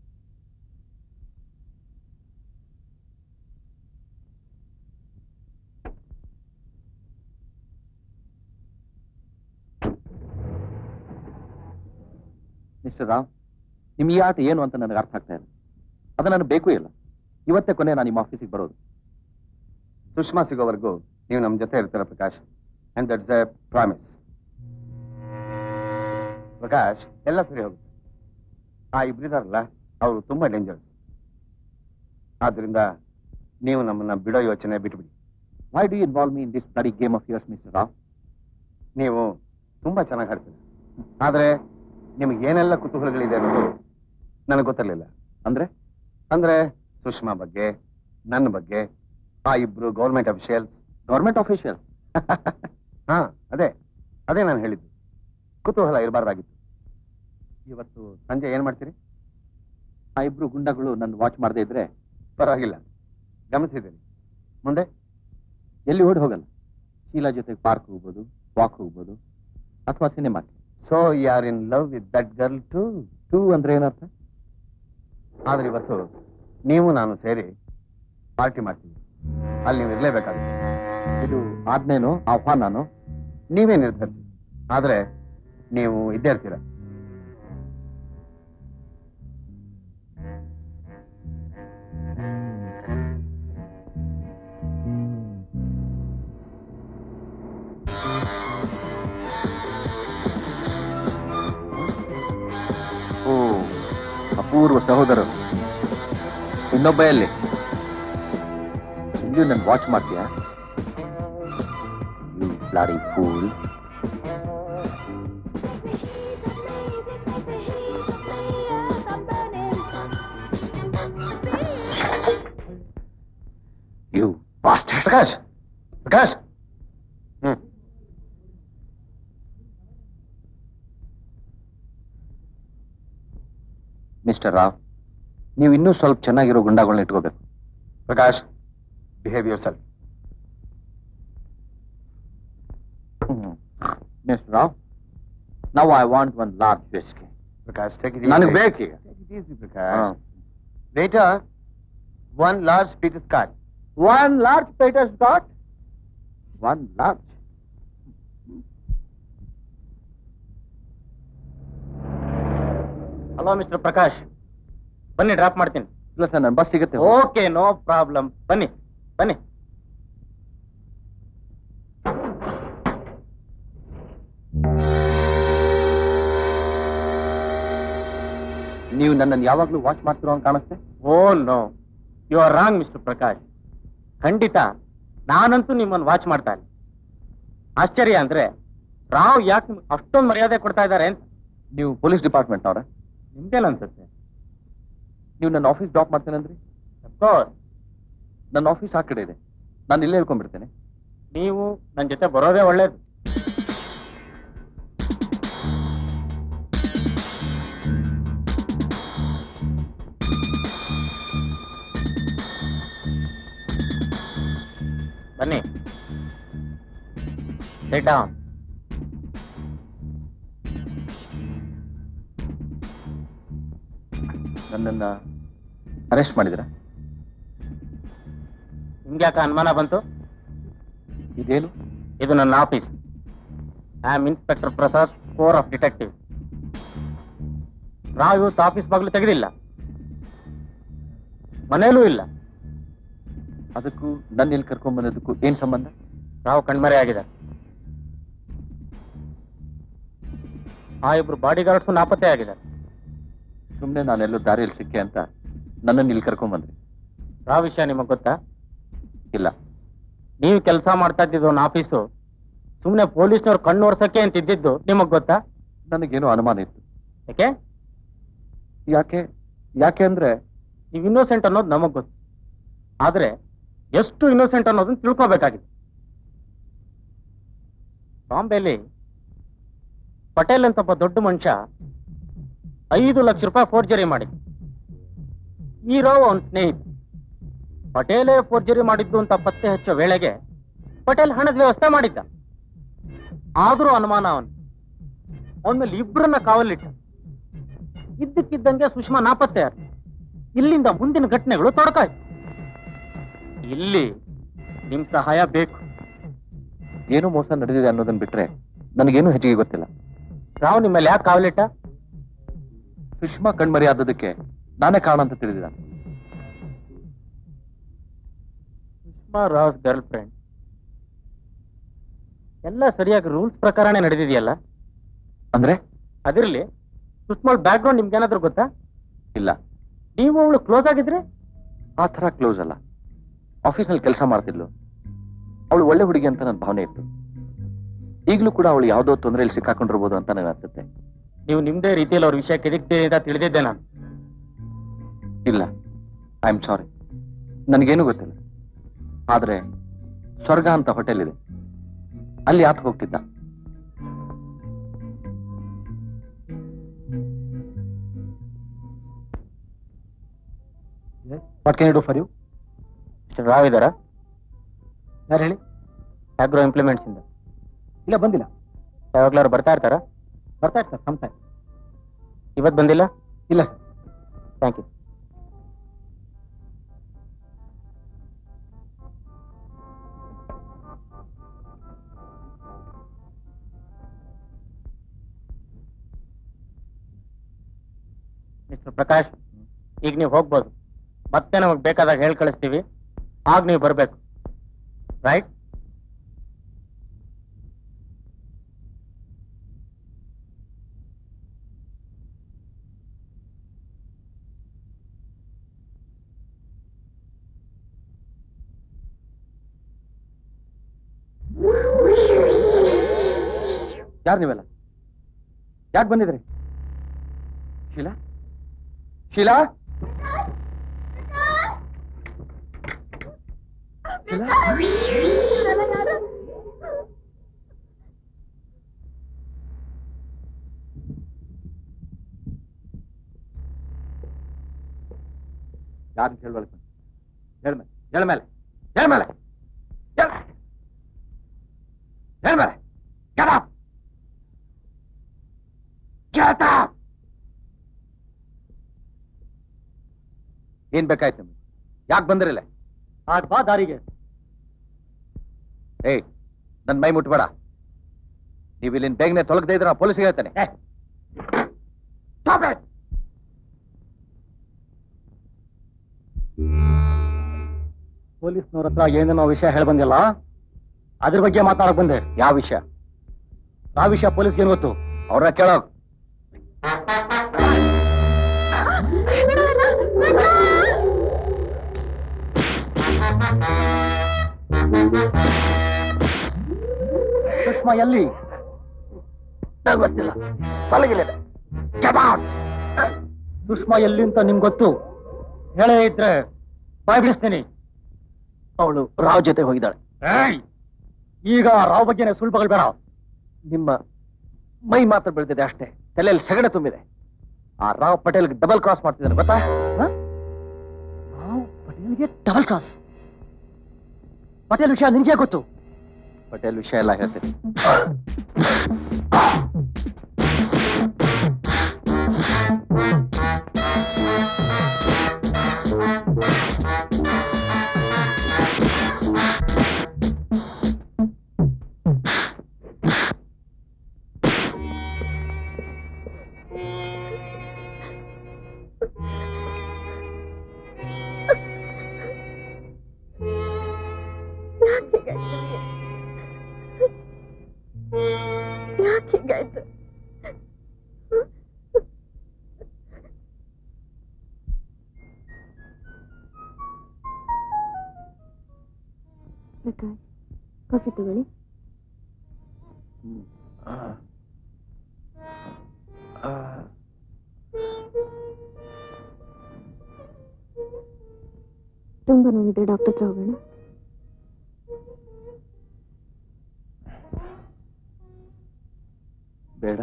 Mister Rao, ನಿಮ್ ಈ ಆಟ ಏನು ಅಂತ ನನಗೆ ಅರ್ಥ ಆಗ್ತಾ ಇಲ್ಲ. ಅದು ನನಗೆ ಬೇಕು ಇಲ್ಲ. ಇವತ್ತೇ ಕೊನೆ ನಾನು ನಿಮ್ಮ ಆಫೀಸಿಗೆ ಬರೋದು. ಸುಷ್ಮಾ ಸಿಗೋವರೆಗೂ ನೀವು ನಮ್ಮ ಜೊತೆ ಇರ್ತೀರ Prakash. And that's A promise. Prakash, ಎಲ್ಲ ಸರಿ ಹೋಗುತ್ತೆ. ಆ ಇಬ್ಬರಿದಾರಲ್ಲ, ಅವರು ತುಂಬಾ ಡೇಂಜರಸ್. ಆದ್ರಿಂದ ನೀವು ನಮ್ಮನ್ನ ಬಿಡೋ ಯೋಚನೆ ಬಿಟ್ಬಿಡಿ. Why do you involve me in this bloody game of yours mister Rao? ನೀವು ತುಂಬಾ ಚೆನ್ನಾಗಿ ಹಾಡ್ತೀರಿ, ಆದ್ರೆ ನಿಮ್ಗೆ ಏನೆಲ್ಲ ಕುತೂಹಲಗಳಿದೆ ಅನ್ನೋದು ನನಗೆ ಗೊತ್ತಿರಲಿಲ್ಲ. ಅಂದ್ರೆ ಸುಷ್ಮಾ ಬಗ್ಗೆ, ನನ್ನ ಬಗ್ಗೆ, ಆ ಇಬ್ರು ಗೌರ್ಮೆಂಟ್ ಅಫಿಷಿಯಲ್ಸ್. Government official? ಹಾ, ಅದೇ ನಾನು ಹೇಳಿದ್ದು. ಕುತೂಹಲ ಇರಬಾರ್ದಾಗಿತ್ತು. ಇವತ್ತು ಸಂಜೆ ಏನ್ ಮಾಡ್ತೀರಿ? ಆ ಇಬ್ರು ಗುಂಡಗಳು ನನ್ನ ವಾಚ್ ಮಾಡದೇ ಇದ್ರೆ ಪರವಾಗಿಲ್ಲ, ಗಮನಿಸಿದ್ದೀರಿ. ಮುಂದೆ ಎಲ್ಲಿ ಓಡಿ ಹೋಗಲ್ಲ. ಶೀಲಾ ಜೊತೆಗೆ ಪಾರ್ಕ್ ಹೋಗ್ಬೋದು, ವಾಕ್ ಹೋಗ್ಬೋದು, ಅಥವಾ ಸಿನಿಮಾಕ್ಕೆ. So you are in love with that girl too? Too ಅಂದ್ರೆ ಏನರ್ಥ? ಆದ್ರೆ ಇವತ್ತು ನೀವು ನಾನು ಸೇರಿ ಪಾರ್ಟಿ ಮಾಡ್ತೀವಿ. ಅಲ್ಲಿ ನೀವು ಇರ್ಲೇಬೇಕಾಗುತ್ತೆ. ಇದು ಆಜ್ಞೆನೋ ಆಹ್ವಾನನೋ ನೀವೇ ನಿರ್ಧರಿಸಿ. ಆದ್ರೆ ನೀವು ಇದ್ದೇ ಇರ್ತೀರ. ಓ, ಅಪೂರ್ವ ಸಹೋದರರು. ಇನ್ನೊಬ್ಬ ಎಲ್ಲಿ? ಇಲ್ಲಿಯೂ ನನ್ ವಾಚ್ ಮಾಡ್ತೀಯಾ? You bloody fool. Prakash Prakash mister Rao, ನೀವು ಇನ್ನೂ ಸ್ವಲ್ಪ ಚೆನ್ನಾಗಿರೋ ಗುಂಡಾಗಳನ್ನ ಇಟ್ಕೋಬೇಕು. Prakash, behave yourself. Mister Rao, now I want one large whisky. Prakash, ನನಗೆ ಬೇಕೀಗ. Prakash. Waiter, 1 large Peter Scott. 1 large Peter Scott. 1 large. Hello mister Prakash, ಬನ್ನಿ ಡ್ರಾಪ್ ಮಾಡ್ತೀನಿ. ಇಲ್ಲ ಸರ್, ನನ್ನ ಬಸ್ ಸಿಗುತ್ತೆ. Okay, no problem. ಬನ್ನಿ ಬನ್ನಿ. ನೀವು ನನ್ನನ್ನು ಯಾವಾಗ್ಲೂ ವಾಚ್ ಮಾಡ್ತಿರೋ ಅಂತ ಕಾಣಿಸ್ತೆ. Oh no, you are wrong mister Prakash. ಖಂಡಿತ ನಾನಂತೂ ನಿಮ್ಮನ್ನು ವಾಚ್ ಮಾಡ್ತಾನೆ. ಆಶ್ಚರ್ಯ ಅಂದ್ರೆ ರಾವ್ ಯಾಕೆ ನಿಮ್ಗೆ ಅಷ್ಟೊಂದು ಮರ್ಯಾದೆ ಕೊಡ್ತಾ ಇದ್ದಾರೆ ಅಂತ. ನೀವು ಪೊಲೀಸ್ ಡಿಪಾರ್ಟ್ಮೆಂಟ್ನವ್ರ? ನಿಮ್ಗೇನನ್ಸುತ್ತೆ? ನೀವು ನನ್ನ ಆಫೀಸ್ ಡ್ರಾಪ್ ಮಾಡ್ತೇನೆ ಅಂದ್ರಿ. ಅಫ್ಕೋರ್ಸ್. ನನ್ನ ಆಫೀಸ್ ಆ ಕಡೆ ಇದೆ, ನಾನು ಇಲ್ಲೇ ಹೇಳ್ಕೊಂಡ್ಬಿಡ್ತೇನೆ. ನೀವು ನನ್ನ ಜೊತೆ ಬರೋದೇ ಒಳ್ಳೇದು. ಬನ್ನಿ, sit down. ನನ್ನನ್ನ ಅರೆಸ್ಟ್ ಮಾಡಿದ್ರ? ನಿಮ್ಗೆ ಯಾಕೆ ಅನುಮಾನ ಬಂತು? ಇದೇನು? ಇದು ನನ್ನ office. I am inspector Prasad, core of detective. Rao ಇವತ್ತು ಆಫೀಸ್ ಬಾಗಿಲು ತೆಗೆದಿಲ್ಲ, ಮನೇಲೂ ಇಲ್ಲ. ಅದಕ್ಕೂ ನನ್ನ ಇಲ್ಲಿ ಕರ್ಕೊಂಡ್ ಬಂದದಕ್ಕೂ ಏನ್ ಸಂಬಂಧ? ರಾವ್ ಕಣ್ಮರೆ ಆಗಿದ್ದಾರೆ. ಆ ಇಬ್ರು ಬಾಡಿ ಗಾರ್ಡ್ಸು ನಾಪತ್ತೆ ಆಗಿದ್ದಾರೆ. ಸುಮ್ನೆ ನಾನೆಲ್ಲೋ ದಾರಿಯಲ್ಲಿ ಸಿಕ್ಕೆ ಅಂತ ನನ್ನನ್ನು ಇಲ್ಲಿ ಕರ್ಕೊಂಡ್ ಬಂದ್ರಿ. ರಾವ್ ವಿಷಯ ನಿಮಗ್ ಗೊತ್ತಾ? ಇಲ್ಲ. ನೀವು ಕೆಲಸ ಮಾಡ್ತಾ ಇದ್ದಿದ್ದು ಒಂದು ಆಫೀಸು ಸುಮ್ನೆ ಪೊಲೀಸ್ನವ್ರು ಕಣ್ಣು ಒರ್ಸಕ್ಕೆ ಅಂತ ಇದ್ದಿದ್ದು ನಿಮಗ್ ಗೊತ್ತಾ? ನನಗೇನೋ ಅನುಮಾನ ಇತ್ತು. ಯಾಕೆ? ಯಾಕೆ ಅಂದ್ರೆ ನೀವು ಇನ್ನೋಸೆಂಟ್ ಅನ್ನೋದು ನಮಗ್ ಗೊತ್ತು, ಆದ್ರೆ ಎಷ್ಟು ಇನ್ನೋಸೆಂಟ್ ಅನ್ನೋದನ್ನ ತಿಳ್ಕೋಬೇಕಾಗಿದೆ. ಬಾಂಬೆಲಿ ಪಟೇಲ್ ಅಂತ ಒಬ್ಬ ದೊಡ್ಡ ಮನುಷ್ಯ 5 ಲಕ್ಷ ರೂಪಾಯಿ ಫೋರ್ಜರಿ ಮಾಡಿ. ಈ ರಾವ್ ಅವನ ಸ್ನೇಹಿತ. ಪಟೇಲೇ ಫೋರ್ಜರಿ ಮಾಡಿದ್ದು ಅಂತ ಪತ್ತೆ ಹಚ್ಚೋ ವೇಳೆಗೆ ಪಟೇಲ್ ಹಣದ ವ್ಯವಸ್ಥೆ ಮಾಡಿದ್ದ. ಆದ್ರೂ ಅನುಮಾನ ಅವನ ಮೇಲೆ ಇಬ್ಬರನ್ನ ಕಾವಲಿಟ್ಟ. ಇದ್ದಕ್ಕಿದ್ದಂಗೆ ಸುಷ್ಮಾ ನಾಪತ್ತೆ. ಇಲ್ಲಿಂದ ಮುಂದಿನ ಘಟನೆಗಳು ತೊಡಕಾಯ್ತು. ಇಲ್ಲಿ ನಿಮ್ ಸಹಾಯ ಬೇಕು. ಏನೋ ಮೋಸ ನಡೆದಿದೆ ಅನ್ನೋದನ್ನ ಬಿಟ್ರೆ ನನಗೇನು ಹೆಚ್ಚಿಗೆ ಗೊತ್ತಿಲ್ಲ. ರಾವ್ ನಿಮ್ಮ ಮೇಲೆ ಯಾಕೆ ಕಾವಲಿಟ್ಟ? ಸುಷ್ಮಾ ಕಣ್ಮರಿ ಆದದಕ್ಕೆ ನಾನೇ ಕಾರಣ ಅಂತ ತಿಳಿದಿಲ್ಲ. Sushma Rouse girl friend. ಎಲ್ಲ ಸರಿಯಾಗಿ ರೂಲ್ಸ್ ಪ್ರಕಾರನೇ ನಡೆದಿದೆಯಲ್ಲ? ಅಂದ್ರೆ ಅದಿರ್ಲಿ, ಸುಷ್ಮಾಳ್ ಬ್ಯಾಕ್ ಗ್ರೌಂಡ್ ನಿಮ್ಗೇನಾದ್ರೂ ಗೊತ್ತಾ? ಇಲ್ಲ. ನೀವು ಅವಳು ಕ್ಲೋಸ್ ಆಗಿದ್ರೆ? ಆ ತರ ಕ್ಲೋಸ್ ಅಲ್ಲ. ಆಫೀಸ್ನಲ್ಲಿ ಕೆಲಸ ಮಾಡ್ತಿದ್ಲು. ಅವಳು ಒಳ್ಳೆ ಹುಡುಗಿ ಅಂತ ನನ್ನ ಭಾವನೆ ಇತ್ತು. ಈಗಲೂ ಕೂಡ ಅವಳು ಯಾವುದೋ ತೊಂದರೆಯಲ್ಲಿ ಸಿಕ್ಕಾಕೊಂಡಿರ್ಬೋದು ಅಂತ ನನಗೆ ಅನ್ಸುತ್ತೆ. ನೀವು ನಿಮ್ದೇ ರೀತಿಯಲ್ಲಿ ಅವ್ರ ವಿಷಯ ಕೆದಕ್ತೀರಿ ಅಂತ ತಿಳಿದಿದ್ದೆ ನಾನು. ಇಲ್ಲ, ಐ ಆಮ್ ಸಾರಿ, ನನಗೇನು ಗೊತ್ತಿಲ್ಲ. ಆದ್ರೆ ಸ್ವರ್ಗ ಅಂತ ಹೋಟೆಲ್ ಇದೆ, ಅಲ್ಲಿ ಆತ ಹೋಗ್ತಿದ್ದ. What can I do for you? Mister Rao ಇದ್ದಾರಾ? ಯಾರು ಹೇಳಿ? ಆಗ್ರೋ ಇಂಪ್ಲಿಮೆಂಟ್ಸ್ ಇಂದ. ಇಲ್ಲ, ಬಂದಿಲ್ಲ. ಯಾವಾಗ್ಲಾರು ಬರ್ತಾ ಇರ್ತಾರಾ? ಬರ್ತಾ ಇರ್ತಾರೆ ಸಮ್ಟೈಮ್. ಇವತ್ತು ಬಂದಿಲ್ಲ? ಇಲ್ಲ sir. Thank you. Mister Prakash, ಈಗ ನೀವು ಹೋಗ್ಬೋದು. ಮತ್ತೆ ನಮಗೆ ಬೇಕಾದಾಗ ಹೇಳಿ ಕಳಿಸ್ತೀವಿ, ಆಗ ನೀವು ಬರಬೇಕು. ರೈಟ್? ಯಾರು ನೀವೆಲ್ಲ? ಯಾಕೆ ಬಂದಿದ್ರಿ? ಶೀಲಾ? ಶೀಲಾ? ಶೀಲಾ? ಯಾರು ಹೇಳ್ಬಾರ್ದು ಹೇಳ್ಮೇಲೆ ಹೇಳ್ಮೇಲೆ ಹೇಳ್ಮೇಲೆ ಹೇಳ್ಮೇಲೆ Get up! Get up! ಏನ್ ಬೇಕಾಯ್ತು ನಿಮ್ಗೆ? ಯಾಕೆ ಬಂದಿರಲ್ಲ? ಬಾ ದಾರಿಗೆ. ಏಯ್, ನನ್ ಮೈ ಮುಟ್ಬೇಡ. ನೀವು ಇಲ್ಲಿನ ಬೇಗನೆ ತೊಲಗದೆ ಇದ್ರೆ ಪೊಲೀಸ್ಗೆ ಹೇಳ್ತಾನೆ. ಪೊಲೀಸ್ನವ್ರ ಹತ್ರ ಏನೇನೋ ವಿಷಯ ಹೇಳಿ ಬಂದಿಲ್ಲ, ಅದ್ರ ಬಗ್ಗೆ ಮಾತಾಡಕ್ ಬಂದೆ. ಯಾವ ವಿಷಯ? ಆ ವಿಷಯ ಪೊಲೀಸ್ಗೆ ಏನ್ ಗೊತ್ತು? ಅವ್ರನ್ನ ಕೇಳೋಗ್. ಸುಷ್ಮಾ ಎಲ್ಲಿ? ಗೊತ್ತಿಲ್ಲ. ಮಲಗಿಲ್ಲ. ಸುಷ್ಮಾ ಎಲ್ಲಿ ಅಂತ ನಿಮ್ಗೆ ಗೊತ್ತು? ಹೇಳೇ ಇದ್ರೆ ಬಾಯ್ ಬಿಡಿಸ್ತೀನಿ. ಅವಳು ರಾವ್ ಜೊತೆ ಹೋಗಿದ್ದಾಳೆ. ಈಗ ರಾವ್ ಬಗ್ಗೆನೆ ಸುಳ್ಳುಗಳು ಬೇಡ. ನಿಮ್ಮ ಮೈ ಮಾತ್ರ ಬೆಳೆದಿದೆ ಅಷ್ಟೇ, ತಲೆಯಲ್ಲಿ ಸಗಣೆ ತುಂಬಿದೆ. ಆ ರಾವ್ ಪಟೇಲ್ಗೆ ಡಬಲ್ ಕ್ರಾಸ್ ಮಾಡ್ತಿದ್ದಾನೆ ಗೊತ್ತಾ? ರಾವ್ ಪಟೇಲ್ಗೆ ಡಬಲ್ ಕ್ರಾಸ್? ಪಟೇಲ್ ವಿಷಯ ನಿನ್ಗೆ ಗೊತ್ತು? ಪಟೇಲ್ ವಿಷಯ ಎಲ್ಲ ಹೇಳ್ತೀನಿ. ಯಾಕೀಗಾಯ್ತು? ಪ್ರಕಾಶ್, ಕಾಫಿ ತಗೊಳ್ಳಿ. ತುಂಬಾ ನೋವಿದೆ, ಡಾಕ್ಟರ್ ಹತ್ರ ಹೋಗೋಣ. ಬೇಡ,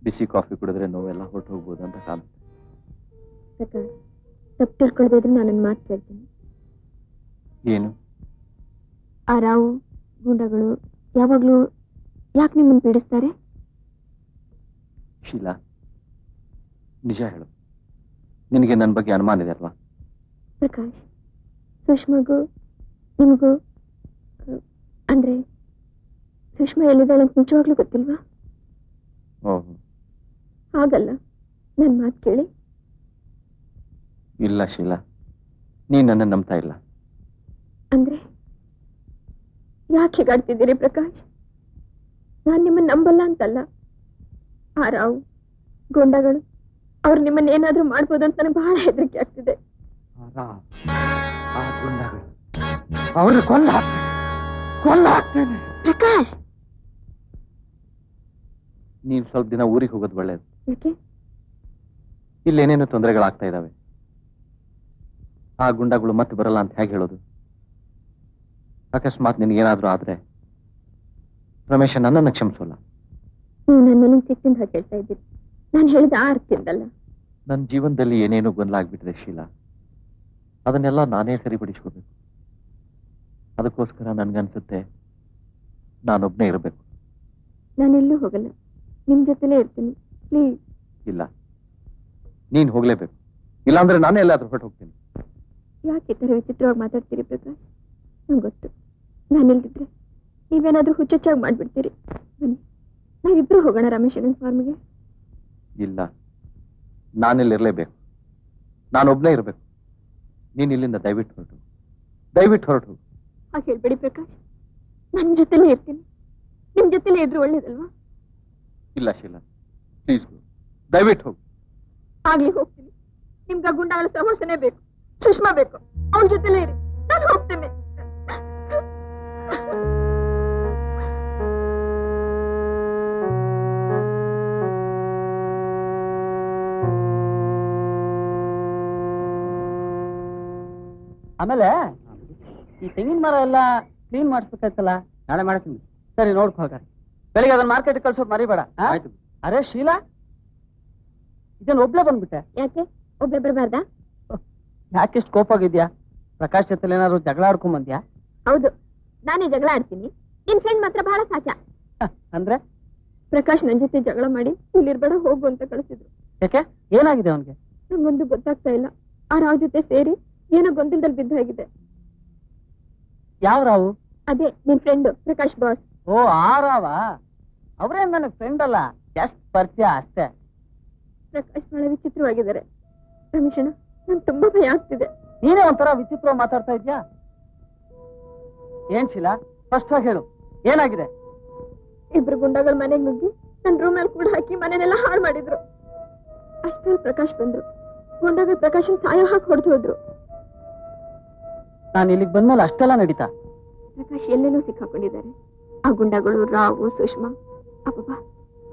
ಬಿಸಿ ಕಾಫಿ ಕುಡಿದ್ರೆ ನೋವೆಲ್ಲ ಹೊರಟು ಹೋಗ್ಬೋದು ಅಂತ ಕಾಣುತ್ತೆ. ಪ್ರಕಾಶ್, ತಪ್ಪು ತಿಳ್ಕೊಳ್ದೇ ಇದ್ರೆ ನಾನೊಂದು ಮಾತು ಕೇಳ್ತೀನಿ. ಏನು? ಆ ರಾವು ಗೂಂಡಗಳು ಯಾವಾಗ್ಲೂ ಯಾಕೆ ನಿಮ್ಮನ್ನು ಪೀಡಿಸ್ತಾರೆ? ಶೀಲಾ, ನಿಜ ಹೇಳು, ನಿನಗೆ ನನ್ನ ಬಗ್ಗೆ ಅನುಮಾನ ಇದೆ ಅಲ್ವಾ? ಪ್ರಕಾಶ್, ಸುಷ್ಮಾಗೂ ನಿಮಗೂ ಅಂದ್ರೆ ಸುಷ್ಮಾ ಎಲ್ಲಿದ್ದಾಳೆ ಅಂತ ನಿಜವಾಗ್ಲೂ ಗೊತ್ತಿಲ್ವಾ? ಓಹೋ, ಹಾಗಲ್ಲ, ನನ್ನ ಮಾತು ಕೇಳಿ. ಇಲ್ಲ ಶೀಲಾ, ನೀನ್ ನನ್ನ ನಂಬ್ತಾ ಇಲ್ಲ. ಅಂದ್ರೆ ಯಾಕೆ ಹೀಗಾಡ್ತಿದ್ದೀರಿ ಪ್ರಕಾಶ್? ನಾನ್ ನಿಮ್ಮನ್ನ ನಂಬಲ್ಲ ಅಂತಲ್ಲ. ಆ ರಾವು ಗೊಂಡಗಳು ಅವ್ರು ನಿಮ್ಮನ್ನ ಏನಾದ್ರೂ ಮಾಡ್ಬೋದು ಅಂತ ನನಗೆ ಬಹಳ ಹೆದರಿಕೆ ಆಗ್ತಿದೆ. ಅವ್ರು ಕೊಂದು ಹಾಕ್ತೇನೆ. ಪ್ರಕಾಶ್, ನೀನ್ ಸ್ವಲ್ಪ ದಿನ ಊರಿಗೆ ಹೋಗೋದು ಒಳ್ಳೇದು. ಯಾಕೆ? ಇಲ್ಲೇನೇನು ತೊಂದರೆಗಳಾಗ್ತಾ ಇದಾವೆ. ಆ ಗುಂಡಗಳು ಮತ್ತೆ ಬರಲ್ಲ ಅಂತ ಹೇಗೆ ಹೇಳೋದು? ಅಕಸ್ಮಾತ್ ನಿನ್ಗೇನಾದ್ರೂ ಆದ್ರೆ ರಮೇಶ ನನ್ನನ್ನು ಕ್ಷಮಿಸೋಲ್ಲ. ನೀವು ನನ್ನ ಮೇಲೆ ಸಿಟ್ಟಿಂದ ಕೇಳ್ತಾ ಇದ್ದೀರಿ. ನಾನು ಹೇಳಿದ ಆ ಅರ್ಥದಿಂದಲ್ಲ. ನನ್ನ ಜೀವನದಲ್ಲಿ ಏನೇನು ಗೊಂದಲ ಆಗ್ಬಿಟ್ಟಿದೆ ಶೀಲಾ, ಅದನ್ನೆಲ್ಲ ನಾನೇ ಸರಿಪಡಿಸ್ಕೋಬೇಕು. ಅದಕ್ಕೋಸ್ಕರ ನನ್ಗನ್ಸುತ್ತೆ ನಾನೊಬ್ನೇ ಇರಬೇಕು. ನಾನೆಲ್ಲೂ ಹೋಗಲ್ಲ, ನಿಮ್ ಜೊತೆಲೇ ಇರ್ತೀನಿ. ಪ್ಲೀಸ್. ಇಲ್ಲ, ನೀನ್ ಹೋಗ್ಲೇಬೇಕು. ಇಲ್ಲಾಂದ್ರೆ ನಾನೇ ಎಲ್ಲಾದ್ರೂ ಹೊರಟು ಹೋಗ್ತೀನಿ. ಯಾಕೆ ಈ ತರ ವಿಚಿತ್ರವಾಗಿ ಮಾತಾಡ್ತೀರಿ ಪ್ರಕಾಶ್? ನಂಗೆ ಗೊತ್ತು, ನಾನಿಲ್ದಿದ್ರೆ ನೀವೇನಾದ್ರೂ ಹುಚ್ಚುಚ್ಚಾಗಿ ಮಾಡ್ಬಿಡ್ತೀರಿ. ಬನ್ನಿ, ನಾವಿಬ್ರು ಹೋಗೋಣ ರಮೇಶನ್ ಫಾರ್ಮ್ಗೆ. ಇಲ್ಲ, ನಾನಿಲ್ಲಿರ್ಲೇಬೇಕು. ನಾನೊಬ್ನೇ ಇರಬೇಕು. ನೀನ್ ಇಲ್ಲಿಂದ ದಯವಿಟ್ಟು ಹೊರಟು. ಹಾಗೆ ಹೇಳ್ಬೇಡಿ ಪ್ರಕಾಶ್, ನನ್ನ ಜೊತೆಲೇ ಇರ್ತೀನಿ. ನಿಮ್ ಜೊತೆಲೇ ಇದ್ರು ಒಳ್ಳೇದಲ್ವಾ? ಇಲ್ಲ ಶೀಲಾ, ಪ್ಲೀಸ್ ದಯವಿಟ್ಟು ಹೋಗು. ಆಗ್ಲಿ, ಹೋಗ್ತೀನಿ. ನಿಮ್ಗೆ ಗುಂಡಗಳ ಸಮೋಸನೆ ಬೇಕು, ಸುಷ್ಮಾ ಬೇಕು, ಅವಳ ಜೊತೆಲೇ ಇರಿ. ನಾನು ಹೋಗ್ತೀನಿ. ಆಮೇಲೆ ಈ ತೆಂಗಿನ ಮರ ಎಲ್ಲ ಕ್ಲೀನ್ ಮಾಡಿಸ್ಬೇಕಾಯ್ತಲ್ಲ. ನಾಳೆ ಮಾಡ್ತೀನಿ. ಸರಿ ನೋಡ್ಕೊ ಹೋಗಾರೆ. ಬೆಳಿಗ್ಗೆ ಅದನ್ನ ಮಾರ್ಕೆಟ್ ಕಳ್ಸೋದು ಮರಿಬೇಡ. ಆ? ಆಯ್ತು. ಅರೆ ಶೀಲಾ, ಇದನ್ನ ಒಬ್ಳೆ ಬಂದ್ಬಿಟ್ಟೆ. ಯಾಕೆ ಒಬ್ಬಳೆ ಬರಬಾರ್ದಾ? ಯಾಕೆಷ್ಟು ಕೋಪ ಆಗಿದ್ಯಾ? ಪ್ರಕಾಶ್ ಜೊತೆ ಏನಾದ್ರು ಜಗಳ ಆಡ್ಕೊಂಡ್ ಬಂದ್ಯಾ? ಹೌದು, ನಾನೇ ಜಗಳ ಆಡ್ತೀನಿ. ನಿನ್ ಫ್ರೆಂಡ್ ಮಾತ್ರ ಬಹಳ ಸಾಚ. ಅಂದ್ರೆ ಪ್ರಕಾಶ್ ನನ್ ಜೊತೆ ಜಗಳ ಮಾಡಿ ಇಲ್ಲಿರ್ಬೇಡ ಹೋಗು ಅಂತ ಕಳಿಸಿದ್ರು. ಯಾಕೆ, ಏನಾಗಿದೆ ಅವನ್ಗೆ? ನಂಗೊಂದು ಗೊತ್ತಾಗ್ತಾ ಇಲ್ಲ. ಆ ರಾವ್ ಜೊತೆ ಸೇರಿ ಏನೋ ಗೊಂದಲದಲ್ಲಿ ಬಿದ್ದಾಗಿದೆ. ಯಾವ ರಾವು? ಅದೇ ನಿನ್ ಫ್ರೆಂಡ್ ಪ್ರಕಾಶ್ ಬಾಸ್. ಓ ಆ ರಾವ. ಅವರೇ ನನಗ್ ಫ್ರೆಂಡ್ ಅಲ್ಲ, ಜಸ್ಟ್ ಪರಿಚಯ ಅಷ್ಟೇ. ಪ್ರಕಾಶ್ ಬಹಳ ವಿಚಿತ್ರವಾಗಿದ್ದಾರೆ. ರಮೇಶಣ್ಣ, ನಂಗೆ ತುಂಬಾ ಭಯ ಆಗ್ತಿದೆ. ನೀನೇ ಒಂಥರ ವಿಚಿತ್ರ ಮಾತಾಡ್ತಾ ಇದ್ಯಾ? ಏನ್ ಶೀಲಾ, ಸ್ಪಷ್ಟವಾಗಿ ಹೇಳು, ಏನಾಗಿದೆ? ಇಬ್ರು ಗುಂಡಗಳ ಮನೆಗೆ ನುಗ್ಗಿ ನನ್ ರೂಮಲ್ಲಿ ಕೂಡ ಹಾಕಿ ಮನೆನೆಲ್ಲ ಹಾಳು ಮಾಡಿದ್ರು. ಅಷ್ಟರಲ್ಲಿ ಪ್ರಕಾಶ್ ಬಂದ್ರು. ಗುಂಡಗಳು ಪ್ರಕಾಶನ್ ಸಾಯೋ ಹಾಕಿ ಹೊಡೆದು ಹೋದ್ರು. ನಾನು ಇಲ್ಲಿಗೆ ಬಂದ್ಮೇಲೆ ಅಷ್ಟೆಲ್ಲ ನಡೀತಾ? ಪ್ರಕಾಶ್ ಎಲ್ಲೆಲ್ಲೋ ಸಿಕ್ಕಾಕೊಂಡಿದ್ದಾರೆ. ಆ ಗುಂಡಗಳು ರಾವು, ಸುಷ್ಮಾ. ಅಬ್ಬಬ್ಬಾ,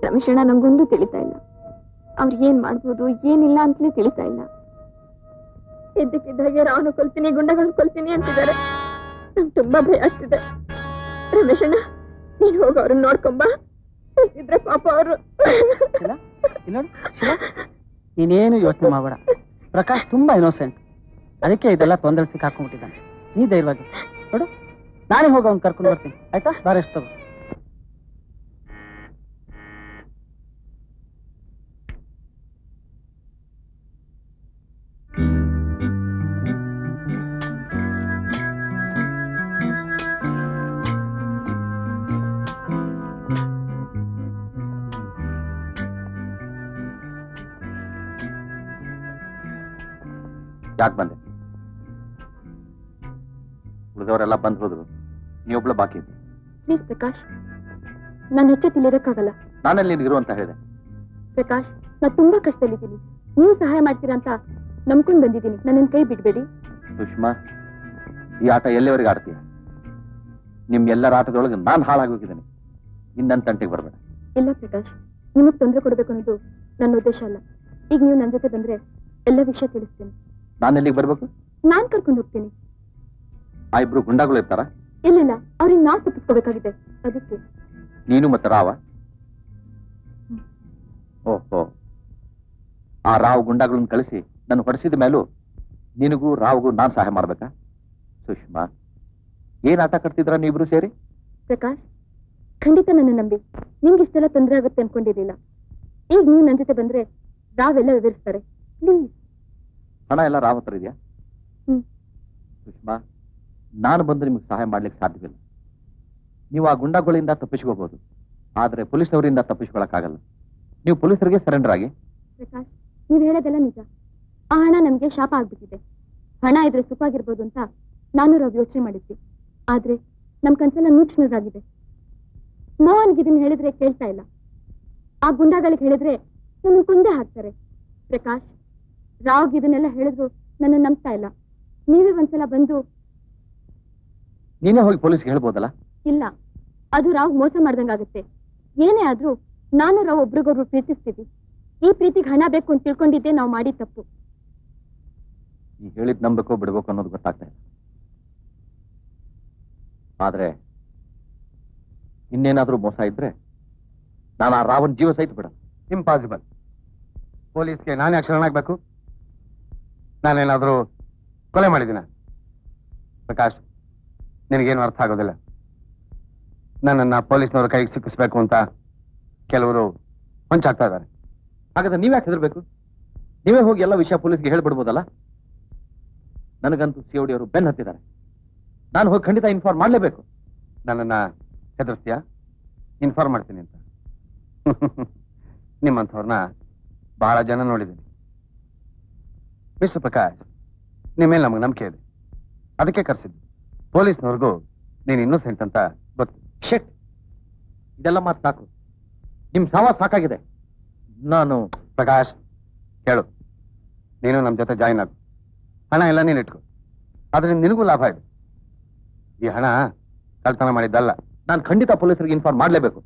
ರಮೇಶಣ್ಣ ನಂಗೊಂದು ತಿಳಿತಾ ಇಲ್ಲ. ಅವ್ರು ಏನ್ ಮಾಡ್ಬೋದು ಏನಿಲ್ಲ ಅಂತಲೇ ತಿಳಿತಾ ಇಲ್ಲ. ಇದ್ದಕ್ಕಿದ್ದಾಗೆ ರಾವನು ಕೊಲ್ತೀನಿ, ಗುಂಡಗಳನ್ನ ಕೊಲ್ತೀನಿ ಅಂತಿದ್ದಾರೆ. ನಂಗೆ ತುಂಬಾ ಭಯ ಆಗ್ತಿದೆ. ರಮೇಶಣ್ಣ, ನೀನ್ ಹೋಗ ಅವ್ರನ್ನ ನೋಡ್ಕೊಂಬ. ಇದ್ರೆ ಪಾಪ ಅವರು. ಶೀಲಾ, ಇಲ್ಲ ನೋಡು, ಶೀಲಾ, ನೀನೇನು ಯೋಚನೆ ಮಾಡಬೇಡ. ಪ್ರಕಾಶ್ ತುಂಬಾ ಇನ್ನೋಸೆಂಟ್, ಅದಕ್ಕೆ ಇದೆಲ್ಲ ತೊಂದರೆ ಸಿಕ್ಕಾಕೊಂಡ್ಬಿಟ್ಟಿದ್ದಾನೆ. ನೀ ಧೈರ್ಯವಾಗಿ ನೋಡು, ನಾನೇ ಹೋಗಿ ಅವ್ನು ಕರ್ಕೊಂಡು ಬರ್ತೀನಿ, ಆಯ್ತಾ? ಬಾರೆಸ್ಟ್ ತಗೋ. ಯಾಕೆ ಬಂದೆ? ಉಳಿದವರೆಲ್ಲ ಬಂದ್ ಹೋದ್ರು, ನೀವೊಬ್ಳ ಬಾಕಿ ಇದ್ದೆ. ಪ್ಲೀಸ್ ಪ್ರಕಾಶ್, ನಾನು ಹೆಚ್ಚೆತ್ತಿಲ್ಲಿರಕ್ಕಾಗಲ್ಲ. ನಾನಲ್ಲಿ ನೀನಿರು ಅಂತ ಹೇಳಿದೆ. ಪ್ರಕಾಶ್, ನಾ ತುಂಬಾ ಕಷ್ಟದಲ್ಲಿದ್ದೀನಿ. ನೀವು ಸಹಾಯ ಮಾಡ್ತೀರಾ ಅಂತ ನಂಬ್ಕೊಂಡ್ ಬಂದಿದ್ದೀನಿ. ನನ್ನ ಕೈ ಬಿಡ್ಬೇಡಿ. ಸುಷ್ಮಾ, ಈ ಆಟ ಎಲ್ಲಿವರೆಗೆ ಆಡ್ತೀಯ? ನಿಮ್ ಎಲ್ಲರ ಆಟದೊಳಗೆ ನಾನ್ ಹಾಳಾಗೋಗಿದ್ದೇನೆ. ಇನ್ನನ್ ತಂಟೆಗೆ ಬರ್ಬೇಡ. ಇಲ್ಲ ಪ್ರಕಾಶ್, ನಿಮಗ್ ತೊಂದರೆ ಕೊಡ್ಬೇಕು ಅನ್ನೋದು ನನ್ನ ಉದ್ದೇಶ ಅಲ್ಲ. ಈಗ ನೀವು ನನ್ನ ಜೊತೆ ಬಂದ್ರೆ ಎಲ್ಲ ವಿಷಯ ತಿಳಿಸ್ತೇನೆ. ನಾನು ಎಲ್ಲಿಗೆ ಬರ್ಬೇಕು? ನಾನ್ ಕರ್ಕೊಂಡು ಹೋಗ್ತೀನಿ. ಆ ಇಬ್ರು ಗುಂಡಾಗಳು ಇರ್ತಾರ? ಇಲ್ಲ, ಅವ್ರಿಗೆ ನಾವ್ ತಪ್ಪಿಸ್ಕೋಬೇಕಾಗಿದೆ. ಅದಕ್ಕೆ ನೀನು ಮತ್ತೆ ರಾವ? ಓಹೋ, ಆ ರಾವ್ ಗುಂಡಾಗಳನ್ನ ಕಳಿಸಿ ನನ್ನ ಹೊಡೆಸಿದ ಮೇಲೂ ನಿನಗೂ ರಾವ್ಗೂ ನಾನ್ ಸಹಾಯ ಮಾಡ್ಬೇಕಾ? ಸುಷ್ಮಾ, ಏನ್ ಆಟ ಕಟ್ತಿದ್ರ ನೀವಿಬ್ರು ಸೇರಿ? ಪ್ರಕಾಶ್, ಖಂಡಿತ ನನ್ನ ನಂಬಿ. ನಿಮ್ಗೆ ಇಷ್ಟೆಲ್ಲ ತೊಂದರೆ ಆಗುತ್ತೆ ಅನ್ಕೊಂಡಿರ್ಲಿಲ್ಲ. ಈಗ ನೀವು ನನ್ನ ಜೊತೆ ಬಂದ್ರೆ ರಾವೆಲ್ಲ ವಿವರಿಸ್ತಾರೆ. ಪ್ಲೀಸ್. ಹಣ ಎಲ್ಲ ರಾವ್ ಹತ್ರ ಇದೆಯಾ? ಸುಷ್ಮಾ, ನಾನು ಬಂದು ನಿಮ್ಗೆ ಸಹಾಯ ಮಾಡ್ಲಿಕ್ಕೆ ಸಾಧ್ಯವಿಲ್ಲ. ನೀವು ಆ ಗುಂಡಾಗಳಿಂದ ತಪ್ಪಿಸ್ಕೋಬಹುದು, ಆದ್ರೆ ಪೊಲೀಸ್ನವರಿಂದ ತಪ್ಪಿಸ್ಕೊಳಕ್ಕಾಗಲ್ಲ. ನೀವು ಪೊಲೀಸರಿಗೆ ಸರೆಂಡರ್ ಆಗಿ. ಪ್ರಕಾಶ್, ನೀವ್ ಹೇಳೋದೆಲ್ಲ ನಿಜ. ಆ ಹಣ ನಮ್ಗೆ ಶಾಪ ಆಗ್ಬಿಟ್ಟಿದೆ. ಹಣ ಇದ್ರೆ ಸುಖವಾಗಿರ್ಬೋದು ಅಂತ ನಾನು ರಾವ್ ಯೋಚನೆ ಮಾಡಿದ್ವಿ. ಆದ್ರೆ ನಮ್ ಕನ್ಸೆಲ್ಲ ನೂಚನರಾಗಿದೆ. ಮೋಹನ್ಗೆ ಇದನ್ನ ಹೇಳಿದ್ರೆ ಕೇಳ್ತಾ ಇಲ್ಲ. ಆ ಗುಂಡಾಗಳಿಗೆ ಹೇಳಿದ್ರೆ ನನ್ನ ಕೊಂದೇ ಹಾಕ್ತಾರೆ. ಪ್ರಕಾಶ್, ರಾವ್ಗೆ ಇದನ್ನೆಲ್ಲ ಹೇಳಿದ್ರು ನನ್ನ ನಂಬ್ತಾ ಇಲ್ಲ. ನೀವೇ ಒಂದ್ಸಲ ಬಂದು. ನೀನೇ ಹೋಗಿ ಪೊಲೀಸ್ಗೆ ಹೇಳ್ಬೋದಲ್ಲ? ಇಲ್ಲ, ಅದು ರಾವ್ ಮೋಸ ಮಾಡ್ದಂಗಾಗತ್ತೆ. ಏನೇ ಆದ್ರೂ ನಾನು ರಾವ್ ಒಬ್ರಿಗೊಬ್ರು ಪ್ರೀತಿಸ್ತೀವಿ. ಈ ಪ್ರೀತಿಗೆ ಹಣ ಬೇಕು ಅಂತ ತಿಳ್ಕೊಂಡಿದ್ದೆ ನಾವು ಮಾಡಿ ತಪ್ಪು. ಈ ಹೇಳಿದ್ ನಂಬಬೇಕೋ ಬಿಡ್ಬೇಕು ಅನ್ನೋದು ಗೊತ್ತಾಗ್ತಾ ಇಲ್ಲ. ಆದ್ರೆ ಇನ್ನೇನಾದ್ರೂ ಮೋಸ ಇದ್ರೆ ನಾನು ಆ ರಾವನ್ ಜೀವ ಸಹಿತ ಬಿಡ. ಇಂಪಾಸಿಬಲ್. ಪೊಲೀಸ್ಗೆ ನಾನು ಯಾಕೆ ಶರಣಾಗಬೇಕು? ನಾನೇನಾದ್ರೂ ಕೊಲೆ ಮಾಡಿದ್ದೀನ? ಪ್ರಕಾಶ್, ನಿನಗೇನು ಅರ್ಥ ಆಗೋದಿಲ್ಲ. ನನ್ನನ್ನ ಪೊಲೀಸ್ನವ್ರ ಕೈಗೆ ಸಿಕ್ಕಿಸ್ಬೇಕು ಅಂತ ಕೆಲವರು ಹೊಂಚಾಗ್ತಾ ಇದ್ದಾರೆ. ಹಾಗಾದ್ರೆ ನೀವ್ಯಾಕೆ ಹೆದರ್ಬೇಕು? ನೀವೇ ಹೋಗಿ ಎಲ್ಲ ವಿಷಯ ಪೊಲೀಸ್ಗೆ ಹೇಳ್ಬಿಡ್ಬೋದಲ್ಲ? ನನಗಂತೂ COD ಅವರು ಬೆನ್ ಹತ್ತಿದ್ದಾರೆ. ನಾನು ಹೋಗಿ ಖಂಡಿತ ಇನ್ಫಾರ್ಮ್ ಮಾಡ್ಲೇಬೇಕು. ನನ್ನನ್ನ ಹೆದರ್ಸ್ತೀಯಾ? ಇನ್ಫಾರ್ಮ್ ಮಾಡ್ತೀನಿ ಅಂತ. ನಿಮ್ಮಂಥವ್ರನ್ನ ಬಹಳ ಜನ ನೋಡಿದ್ದೀನಿ. ಮಿಸ್ಟರ್ ಪ್ರಕಾಶ್, ನಿಮ್ಮ ಮೇಲೆ ನಮಗೆ ನಂಬಿಕೆ ಇದೆ, ಅದಕ್ಕೆ ಕರೆಸಿದ್ದು. ಪೊಲೀಸ್ನವ್ರಿಗೂ ನೀನು ಇನ್ನೋಸೆಂಟ್ ಅಂತ ಗೊತ್ತು. ಶೆಟ್, ಇದೆಲ್ಲ ಮಾತು ಸಾಕು. ನಿಮ್ ಸಾವ ಸಾಕಾಗಿದೆ. ನಾನು ಪ್ರಕಾಶ್, ಹೇಳು, ನೀನು ನಮ್ಮ ಜೊತೆ ಜಾಯಿನ್ ಆಗು. ಹಣ ಎಲ್ಲ ನೀನು ಇಟ್ಕೊ, ಅದರಿಂದ ನಿನಗೂ ಲಾಭ ಇದೆ. ಈ ಹಣ ಕಳ್ತನ ಮಾಡಿದ್ದಲ್ಲ. ನಾನು ಖಂಡಿತ ಪೊಲೀಸರಿಗೆ ಇನ್ಫಾರ್ಮ್ ಮಾಡ್ಲೇಬೇಕು,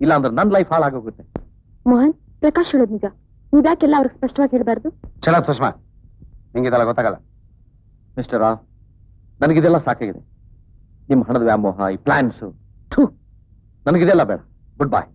ಇಲ್ಲ ಅಂದ್ರೆ ನನ್ನ ಲೈಫ್ ಹಾಳಾಗೋಗುತ್ತೆ. ಮೋಹನ್, ಪ್ರಕಾಶ್ ಹೇಳೋದ್ ನಿಜ. ನೀವ್ಯಾಕೆಲ್ಲ ಅವ್ರಿಗೆ ಸ್ಪಷ್ಟವಾಗಿ ಹೇಳ್ಬಾರ್ದು? ಚಲೋ ಸುಷ್ಮಾ, ನಿಂಗಿದೆಲ್ಲ ಗೊತ್ತಾಗಲ್ಲ. ಮಿಸ್ಟರ್ ರಾವ್, ನನಗಿದೆಲ್ಲ ಸಾಕಾಗಿದೆ. ನಿಮ್ಮ ಹಣದ ವ್ಯಾಮೋಹ, ಈ ಪ್ಲಾನ್ಸು, ನನಗಿದೆಲ್ಲ ಬೇಡ. ಗುಡ್ ಬಾಯ್.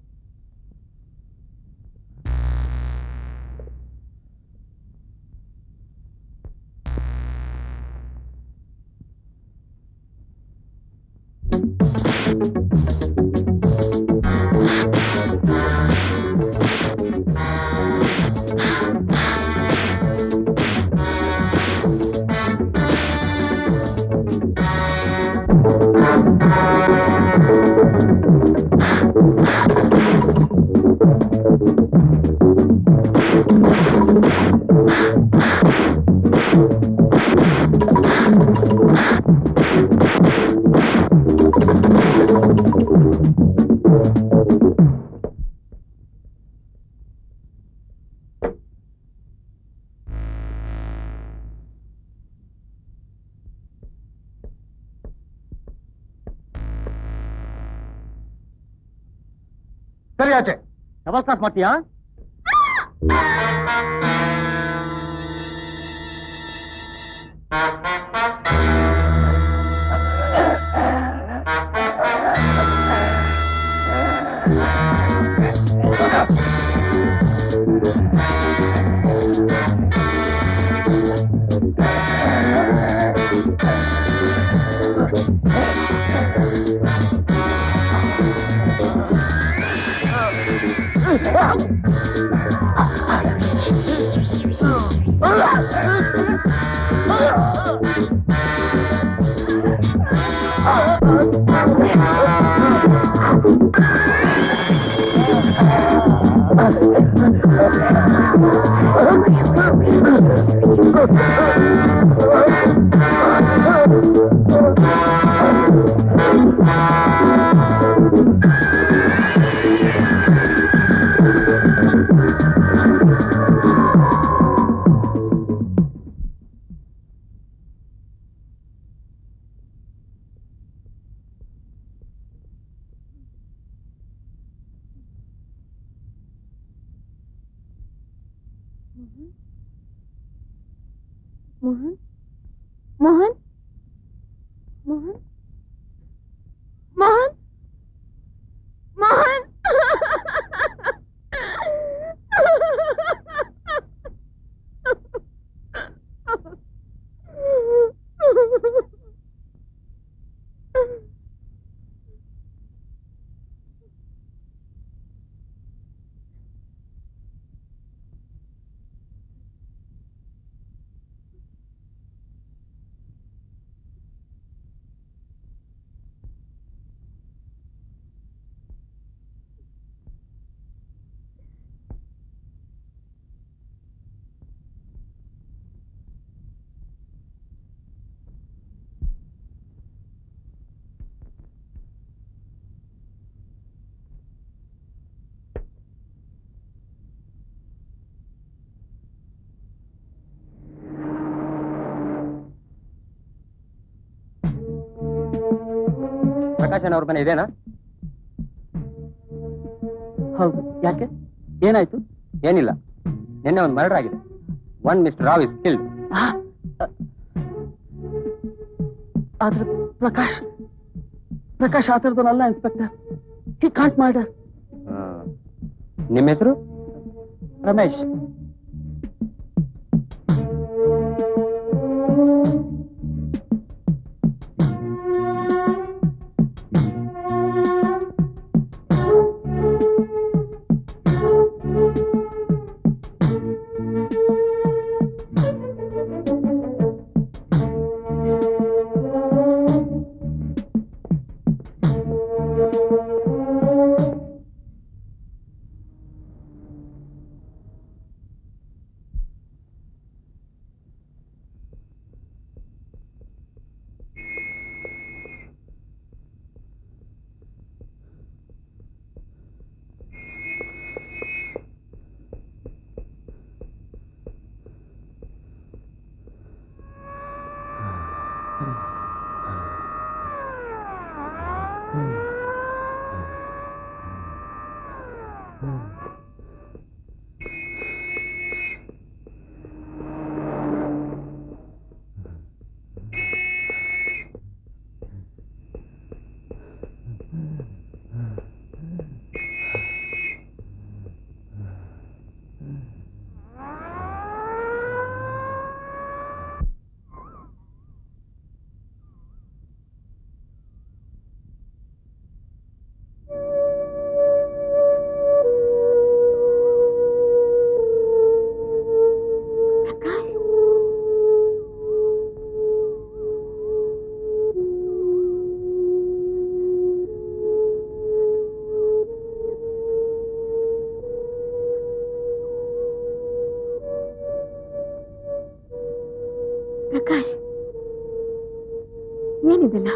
ಸರಿ ಆಚೆ. ಡಬಲ್ ಕ್ರಾಸ್ ಮಾಡ್ತೀಯಾ? ಮೋಹನ್ ಮೋಹನ್ ಮೋಹನ್ ಮೋಹನ್ ಮೋಹನ್ ಪ್ರಕಾಶನ್ ಅವ್ರ ಮನೆ ಇದೇನಾ? ಹೌದು. ಯಾಕೆ? ಏನಾಯ್ತು? ಏನಿಲ್ಲ, ನಿನ್ನೆ ಒಂದು ಮರ್ಡರ್ ಆಗಿದೆ. One mister Rao is killed. ಆದ್ರೆ ಪ್ರಕಾಶ್ ಆ ಥರದವನಲ್ಲ ಇನ್ಸ್ಪೆಕ್ಟರ್. He can't murder. ನಿಮ್ಮ ಹೆಸರು? ರಮೇಶ್. ಆಗೋದಿಲ್ಲ.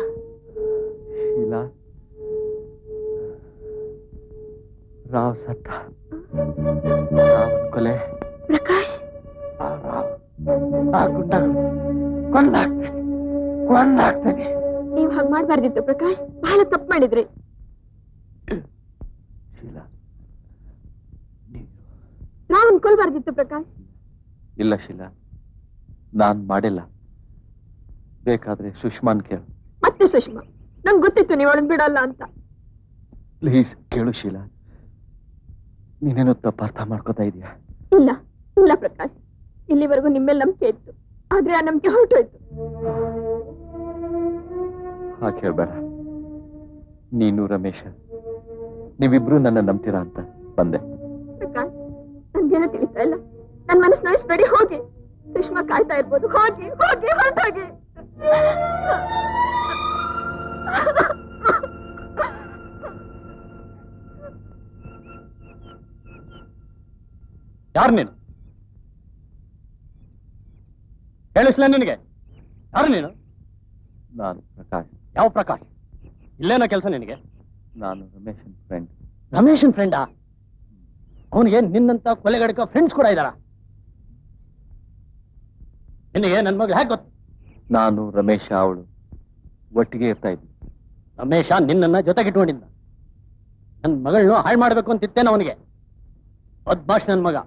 ಶೀಲಾ, ರಾವ್ ಸತ್ತ. ರಾವನ್ ಕೊಲೆ. ಪ್ರಕಾಶ್, ಆ ಗುಂಡಗಳು ಕೊಂದಾಗ್ತೇನೆ. ನೀವು ಹಾಗೆ ಮಾಡ್ಬಾರ್ದಿತ್ತು ಪ್ರಕಾಶ್, ಬಹಳ ತಪ್ಪು ಮಾಡಿದ್ರಿ. ಶೀಲಾ, ರಾವನ್ ಕೊಲ್ಬಾರ್ದಿತ್ತು ಪ್ರಕಾಶ್. ಇಲ್ಲ ಶೀಲಾ, ನಾನ್ ಮಾಡಿಲ್ಲ. ಬೇಕಾದ್ರೆ ಸುಷ್ಮಾನ್ ಕೇಳು. ಮತ್ತೆ ಸುಷ್ಮಾ, ನಂಗೆ ಗೊತ್ತಿತ್ತು ನೀವು ಅವಳನ್ನ ಬಿಡಲ್ಲ ಅಂತ. ಪ್ಲೀಸ್ ಕೇಳು ಶೀಲಾ, ನೀನೇನೋ ತಪ್ಪಾರ್ಥ ಮಾಡ್ಕೋತಾ ಇದೀಯಾ. ಇಲ್ಲ ಇಲ್ಲ ಪ್ರಕಾಶ್, ಇಲ್ಲಿವರೆಗೂ ನಿಮ್ಮೇಲೆ ನಂಬಿಕೆ ಇತ್ತು, ಆದ್ರೆ ಆ ನಂಬಿಕೆ ಹೊರಟೋಯ್ತು. ಹಾಗೆ ಹೇಳ್ಬೇಡ. ನೀನು ರಮೇಶ ನೀವಿಬ್ರು ನನ್ನ ನಂಬ್ತೀರಾ ಅಂತ ಬಂದೆ. ಪ್ರಕಾಶ್, ನನ್ಗೇನು ತಿಳಿತಾ ಇಲ್ಲ. ನನ್ ಮನಸ್ಸು ನೋಯಿಸ್ಬೇಡಿ, ಹೋಗಿ. ಸುಷ್ಮಾ ಕಾಯ್ತಾ ಇರ್ಬೋದು, ಹೋಗಿ ಹೋಗಿ ಹೊರಟೋಗಿ. ಯಾರು ನೀನು? ಹೇಳಿಸ್ಲ ನಿನಗೆ? ಯಾರು ನೀನು? ನಾನು ಪ್ರಕಾಶ್. ಯಾವ ಪ್ರಕಾಶ್? ಇಲ್ಲೇನೋ ಕೆಲಸ ನಿನಗೆ? ನಾನು ರಮೇಶನ್ ಫ್ರೆಂಡ್. ರಮೇಶನ್ ಫ್ರೆಂಡಾ? ಅವನಿಗೆ ನಿನ್ನಂತ ಕೊಲೆಗಡಕ ಫ್ರೆಂಡ್ಸ್ ಕೂಡ ಇದ್ದಾರ? ನಿನಗೆ ನನ್ನ ಮಗಳು ಹೇಗೆ ಗೊತ್ತು? ನಾನು ರಮೇಶ ಅವಳು ಒಟ್ಟಿಗೆ ಇರ್ತಾ ಇದ್ವಿ. ರಮೇಶ ನಿನ್ನನ್ನ ಜೊತೆಗಿಟ್ಕೊಂಡಿದ್ದ. ನನ್ನ ಮಗಳನ್ನ ಹಾಳು ಮಾಡ್ಬೇಕು ಅಂತಿತ್ತೇನೆ ಅವನಿಗೆ. ಬದ್ಮಾಶ್ ನನ್ ಮಗ.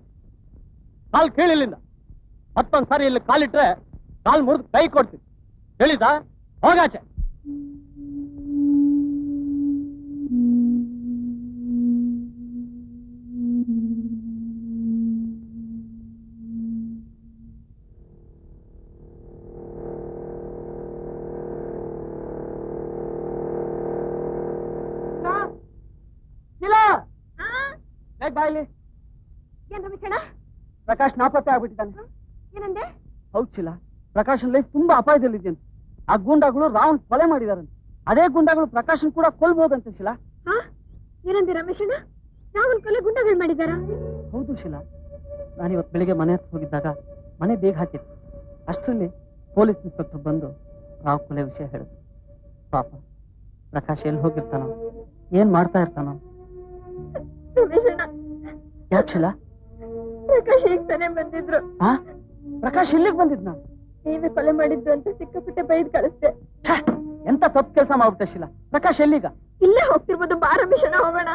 ಕಾಲ್ ಕೇಳಿಲ್ಲಿಂದ ಮತ್ತೊಂದ್ ಸಾರಿ ಇಲ್ಲಿ ಕಾಲಿಟ್ರೆ ಕಾಲ್ ಮುರಿದು ಕೈ ಕೊಡ್ತೀನಿ. ಹೇಳಿದ ಹೋಗಾಚೆ. ಬಾಯ್ಲಿ. ಏನ್ ರಮೇಶಣ್ಣ? ಪ್ರಕಾಶ್ ನಾಪತ್ತೆ ಆಗ್ಬಿಟ್ಟಿದ್ದಾನೆ. ಏನಂದೆ? ಹೌದ್ ಶಿಲಾ, ಪ್ರಕಾಶನ್ ಲೈಫ್ ತುಂಬಾ ಅಪಾಯದಲ್ಲಿದೆ. ಆ ಗೂಂಡಾಗಳು ರಾವನ್ ಕೊಲೆ ಮಾಡಿದಾರಂತೆ. ಅದೇ ಗುಂಡಾಗಳು ಪ್ರಕಾಶನ್ ಕೂಡ ಕೊಲ್ಬಹುದಂತೆ ಶಿಲಾ. ಏನಂದೆ ರಮೇಶಣ್ಣ? ರಾವನ್ ಕೊಲೆ ಗುಂಡಗಳು ಮಾಡಿದಾರ? ಹೌದು ಶಿಲಾ, ನಾನಿವತ್ತು ಬೆಳಿಗ್ಗೆ ಮನೆ ಹತ್ರ ಹೋಗಿದ್ದಾಗ ಮನೆ ಬೇಗ ಹಾಕಿತ್ತು. ಅಷ್ಟರಲ್ಲಿ ಪೊಲೀಸ್ ಇನ್ಸ್ಪೆಕ್ಟರ್ ಬಂದು ರಾವ್ ಕೊಲೆ ವಿಷಯ ಹೇಳಿದ್ರು. ಪಾಪ ಪ್ರಕಾಶ್ ಎಲ್ಲಿ ಹೋಗಿರ್ತಾನೋ, ಏನ್ ಮಾಡ್ತಾ ಇರ್ತಾನೋ. ರಮೇಶಣ್ಣ, ಯಾಕೆ ಶಿಲಾ? ಪ್ರಕಾಶ್ ಈಗ ತಾನೇ ಬಂದಿದ್ರು. ಪ್ರಕಾಶ್ ಇಲ್ಲಿಗೆ ಬಂದಿದ್ನ? ನೀವೇ ಕೊಲೆ ಮಾಡಿದ್ದು ಅಂತ ಸಿಕ್ಕಾಪಟ್ಟೆ ಬೈದ್ ಕಳಿಸ್ದೆ. ಎಂತ ತಪ್ಪು ಕೆಲಸ ಮಾಡ್ಬಿಟ್ಟೆ ಶಿಲಾ. ಪ್ರಕಾಶ್ ಎಲ್ಲಿಗ? ಇಲ್ಲೇ ಹೋಗ್ತಿರ್ಬೋದು, ಬಾ ರಮೇಶಣ್ಣ ಹೋಗೋಣ.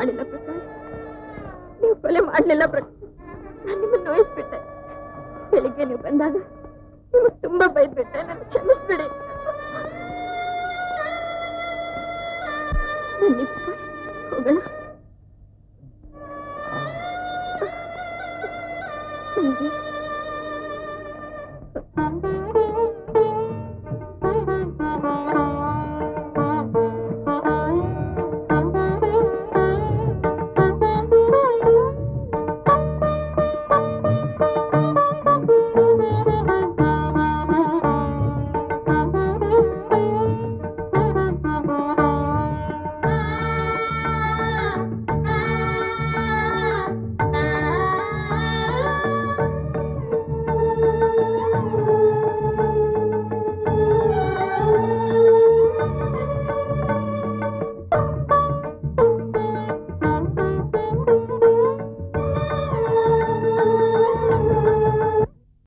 ಮಾಡಿಲ್ಲ ಪ್ರಕಾಶ್. ನೀವು ಕೊಲೆ ಮಾಡಲಿಲ್ಲ ಪ್ರಕಾಶ್. ನಾನು ನಿಮ್ಮನ್ನು ನೋಯಿಸ್ಬಿಟ್ಟೆ. ಬೆಳಿಗ್ಗೆ ನೀವು ಬಂದಾಗ ನಿಮಗೆ ತುಂಬಾ ಬೈದ್ಬಿಟ್ಟೆ. ನನ್ನ ಕ್ಷಮಿಸ್ಬಿಡಿ. ಬನ್ನಿ ಪ್ರಕಾಶ್, ಹೋಗೋಣ.